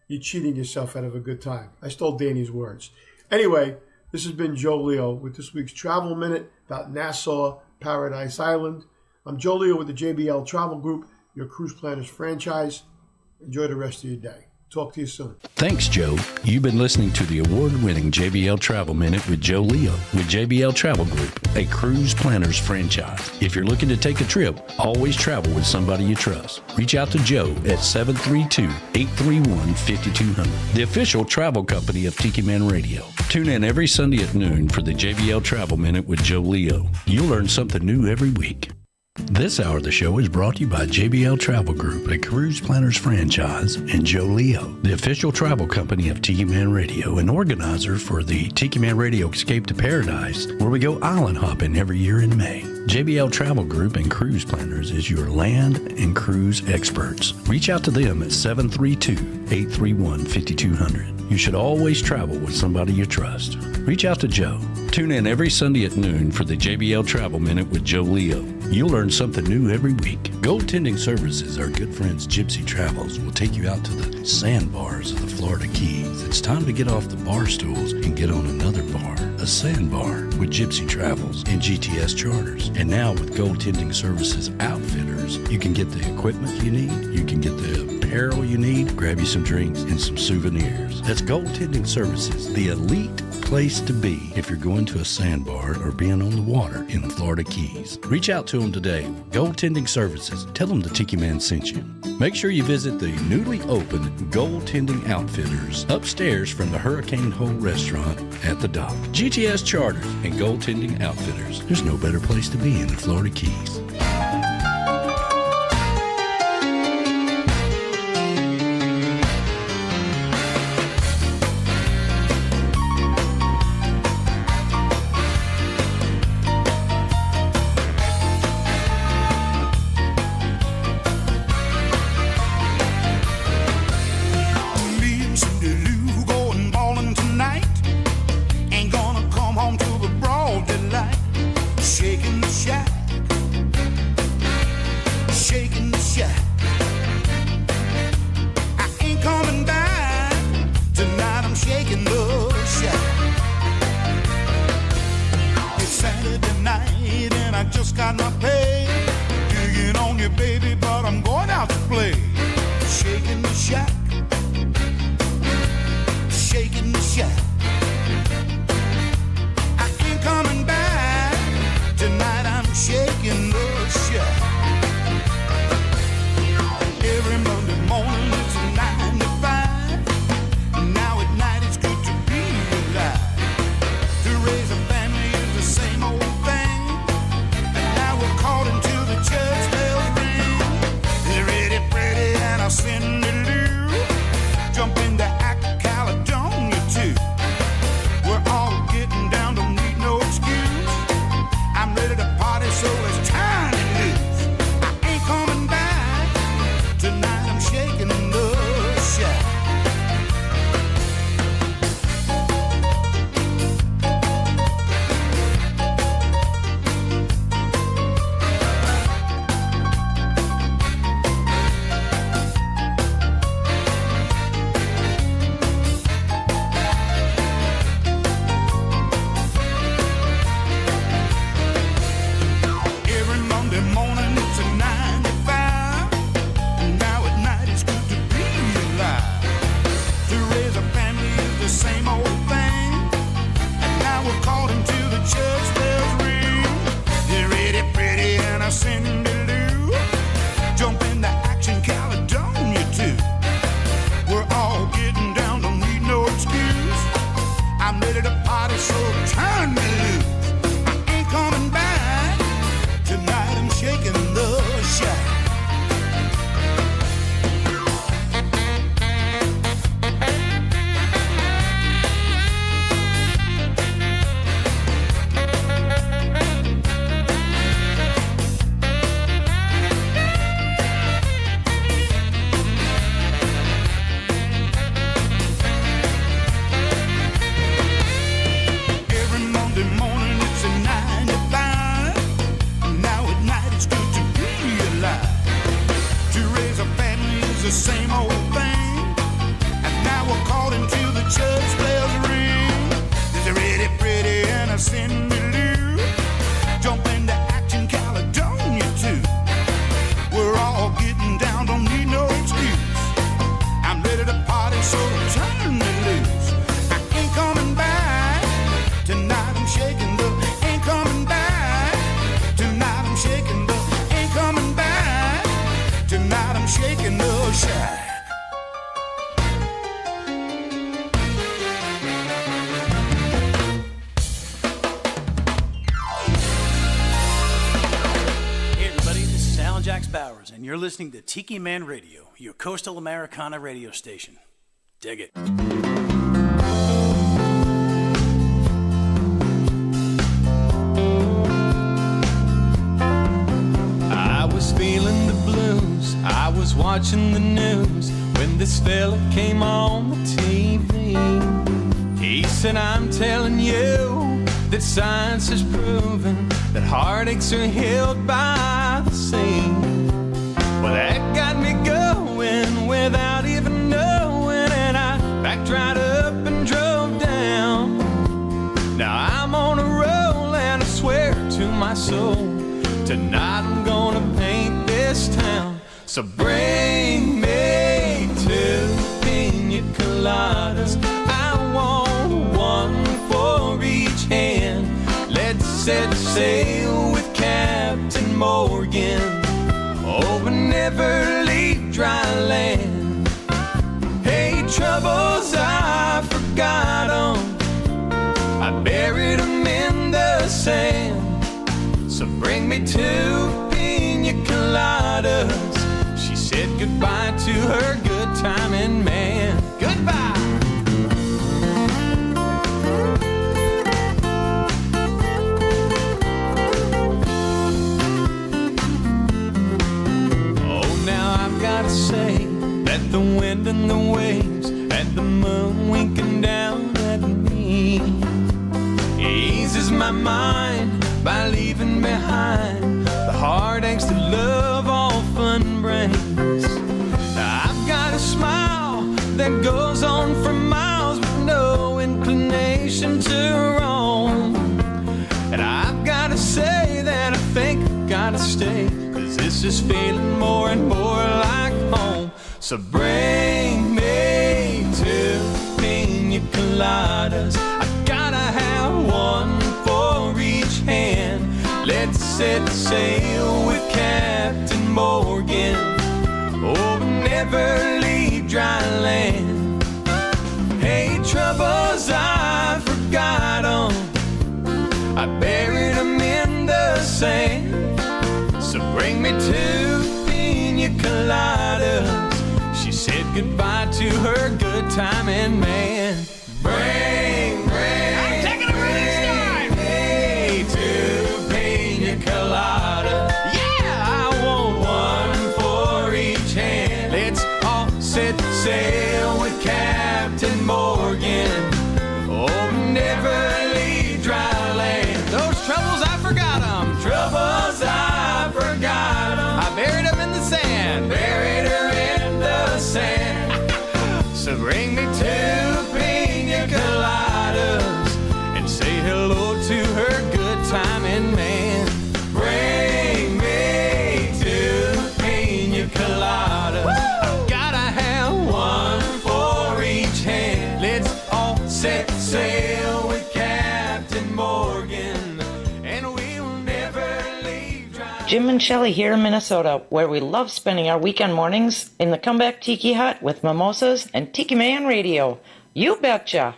you're cheating yourself out of a good time. I stole Danny's words. Anyway, this has been Joe Leo with this week's Travel Minute about Nassau, Paradise Island. I'm Joe Leo with the JBL Travel Group, your cruise planners franchise. Enjoy the rest of your day. Talk to you soon. Thanks, Joe. You've been listening to the award-winning JBL Travel Minute with Joe Leo with JBL Travel Group, a cruise planners franchise. If you're looking to take a trip, always travel with somebody you trust. Reach out to Joe at 732-831-5200, the official travel company of Tiki Man Radio. Tune in every Sunday at noon for the JBL Travel Minute with Joe Leo. You'll learn something new every week. This hour of the show is brought to you by JBL Travel Group, a cruise planners franchise, and Joe Leo, the official travel company of Tiki Man Radio and organizer for the Tiki Man Radio Escape to Paradise, where we go island hopping every year in May. JBL Travel Group and Cruise Planners is your land and cruise experts. Reach out to them at 732-831-5200. You should always travel with somebody you trust. Reach out to Joe. Tune in every Sunday at noon for the JBL Travel Minute with Joe Leo. You'll learn something new every week. Goaltending Services, our good friends Gypsy Travels, will take you out to the sandbars of the Florida Keys. It's time to get off the bar stools and get on another bar, a sandbar with Gypsy Travels and GTS Charters. And now with Goaltending Services Outfitters, you can get the equipment you need, you can get the apparel you need, grab you some drinks and some souvenirs. That's Goaltending Services, the elite place to be if you're going to a sandbar or being on the water in the Florida Keys. Reach out to them today. Goaltending Services. Tell them the Tiki Man sent you. Make sure you visit the newly opened Goaltending Outfitters upstairs from the Hurricane Hole restaurant at the dock. GTS Charters and Goaltending Outfitters. There's no better place to be in the Florida Keys. Send it loose. sunshine. Hey everybody, this is Alan Jax Bowers, and you're listening to Tiki Man Radio, your coastal Americana radio station. Dig it. I was feeling the blues, I was watching the news when this fella came on the TV. He said, I'm telling you that science has proven that heartaches are healed by the sea. Well, that got me going without even knowing, and I backed right up and drove down. Now I'm on a roll and I swear to my soul, tonight I'm gonna paint this town. So bring me 2 pina coladas. I want one for each hand. Let's set sail with Captain Morgan. Oh, but never leave dry land. Hey, troubles I forgot 'em, I buried 'em in the sand. So bring me 2 pina coladas. She said goodbye to her good timing man. Goodbye. Oh, now I've gotta say that the wind and the waves and the moon winking down at me eases my mind by leaving behind the heartaches that love often brings. I've got a smile that goes on for miles with no inclination to roam. And I've got to say that I think I've got to stay, 'cause this is feeling more and more like home. So bring me 2 pina coladas. I gotta have one for each hand. Let's set sail with Captain Morgan. Oh, but never leave dry land. Hey, troubles I forgot 'em, I buried 'em in the sand. So bring me 2 pina coladas. She said goodbye to her good timing man. Bring. I'm taking a really start. Hey, 2 pina colada. Yeah, I want one for each hand. Let's all set sail with Captain Morgan. Oh, never leave dry land. Those troubles I forgot 'em. Troubles I forgot 'em. I buried 'em in the sand. Buried her in the sand. So bring me 2 pina coladas and say hello to her good timing man. Bring me 2 pina coladas. I've gotta have one for each hand. Let's all set sail with Captain Morgan, and we'll never leave dry. Jim and Shelley here in Minnesota, where we love spending our weekend mornings in the Comeback Tiki Hut with mimosas and Tiki Man Radio. You betcha!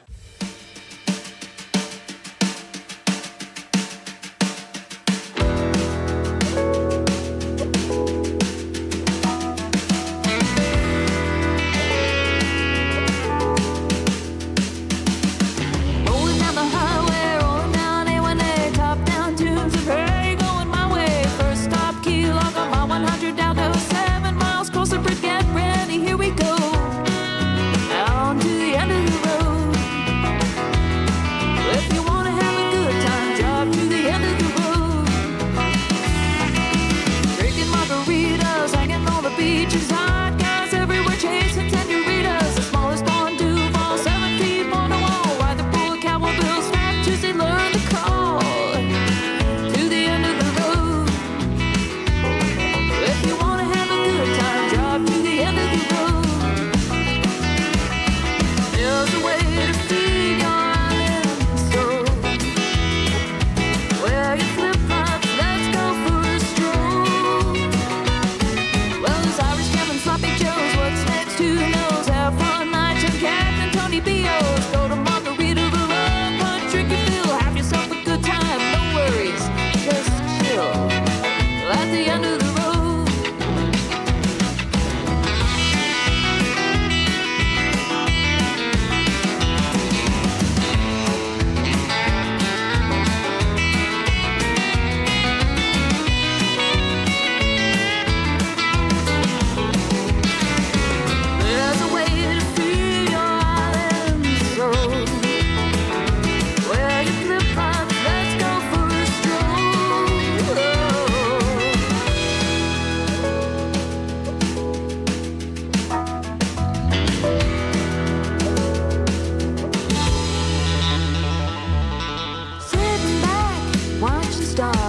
Rolling down the highway, rolling down A1A, top down tunes of hey, going my way. First stop, Key Largo, on my 100 down to 7 miles, closer, get ready, here we go. Down to the end of the road.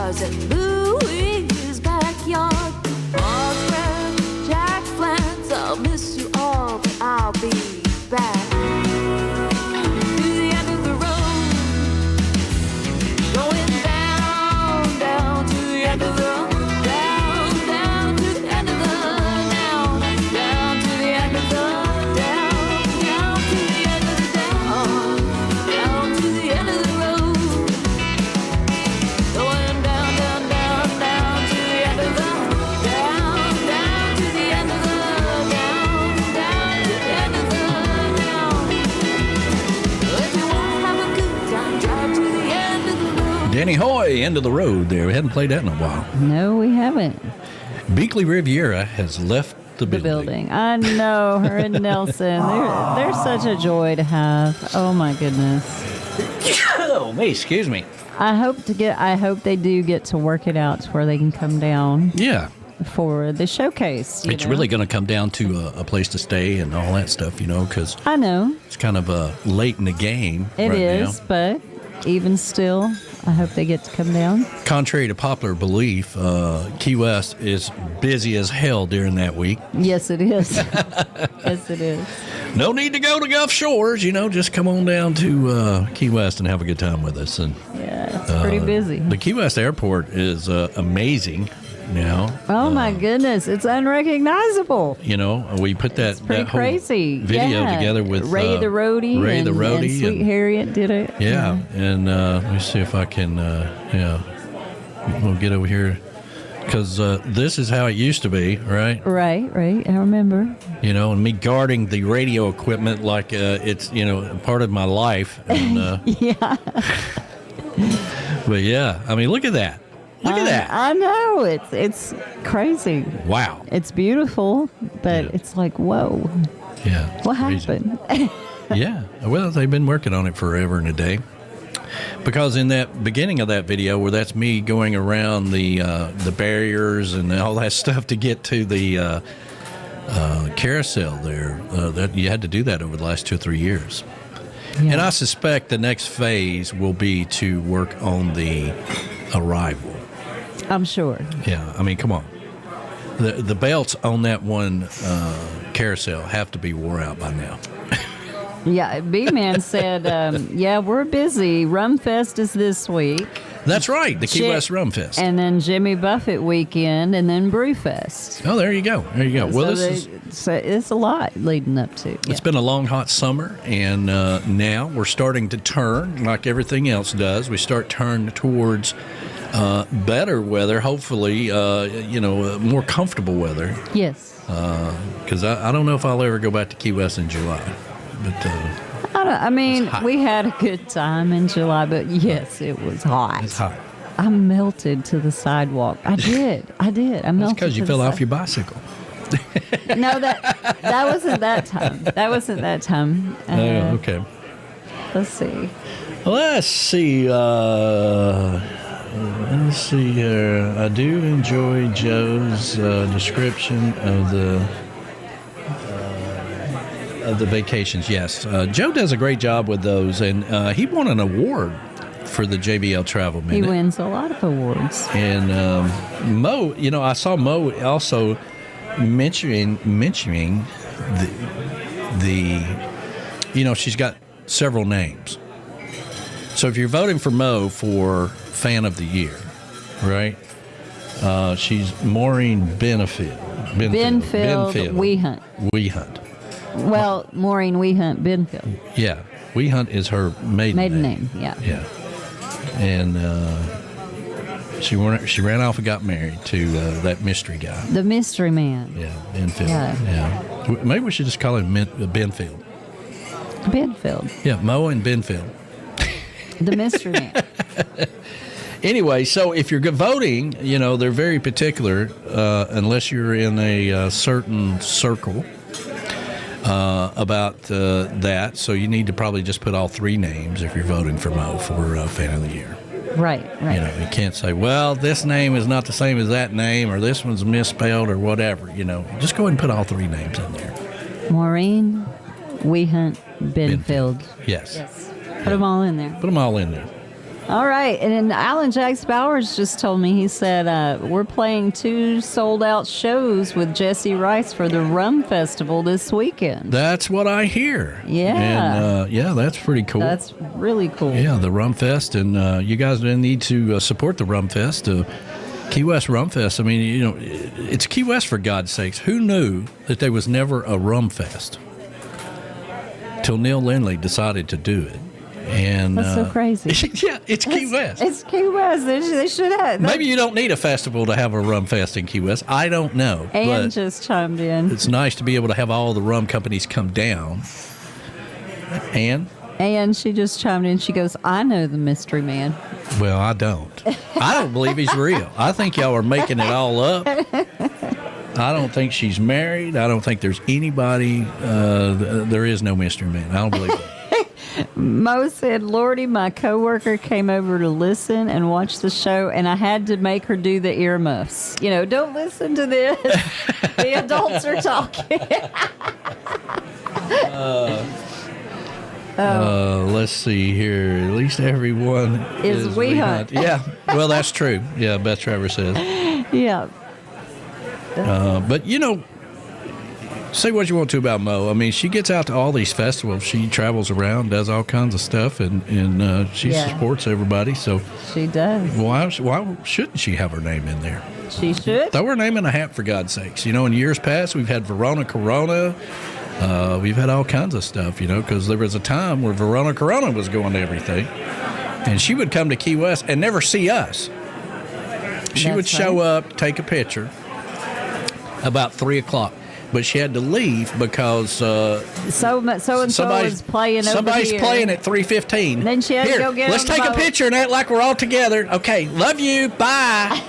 cars in Louis' backyard. Oscar, Jack Flans, I'll miss you all, but I'll be back. To the end of the road, going down, down to the end of the road. Down, down to the end of the down, down to the end of the down, down to the end of the down, down to the end of the road. Going down, down, down, down to the end of the down, down to the end of the down, down to the end of the down. If you want to have a good time, drive to the end of the road. Danny Hoy, End of the Road there. We hadn't played that in a while. No, we haven't. Bickley Rivera has left the The building. building. I know, her and Nelson. They're such a joy to have. Oh, my goodness. Oh, me, excuse me. I hope they do get to work it out to where they can come down. Yeah. For the showcase. It's really going to come down to a place to stay and all that stuff, because I know. it's kind of late in the game It right is, now. but even still, I hope they get to come down. Contrary to popular belief, Key West is busy as hell during that week. Yes, it is. Yes, it is. No need to go to Gulf Shores, just come on down to Key West and have a good time with us. And Yeah, it's pretty busy. The Key West Airport is amazing now. Oh, my goodness. It's unrecognizable. We put that Pretty whole crazy. video Yeah. together with Ray the Roadie. Ray the and Roadie. Sweet Harriet did it. Yeah, and let me see if I can, we'll get over here. Because this is how it used to be, right? Right. I remember. And me guarding the radio equipment like it's, part of my life. And, Yeah. But yeah, I mean, look at that. Look at that. I know. It's crazy. Wow. It's beautiful, but it's like, whoa. Yeah. What crazy. happened? Yeah. Well, they've been working on it forever and a day. Because in that beginning of that video, where that's me going around the barriers and all that stuff to get to the carousel there, that you had to do that over the last 2 or 3 years. Yeah. And I suspect the next phase will be to work on the arrival. I'm sure. Yeah, I mean, come on. The belts on that one carousel have to be wore out by now. Yeah, B-Man said, yeah, we're busy. Rum Fest is this week. That's right, the Key West Rum Fest. And then Jimmy Buffett weekend, and then Brew Fest. Oh, there you go. There you go. Well, So it's a lot leading up to. It's been a long, hot summer, and now we're starting to turn, like everything else does. We start turning towards better weather, hopefully, more comfortable weather. Yes. Because I don't know if I'll ever go back to Key West in July. But we had a good time in July, but yes, it was hot. It's hot. I melted to the sidewalk. I did. I melted. That's because you fell off your bicycle. No, that wasn't that time. That wasn't that time. Okay. Let's see. Let's see here. I do enjoy Joe's description of the vacations. Yes, Joe does a great job with those, and he won an award for the JBL Travel Minute. He wins a lot of awards. And Mo, I saw Mo also mentioning the she's got several names. So if you're voting for Mo for Fan of the Year, right? She's Maureen Benfield. Wehunt. Well, Maureen Wehunt Benfield. Yeah, Wehunt is her maiden name. Yeah. Yeah. And she ran off and got married to that mystery guy. The mystery man. Yeah, Benfield. Yeah. Maybe we should just call him Benfield. Benfield. Yeah, Mo and Benfield. The mystery man. Anyway, so if you're voting, they're very particular, unless you're in a certain circle about that. So you need to probably just put all 3 names if you're voting for Mo for Fan of the Year. Right. You can't say, well, this name is not the same as that name, or this one's misspelled, or whatever. Just go ahead and put all 3 names in there. Maureen Wehunt Benfield. Yes. Put them all in there. Put them all in there. All right. And then Alan Jacks Bowers just told me, he said, we're playing 2 sold-out shows with Jesse Rice for the Rum Festival this weekend. That's what I hear. Yeah. And, that's pretty cool. That's really cool. Yeah, the Rum Fest. And you guys need to support the Rum Fest. Key West Rum Fest. I mean, it's Key West, for God's sakes. Who knew that there was never a Rum Fest? Till Neil Lindley decided to do it. And that's so crazy. Yeah, it's Key West. It's Key West. They should have. Maybe you don't need a festival to have a rum fest in Key West. I don't know. Ann just chimed in. It's nice to be able to have all the rum companies come down. Ann? And she just chimed in. She goes, I know the mystery man. Well, I don't. I don't believe he's real. I think y'all are making it all up. I don't think she's married. I don't think there's anybody. There is no mystery man. I don't believe it. Mo said, Lordy, my coworker came over to listen and watch the show, and I had to make her do the earmuffs. Don't listen to this. The adults are talking. Let's see here. At least everyone is we hunt. Yeah, well, that's true. Yeah, Beth Travers says. Yeah. But, say what you want to about Mo. I mean, she gets out to all these festivals. She travels around, does all kinds of stuff, and she supports everybody. So she does. Why shouldn't she have her name in there? She should. Throw her name in a hat, for God's sakes. In years past, we've had Verona Corona. We've had all kinds of stuff, because there was a time where Verona Corona was going to everything. And she would come to Key West and never see us. She would show up, take a picture about 3 o'clock. But she had to leave because so and so is playing over somebody's here. Playing at 3:15. Then she had to go get. Let's take a picture and act like we're all together. Okay, love you. Bye.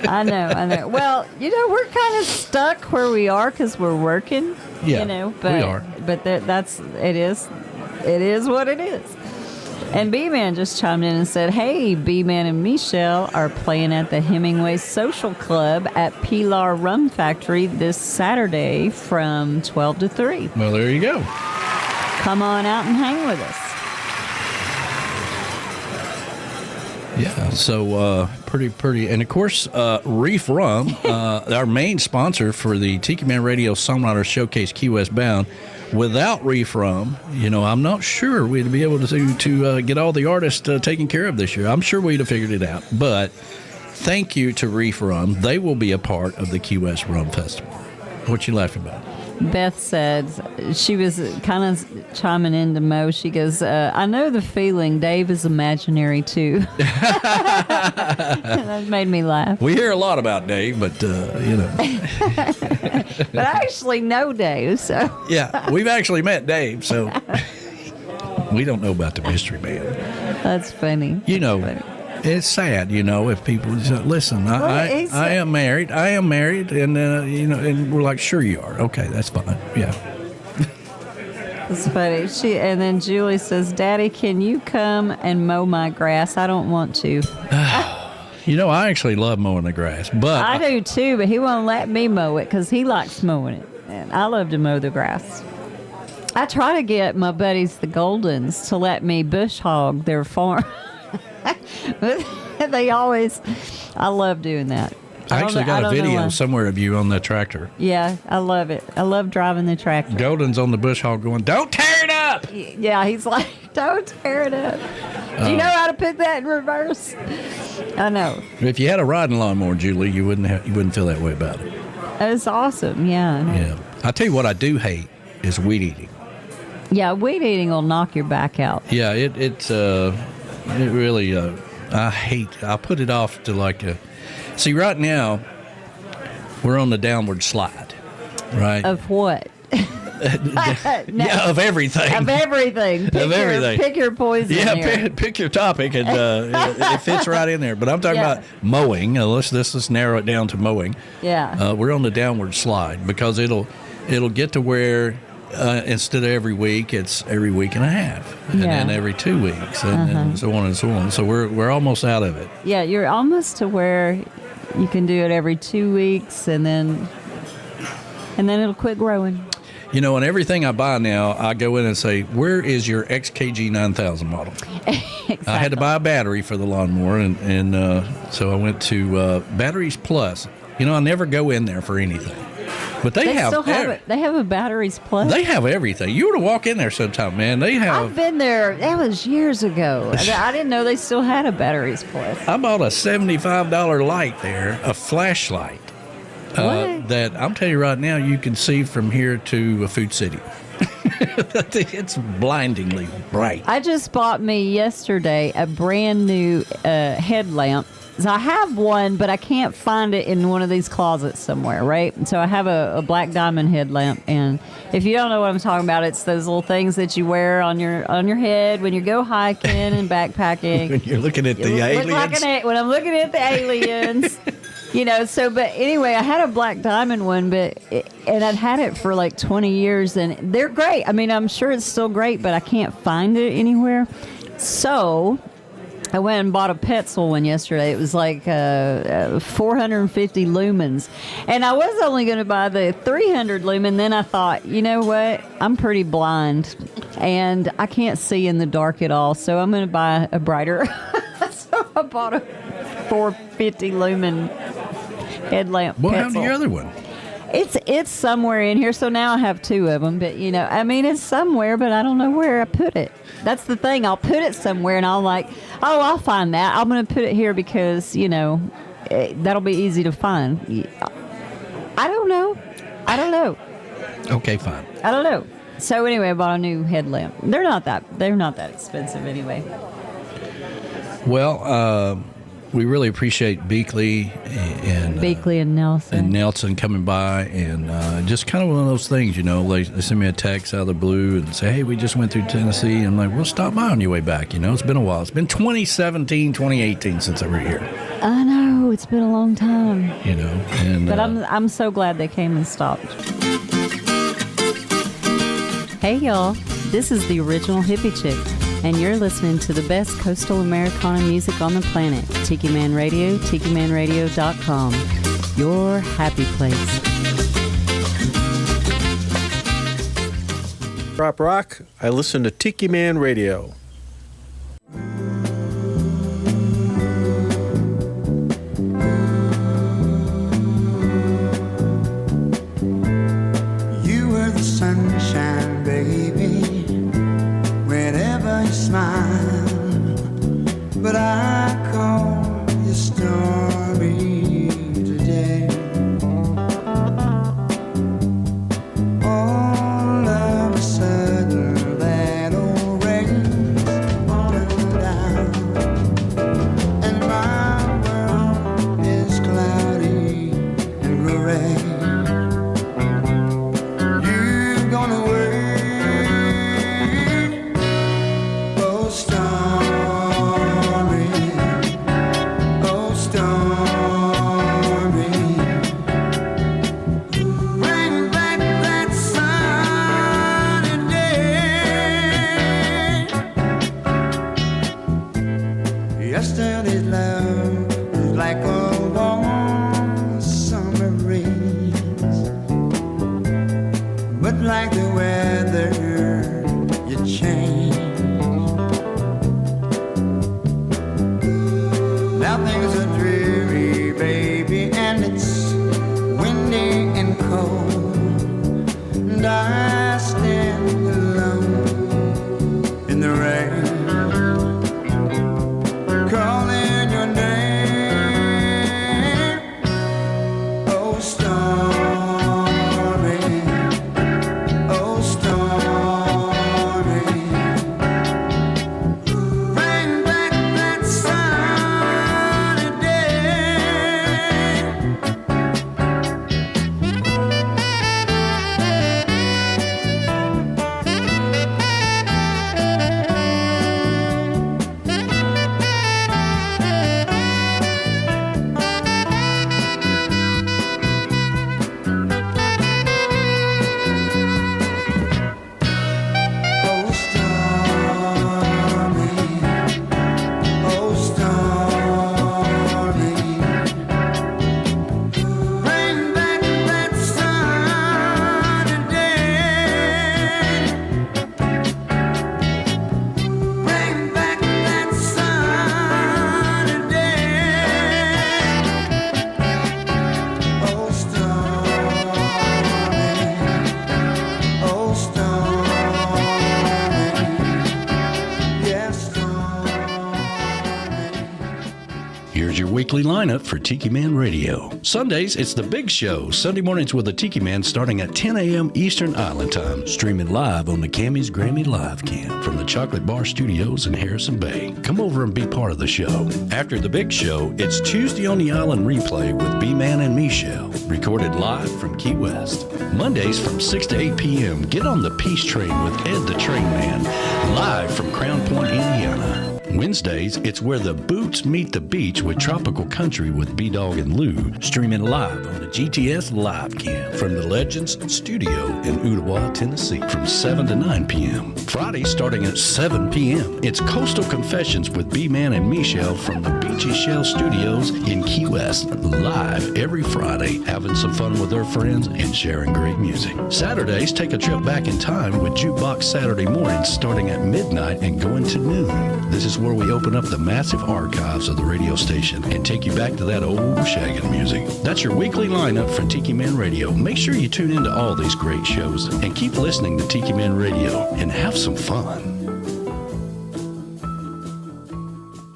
I know. Well, we're kind of stuck where we are because we're working. Yeah, but we are. But it is what it is. And B-Man just chimed in and said, hey, B-Man and Michelle are playing at the Hemingway Social Club at Pilar Rum Factory this Saturday from 12 to 3. Well, there you go. Come on out and hang with us. Yeah, so pretty. And, of course, Reif Rum, our main sponsor for the Tiki Man Radio Songwriter Showcase Key West Bound. Without Reif Rum, I'm not sure we'd be able to get all the artists taken care of this year. I'm sure we'd have figured it out. But thank you to Reif Rum. They will be a part of the Key West Rum Festival. What you laughing about? Beth said, she was kind of chiming into Mo. She goes, I know the feeling. Dave is imaginary, too. That made me laugh. We hear a lot about Dave, but, But I actually know Dave, so. Yeah, we've actually met Dave, so we don't know about the mystery man. That's funny. It's sad, if people listen. I am married. And and we're like, sure you are. Okay, that's fine. Yeah. It's funny. And then Julie says, Daddy, can you come and mow my grass? I don't want to. I actually love mowing the grass, but I do too. But he won't let me mow it because he likes mowing it, and I love to mow the grass. I try to get my buddies, the Goldens, to let me bush hog their farm. They always, I love doing that. I actually got a video somewhere of you on the tractor. Yeah, I love it. I love driving the tractor. Golden's on the bush hog going, don't tear it up. Yeah, he's like, don't tear it up. Do you know how to put that in reverse? I know. If you had a riding lawnmower, Julie, you wouldn't feel that way about it. It's awesome, yeah. Yeah. I tell you what I do hate is weed eating. Yeah, weed eating will knock your back out. Yeah, it really, I put it off to see, right now, we're on the downward slide, right? Of what? Yeah, of everything. Of everything. Pick your poison. Yeah, pick your topic, and it fits right in there. But I'm talking about mowing. Let's narrow it down to mowing. Yeah. We're on the downward slide because it'll get to where instead of every week, it's every week and a half, and then every 2 weeks, and so on and so on. So we're almost out of it. Yeah, you're almost to where you can do it every 2 weeks, and then it'll quit growing. You know, and everything I buy now, I go in and say, where is your XKG 9000 model? Exactly. I had to buy a battery for the lawnmower, and so I went to Batteries Plus. You know, I never go in there for anything. But they still have it. They have a Batteries Plus. They have everything. You were to walk in there sometime, man. They have. I've been there. That was years ago. I didn't know they still had a Batteries Plus. I bought a $75 light there, a flashlight. That I'm telling you right now, you can see from here to Food City. It's blindingly bright. I just bought me yesterday a brand new headlamp. So I have one, but I can't find it in one of these closets somewhere, right? So I have a black diamond headlamp, and if you don't know what I'm talking about, it's those little things that you wear on your head when you go hiking and backpacking. When you're looking at the aliens. When I'm looking at the aliens. You know, but anyway, I had a black diamond one, and I'd had it for like 20 years, and they're great. I mean, I'm sure it's still great, but I can't find it anywhere. So I went and bought a Petzl one yesterday. It was like 450 lumens, and I was only going to buy the 300 lumen. Then I thought, you know what? I'm pretty blind, and I can't see in the dark at all, so I'm going to buy a brighter. So I bought a 450 lumen headlamp. What Petzl. happened to your other one? It's somewhere in here, so now I have two of them. But you know, I mean, it's somewhere, but I don't know where I put it. That's the thing. I'll put it somewhere, and I'll find that. I'm going to put it here because you know that'll be easy to find. I don't know. Okay, fine. I don't know. So anyway, I bought a new headlamp. They're not that expensive anyway. Well, we really appreciate Bickley and Nelson coming by, and just kind of one of those things, you know. They send me a text out of the blue and say, hey, we just went through Tennessee. And I'm like, well, stop by on your way back. You know, it's been a while. It's been 2017, 2018 since I were here. I know. It's been a long time. You know. But I'm so glad they came and stopped. Hey, y'all. This is the original hippie chick, and you're listening to the best coastal Americana music on the planet. Tiki Man Radio, TikiManRadio.com. Your happy place. Rock, I listen to Tiki Man Radio. You were the sunshine, baby, whenever you smile, but I call you stormy today. All of a sudden that old rain's falling down, and my world is cloudy and gray. You've gone away. Yesterday's love is like a warm summer breeze, but like the weather, you change. Now things are dreary, baby, and it's windy and cold, and I stand alone in the rain, calling your name. Here's your weekly lineup for Tiki Man Radio. Sundays, it's The Big Show. Sunday mornings with the Tiki Man starting at 10 a.m. Eastern Island Time. Streaming live on the Camys Grammy Live Cam from the Chocolate Bar Studios in Harrison Bay. Come over and be part of the show. After The Big Show, it's Tuesday on the Island replay with B-Man and Michelle. Recorded live from Key West. Mondays from 6 to 8 p.m. Get on the Peace Train with Ed the Train Man. Live from Crown Point, Indiana. Wednesdays, it's Where the Boots Meet the Beach with Tropical Country with B-Dog and Lou, streaming live on the GTS Live Cam from the Legends Studio in Ottawa, Tennessee, from 7 to 9 p.m. Friday, starting at 7 p.m., it's Coastal Confessions with B-Man and Michelle from the Beachy Shell Studios in Key West, live every Friday, having some fun with their friends and sharing great music. Saturdays, take a trip back in time with Jukebox Saturday mornings, starting at midnight and going to noon. This is where we open up the massive archives of the radio station and take you back to that old shaggin' music. That's your weekly lineup for Tiki Man Radio. Make sure you tune into all these great shows and keep listening to Tiki Man Radio and have some fun.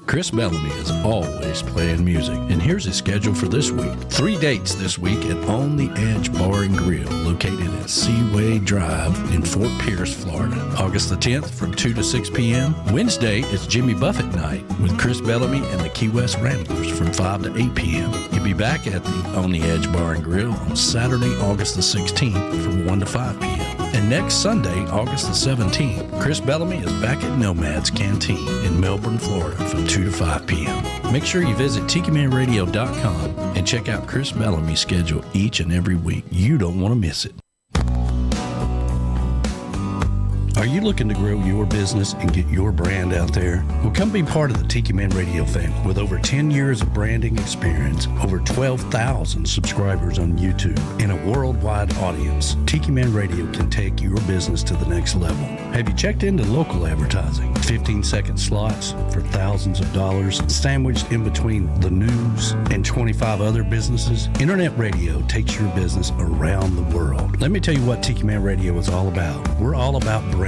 Chris Bellamy is always playing music, and here's his schedule for this week. 3 dates this week at On the Edge Bar and Grill, located at Seaway Drive in Fort Pierce, Florida. August the 10th from 2 to 6 p.m. Wednesday, it's Jimmy Buffett night with Chris Bellamy and the Key West Ramblers from 5 to 8 p.m. You'll be back at the On the Edge Bar and Grill on Saturday, August the 16th from 1 to 5 p.m. And next Sunday, August the 17th, Chris Bellamy is back at Nomad's Canteen in Melbourne, Florida from 2 to 5 p.m. Make sure you visit TikiManRadio.com and check out Chris Bellamy's schedule each and every week. You don't want to miss it. Are you looking to grow your business and get your brand out there? Well, come be part of the Tiki Man Radio family. With over 10 years of branding experience, over 12,000 subscribers on YouTube, and a worldwide audience, Tiki Man Radio can take your business to the next level. Have you checked into local advertising? 15-second slots for thousands of dollars, sandwiched in between the news and 25 other businesses? Internet radio takes your business around the world. Let me tell you what Tiki Man Radio is all about. We're all about branding.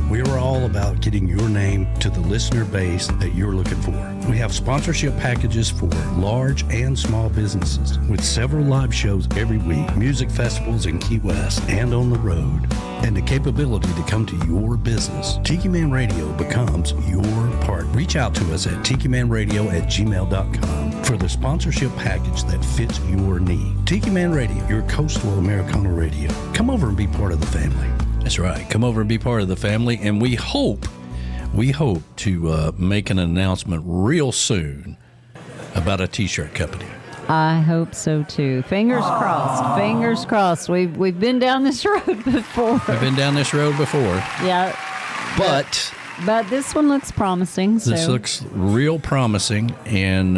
We are all about getting your name to the listener base that you're looking for. We have sponsorship packages for large and small businesses with several live shows every week, music festivals in Key West and on the road, and the capability to come to your business. Tiki Man Radio becomes your part. Reach out to us at tikimanradio@gmail.com for the sponsorship package that fits your need. Tiki Man Radio, your coastal Americana radio. Come over and be part of the family. That's right. Come over and be part of the family, and we hope to make an announcement real soon about a T-shirt company. I hope so too. Fingers crossed. Fingers crossed. We've been down this road before. Yeah. But this one looks promising. So. This looks real promising, and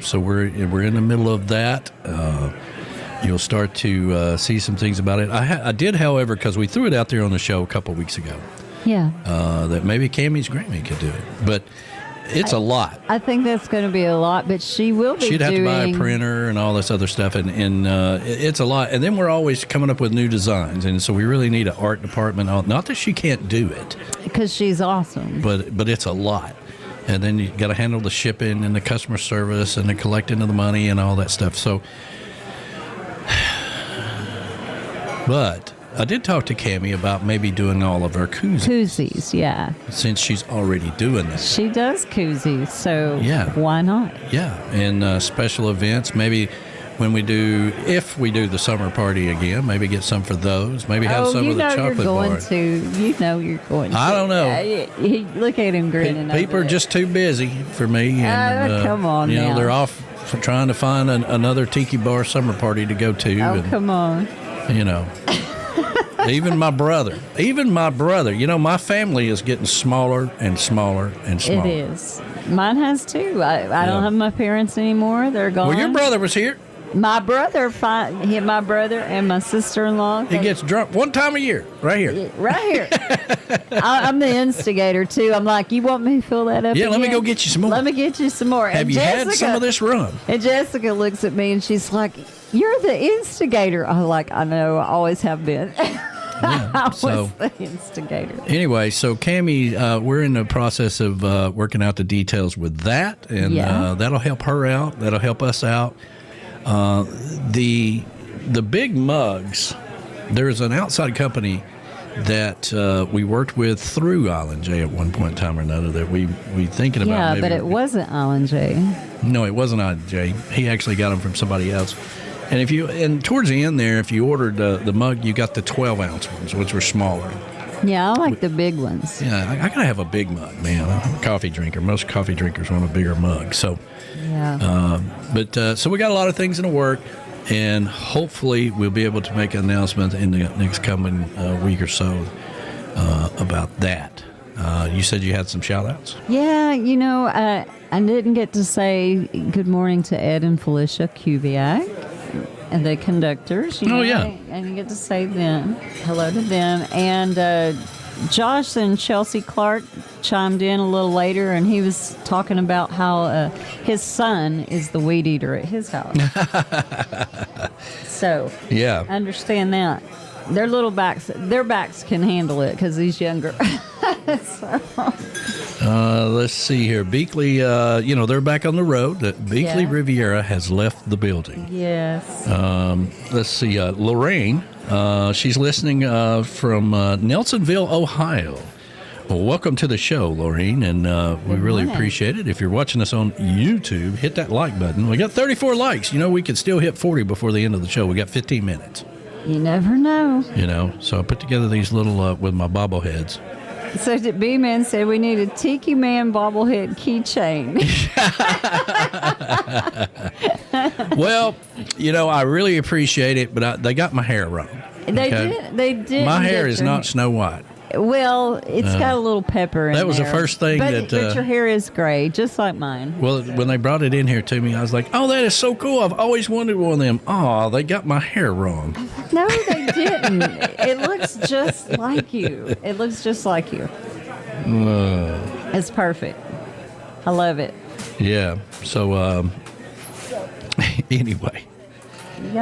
so we're in the middle of that. You'll start to see some things about it. I did, however, because we threw it out there on the show a couple of weeks ago. Yeah. That maybe Camys Grammy could do it, but it's a lot. I think that's going to be a lot, but she will be. She'd have to buy a printer and all this other stuff, and it's a lot. And then we're always coming up with new designs, and so we really need an art department. Not that she can't do it, because she's awesome. But it's a lot. And then you got to handle the shipping and the customer service and the collecting of the money and all that stuff. So. But I did talk to Cammy about maybe doing all of her koozies. Koozies, yeah. Since she's already doing that. She does koozies, so yeah. Why not? Yeah, and special events, maybe if we do the summer party again, maybe get some for those. Maybe have some of the chocolate bars. You know you're going to. I don't know. Look at him grinning. People are just too busy for me. And, come on now. You know, they're off trying to find another tiki bar summer party to go to. Oh, come on. You know, even my brother, you know, my family is getting smaller and smaller and smaller. It is. Mine has too. I don't have my parents anymore. They're gone. Well, your brother was here. My brother and my sister-in-law. He gets drunk one time a year, right here. Right here. I'm the instigator, too. I'm like, you want me to fill that up Yeah, again? let me go get you some more. Let me get you some more. Have you had some of this rum? And Jessica looks at me and she's like, you're the instigator. I'm like, I know, I always have been. I was so- the instigator. Anyway, so Cammy, we're in the process of working out the details with that, and that'll help her out. That'll help us out. The big mugs, there's an outside company that we worked with through Island J at one point in time or another that we thinking about. Yeah, maybe. but it wasn't Island J. No, it wasn't Island J. He actually got them from somebody else. And towards the end there, if you ordered the mug, you got the 12-ounce ones, which were smaller. Yeah, I like the big ones. Yeah, I gotta have a big mug, man. I'm a coffee drinker. Most coffee drinkers want a bigger mug. So, Yeah. so we got a lot of things in the work, and hopefully we'll be able to make an announcement in the next coming week or so about that. You said you had some shout-outs? Yeah, I didn't get to say good morning to Ed and Felicia Kubiak, and the conductors. Oh, yeah. I didn't get to say them. Hello to them. And Josh and Chelsea Clark chimed in a little later, and he was talking about how his son is the weed eater at his house. So, yeah, understand that. Their backs can handle it because he's younger. Let's see here. Bickley, they're back on the road. Bickley Rivera has left the building. Yes. Let's see. Lorraine, she's listening from Nelsonville, Ohio. Well, welcome to the show, Lorraine, and we really appreciate it. If you're watching us on YouTube, hit that like button. We got 34 likes. We could still hit 40 before the end of the show. We got 15 minutes. You never know. So I put together these little with my bobbleheads. So B-Man said we need a Tiki Man bobblehead keychain. Well, I really appreciate it, but they got my hair wrong. They did. My hair is not Snow White. Well, it's got a little pepper in there. That was the first thing but your hair is gray, just like mine. Well, when they brought it in here to me, I was like, oh, that is so cool. I've always wanted one of them. Oh, they got my hair wrong. No, they didn't. It looks just like you. It's perfect. I love it. Yeah. So, anyway. You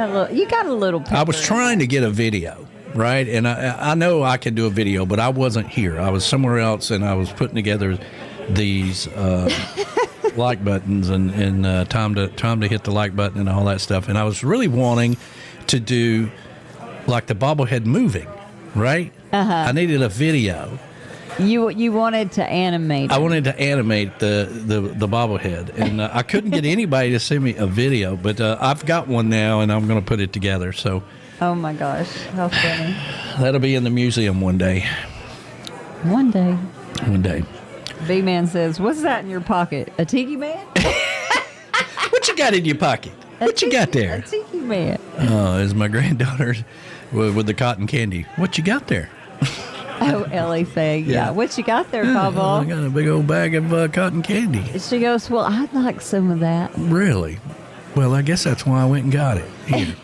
got a little pepper. I was trying to get a video. Right, and I know I can do a video, but I wasn't here. I was somewhere else, and I was putting together these like buttons and time to hit the like button and all that stuff. And I was really wanting to do like the bobblehead moving, right? I needed a video. You wanted to animate it. I wanted to animate the bobblehead, and I couldn't get anybody to send me a video, but I've got one now, and I'm going to put it together. So. Oh my gosh, how funny. That'll be in the museum one day. One day. B-Man says, what's that in your pocket? A Tiki Man? What you got in your pocket? What you got there? A Tiki Man. Oh, it's my granddaughter with the cotton candy. What you got there? Oh, Ellie saying, yeah. What you got there, Pablo? I got a big old bag of cotton candy. She goes, well, I'd like some of that. Really? Well, I guess that's why I went and got it. Here.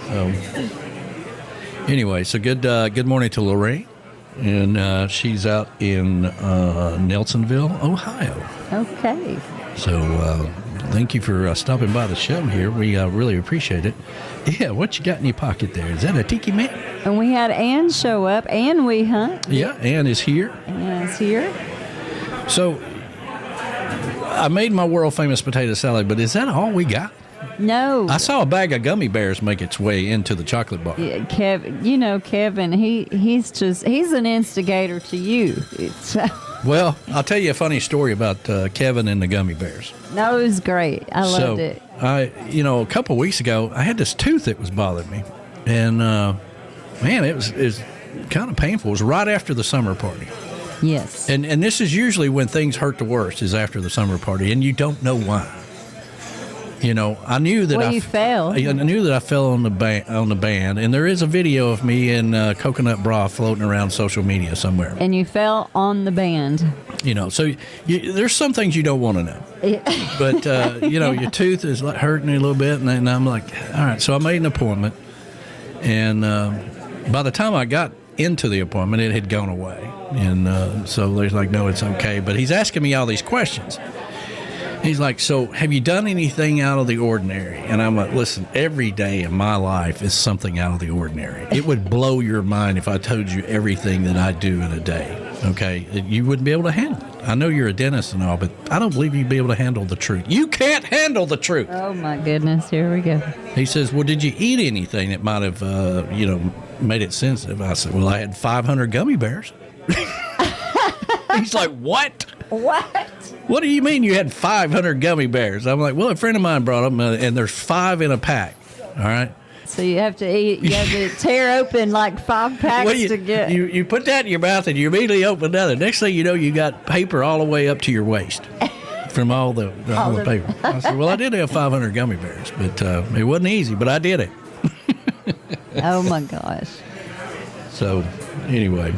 So, anyway, so good morning to Lorraine, and she's out in Nelsonville, Ohio. Okay. So, thank you for stopping by the show here. We really appreciate it. Yeah, what you got in your pocket there? Is that a Tiki Man? And we had Ann show up. Ann we hunt. Yeah, Ann is here. So, I made my world-famous potato salad, but is that all we got? No. I saw a bag of gummy bears make its way into the chocolate bar. Yeah, Kevin, he's an instigator to you. Well, I'll tell you a funny story about Kevin and the gummy bears. No, it was great. I loved it. A couple of weeks ago, I had this tooth that was bothering me. And, man, it was kind of painful. It was right after the summer party. Yes. And this is usually when things hurt the worst, is after the summer party, and you don't know why. I knew that you fell. I knew that I fell on the band, and there is a video of me in coconut bra floating around social media somewhere. And you fell on the band. So there's some things you don't want to know. But your tooth is hurting a little bit, and I'm like, all right. So I made an appointment, and by the time I got into the appointment, it had gone away, and so they're like, no, it's okay. But he's asking me all these questions. He's like, so have you done anything out of the ordinary? And I'm like, listen, every day in my life is something out of the ordinary. It would blow your mind if I told you everything that I do in a day. Okay, you wouldn't be able to handle it. I know you're a dentist and all, but I don't believe you'd be able to handle the truth. You can't handle the truth. Oh, my goodness. Here we go. He says, well, did you eat anything that might have, made it sensitive? I said, well, I had 500 gummy bears. He's like, what? What? What do you mean you had 500 gummy bears? I'm like, well, a friend of mine brought them, and there's 5 in a pack. All right. So you have to eat. You have to tear open like 5 packs to get. You put that in your mouth, and you immediately open another. Next thing you know, you got paper all the way up to your waist from all the paper. I said, well, I did have 500 gummy bears, but it wasn't easy, but I did it. Oh my gosh. So anyway.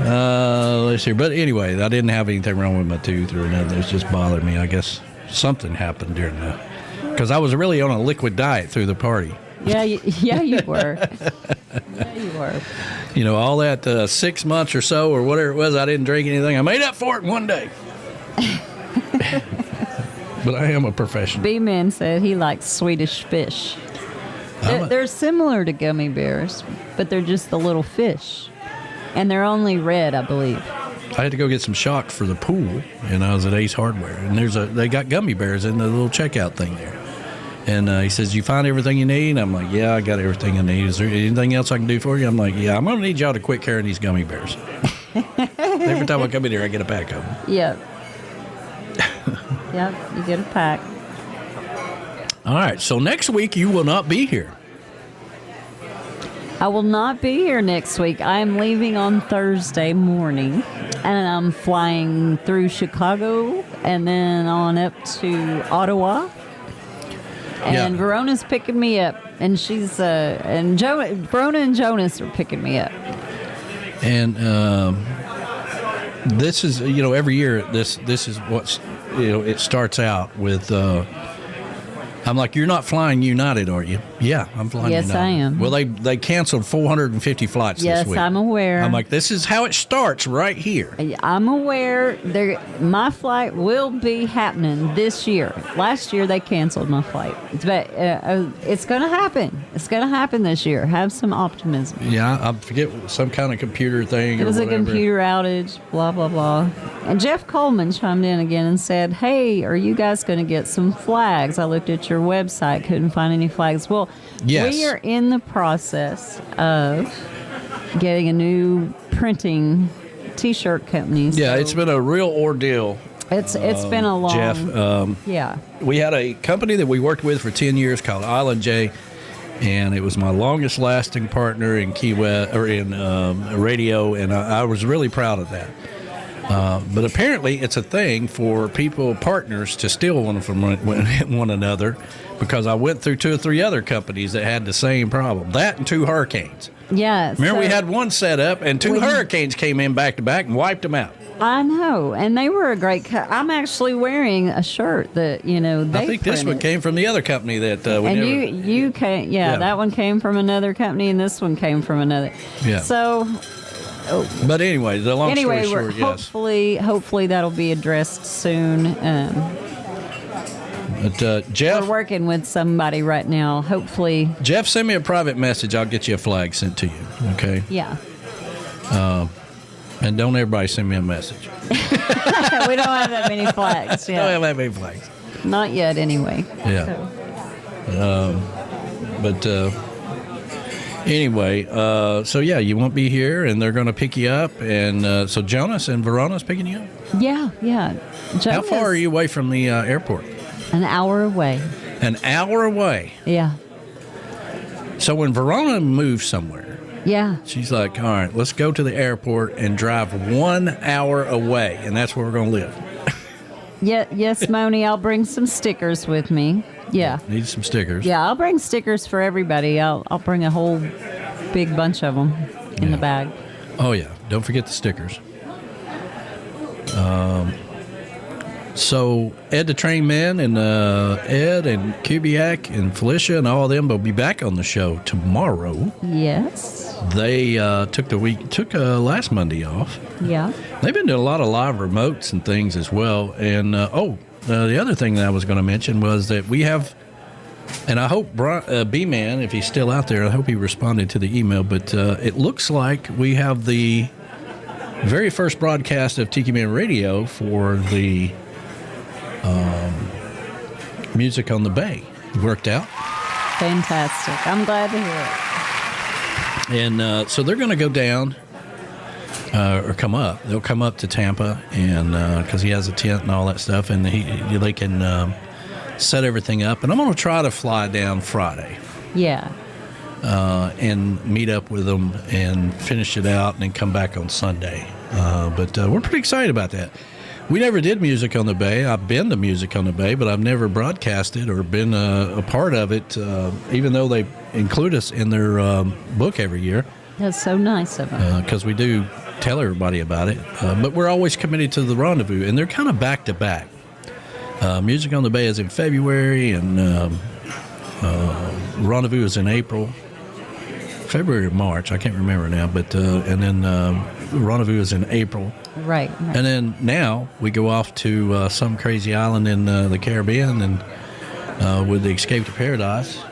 Let's see. But anyway, I didn't have anything wrong with my tooth or nothing. It's just bothered me. I guess something happened during because I was really on a liquid diet through the party. Yeah, you were. Yeah, you were. You know, all that 6 months or so or whatever it was, I didn't drink anything. I made up for it in one day. But I am a professional. B-Man said he likes Swedish fish. They're similar to gummy bears, but they're just the little fish. And they're only red, I believe. I had to go get some shock for the pool, and I was at Ace Hardware, and they got gummy bears in the little checkout thing there. And he says, you find everything you need? I'm like, yeah, I got everything I need. Is there anything else I can do for you? I'm like, yeah, I'm going to need y'all to quit carrying these gummy bears. Every time I come in here, I get a pack of them. Yep. Yep, you get a pack. All right, so next week you will not be here. I will not be here next week. I am leaving on Thursday morning, and I'm flying through Chicago and then on up to Ottawa. And Verona's picking me up, and she's Verona and Jonas are picking me up. And this is, every year this is what's, it starts out with. I'm like, you're not flying United, are you? Yeah, I'm flying United. Yes, I am. Well, they canceled 450 flights this week. Yes, I'm aware. I'm like, this is how it starts right here. I'm aware. My flight will be happening this year. Last year, they canceled my flight. But it's going to happen. It's going to happen this year. Have some optimism. Yeah, I forget some kind of computer thing or whatever. It was a computer outage, blah, blah, blah. And Jeff Coleman chimed in again and said, hey, are you guys going to get some flags? I looked at your website, couldn't find any flags. Well, yes. We are in the process of getting a new printing T-shirt company. Yeah, it's been a real ordeal. It's been a long... Jeff, yeah. We had a company that we worked with for 10 years called Island J, and it was my longest lasting partner in Key West, or in radio, and I was really proud of that. But apparently it's a thing for partners to steal one from one another, because I went through 2 or 3 other companies that had the same problem. That and 2 hurricanes. Yeah. Remember, we had one set up, and 2 hurricanes came in back to back and wiped them out. I know, and they were a great I'm actually wearing a shirt that, they I think this one came from the other company that we and never... you came, yeah, that one came from another company, and this one came from another. Yeah. So... But anyway, the long story short, yes. Hopefully that'll be addressed soon. But Jeff, we're working with somebody right now. Hopefully, Jeff, send me a private message. I'll get you a flag sent to you. Okay. Yeah. And don't everybody send me a message. We don't have that many flags. Yeah. Don't have that many flags. Not yet, anyway. Yeah. Anyway, so yeah, you won't be here, and they're going to pick you up, and so Jonas and Verona's picking you up? Yeah. Jonas, how far are you away from the airport? An hour away. An hour away? Yeah. So when Verona moves somewhere, yeah, she's like, all right, let's go to the airport and drive 1 hour away, and that's where we're going to live. Yes, Moni, I'll bring some stickers with me. Yeah. Need some stickers. Yeah, I'll bring stickers for everybody. I'll bring a whole big bunch of them in the bag. Oh, yeah. Don't forget the stickers. So Ed the Train Man and Ed and Kubiak and Felicia and all of them will be back on the show tomorrow. Yes. they took last Monday off. Yeah. They've been doing a lot of live remotes and things as well. And the other thing that I was going to mention was that we have, and I hope B-Man, if he's still out there, I hope he responded to the email. But it looks like we have the very first broadcast of Tiki Man Radio for the Music on the Bay. Worked out. Fantastic. I'm glad to hear it. And so they're going to go down or come up. They'll come up to Tampa, and because he has a tent and all that stuff, and they can set everything up. And I'm going to try to fly down Friday. Yeah. And meet up with them and finish it out and then come back on Sunday. But we're pretty excited about that. We never did Music on the Bay. I've been to Music on the Bay, but I've never broadcasted or been a part of it, even though they include us in their book every year. That's so nice of them. Because we do tell everybody about it. But we're always committed to the Rendezvous, and they're kind of back-to-back. Music on the Bay is in February, and Rendezvous is in April. February or March, I can't remember now, but and then Rendezvous is in April. Right. And then now we go off to some crazy island in the Caribbean and with the Escape to Paradise.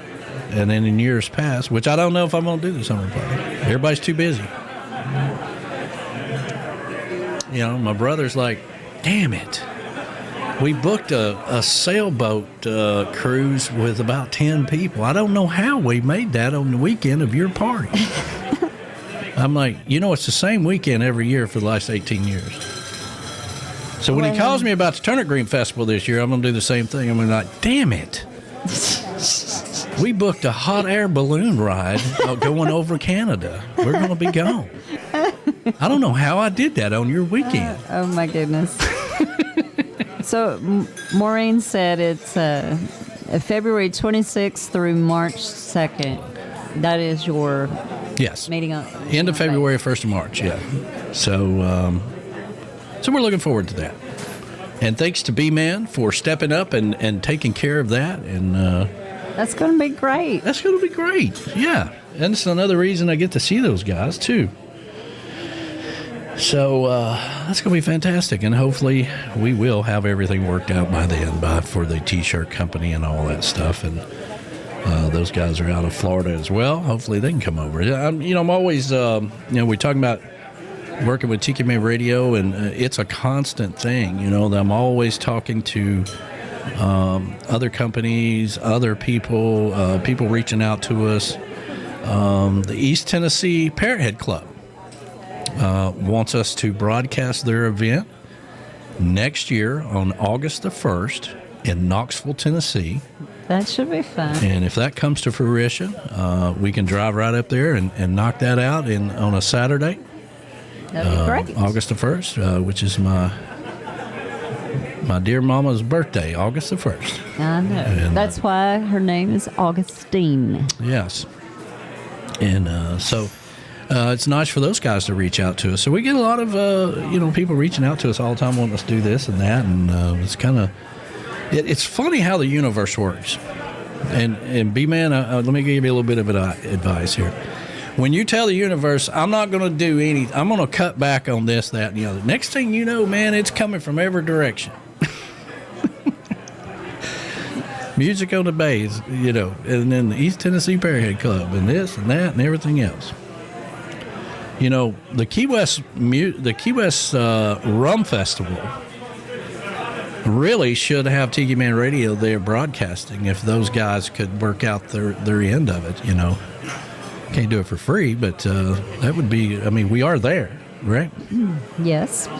And then in years past, which I don't know if I'm going to do the summer party. Everybody's too busy. You know, my brother's like, damn it. We booked a sailboat cruise with about 10 people. I don't know how we made that on the weekend of your party. I'm like, it's the same weekend every year for the last 18 years. So when he calls me about the Turnip Green Festival this year, I'm going to do the same thing. I'm like, damn it. We booked a hot air balloon ride going over Canada. We're going to be gone. I don't know how I did that on your weekend. Oh, my goodness. So Maureen said it's February 26th through March 2nd. That is your meeting on end of February, 1st of March. Yeah. So we're looking forward to that. And thanks to B-Man for stepping up and taking care of that. And that's going to be great. That's going to be great. Yeah. And it's another reason I get to see those guys too. So that's going to be fantastic, and hopefully we will have everything worked out by then for the T-shirt company and all that stuff. And those guys are out of Florida as well. Hopefully they can come over. I'm always, we're talking about working with Tiki Man Radio, and it's a constant thing. I'm always talking to other companies, other people, people reaching out to us. The East Tennessee Parrothead Club wants us to broadcast their event next year on August the 1st in Knoxville, Tennessee. That should be fun. And if that comes to fruition, we can drive right up there and knock that out on a Saturday. That'd be great. August the 1st, which is my dear mama's birthday, August the 1st. I know. And that's why her name is Augustine. Yes. And so it's nice for those guys to reach out to us. So we get a lot of, people reaching out to us all the time wanting us to do this and that. And it's kind of, it's funny how the universe works. And B-Man, let me give you a little bit of advice here. When you tell the universe, I'm not going to do anything, I'm going to cut back on this, that, and the other. Next thing you know, man, it's coming from every direction. Music on the Bay, and then the East Tennessee Parrothead Club, and this and that and everything else. The Key West Rum Festival really should have Tiki Man Radio there broadcasting if those guys could work out their end of it. Can't do it for free, but that would be. We are there, right? Yes.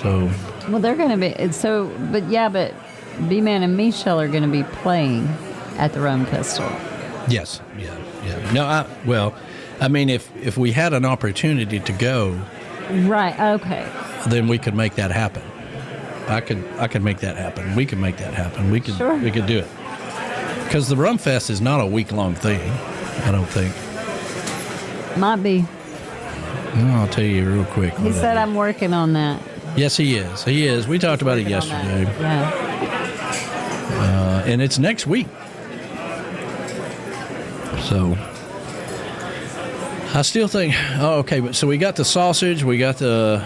So. Well, they're going to be but B-Man and Michelle are going to be playing at the Rum Festival. Yes. Yeah. No. If we had an opportunity to go, right? Okay. Then we could make that happen. I could make that happen. We could make that happen. We could do it. Because the Rum Fest is not a week-long thing, I don't think. Might be. I'll tell you real quick. He said I'm working on that. Yes, he is. We talked about it yesterday. Yeah. And it's next week. So, I still think. Oh, okay. But so we got the sausage. We got the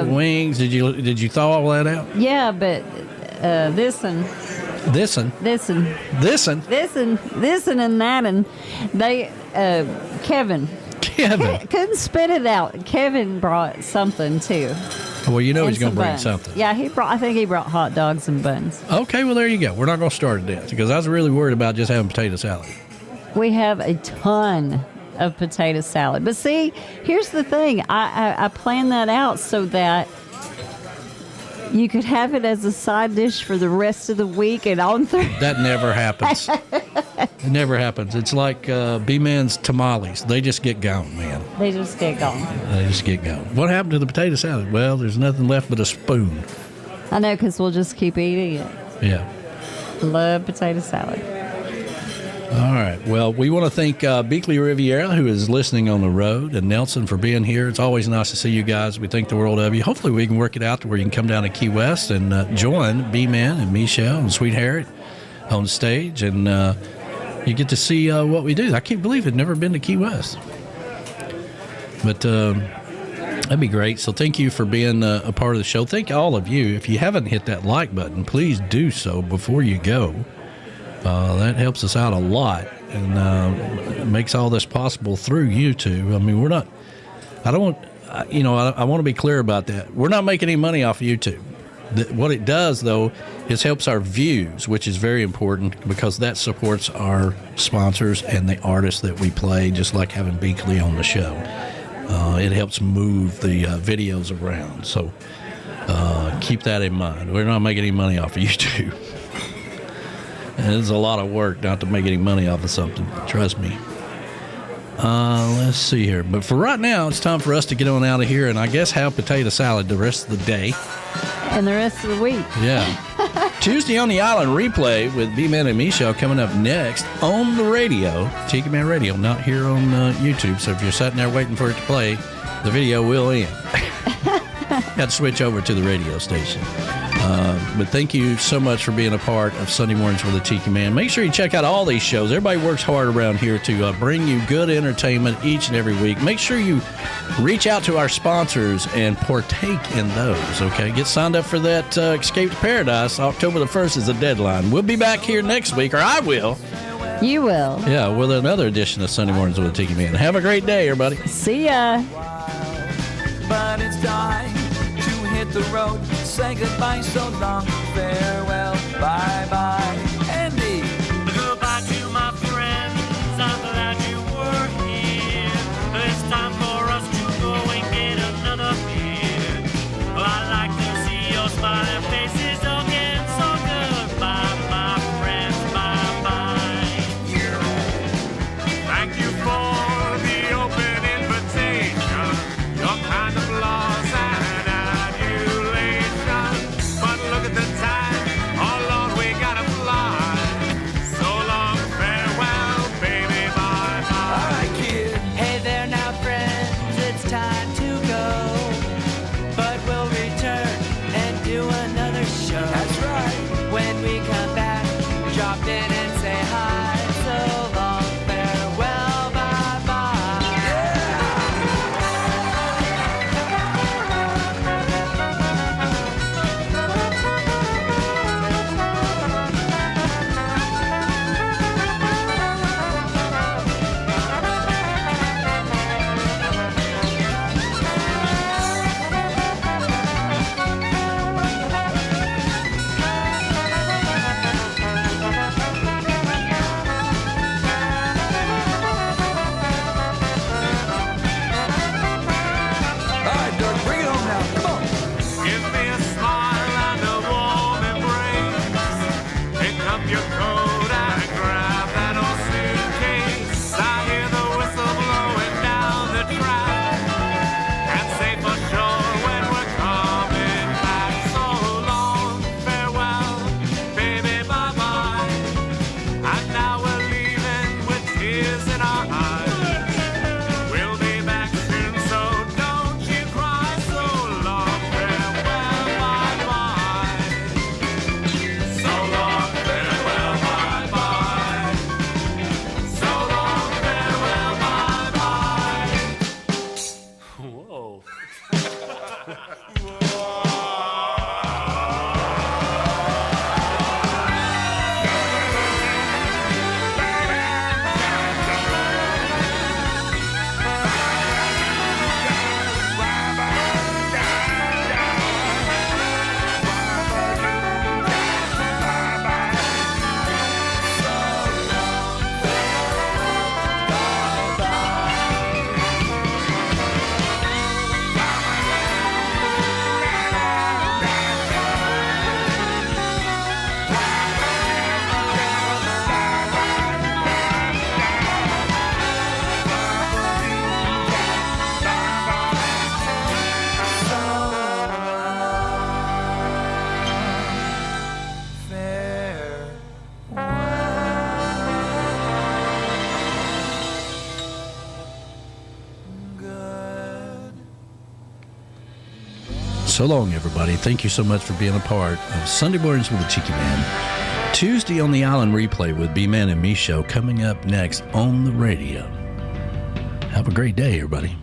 wings. Did you thaw all that out? Yeah, but this and that, and they Kevin couldn't spit it out. Kevin brought something too. Well, you know and he's going to bring buns. something. Yeah, I think he brought hot dogs and buns. Okay, well there you go. We're not going to start at that because I was really worried about just having potato salad. We have a ton of potato salad, but see, here's the thing. I planned that out so that you could have it as a side dish for the rest of the week and on through. That never happens. It never happens. It's like B-Man's tamales. They just get gone, man. They just get gone. They just get gone. What happened to the potato salad? Well, there's nothing left but a spoon. I know, because we'll just keep eating it. Yeah. Love potato salad. All right. Well, we want to thank Bickley Rivera, who is listening on the road, and Nelson for being here. It's always nice to see you guys. We think the world of you. Hopefully we can work it out to where you can come down to Key West and join B-Man and Michelle and Sweet Harriet on stage, and you get to see what we do. I can't believe I've never been to Key West. But that'd be great. So thank you for being a part of the show. Thank all of you. If you haven't hit that like button, please do so before you go. That helps us out a lot and makes all this possible through YouTube. I mean, I want to be clear about that. We're not making any money off of YouTube. What it does, though, is helps our views, which is very important because that supports our sponsors and the artists that we play, just like having Bickley on the show. It helps move the videos around. So keep that in mind. We're not making any money off of YouTube. And it's a lot of work not to make any money off of something. Trust me. Let's see here. But for right now, it's time for us to get on out of here and I guess have potato salad the rest of the day. And the rest of the week. Yeah. Tuesday on the Island replay with B-Man and Michelle coming up next on the radio. Tiki Man Radio, not here on YouTube. So if you're sitting there waiting for it to play, the video will end. Got to switch over to the radio station. But thank you so much for being a part of Sunday Mornings with the Tiki Man. Make sure you check out all these shows. Everybody works hard around here to bring you good entertainment each and every week. Make sure you reach out to our sponsors and partake in those, okay? Get signed up for that Escape to Paradise. October the 1st is the deadline. We'll be back here next week, or I will. You will. Yeah, with another edition of Sunday Mornings with the Tiki Man. Have a great day, everybody. See ya. But it's time to hit the road. Say goodbye, so long, farewell, bye-bye. Andy! Goodbye to my friends, I'm glad you were here. It's time for us to go and get another beer. I'd like to see your smiling faces again, so goodbye, my friends, bye-bye. Thank you for the open invitation, your kind of laws and adulation. But look at the time, oh Lord, we gotta fly. So long, farewell, baby, bye-bye. All right, kid. Hey there now, friends, it's time to go. But we'll return and do another show. That's right. When we come back, drop in and say hi. So long, farewell, bye-bye. So long, everybody. Thank you so much for being a part of Sunday Mornings with the Tiki Man. Tuesday on the Island Replay with B-Man and Me show coming up next on the radio. Have a great day, everybody.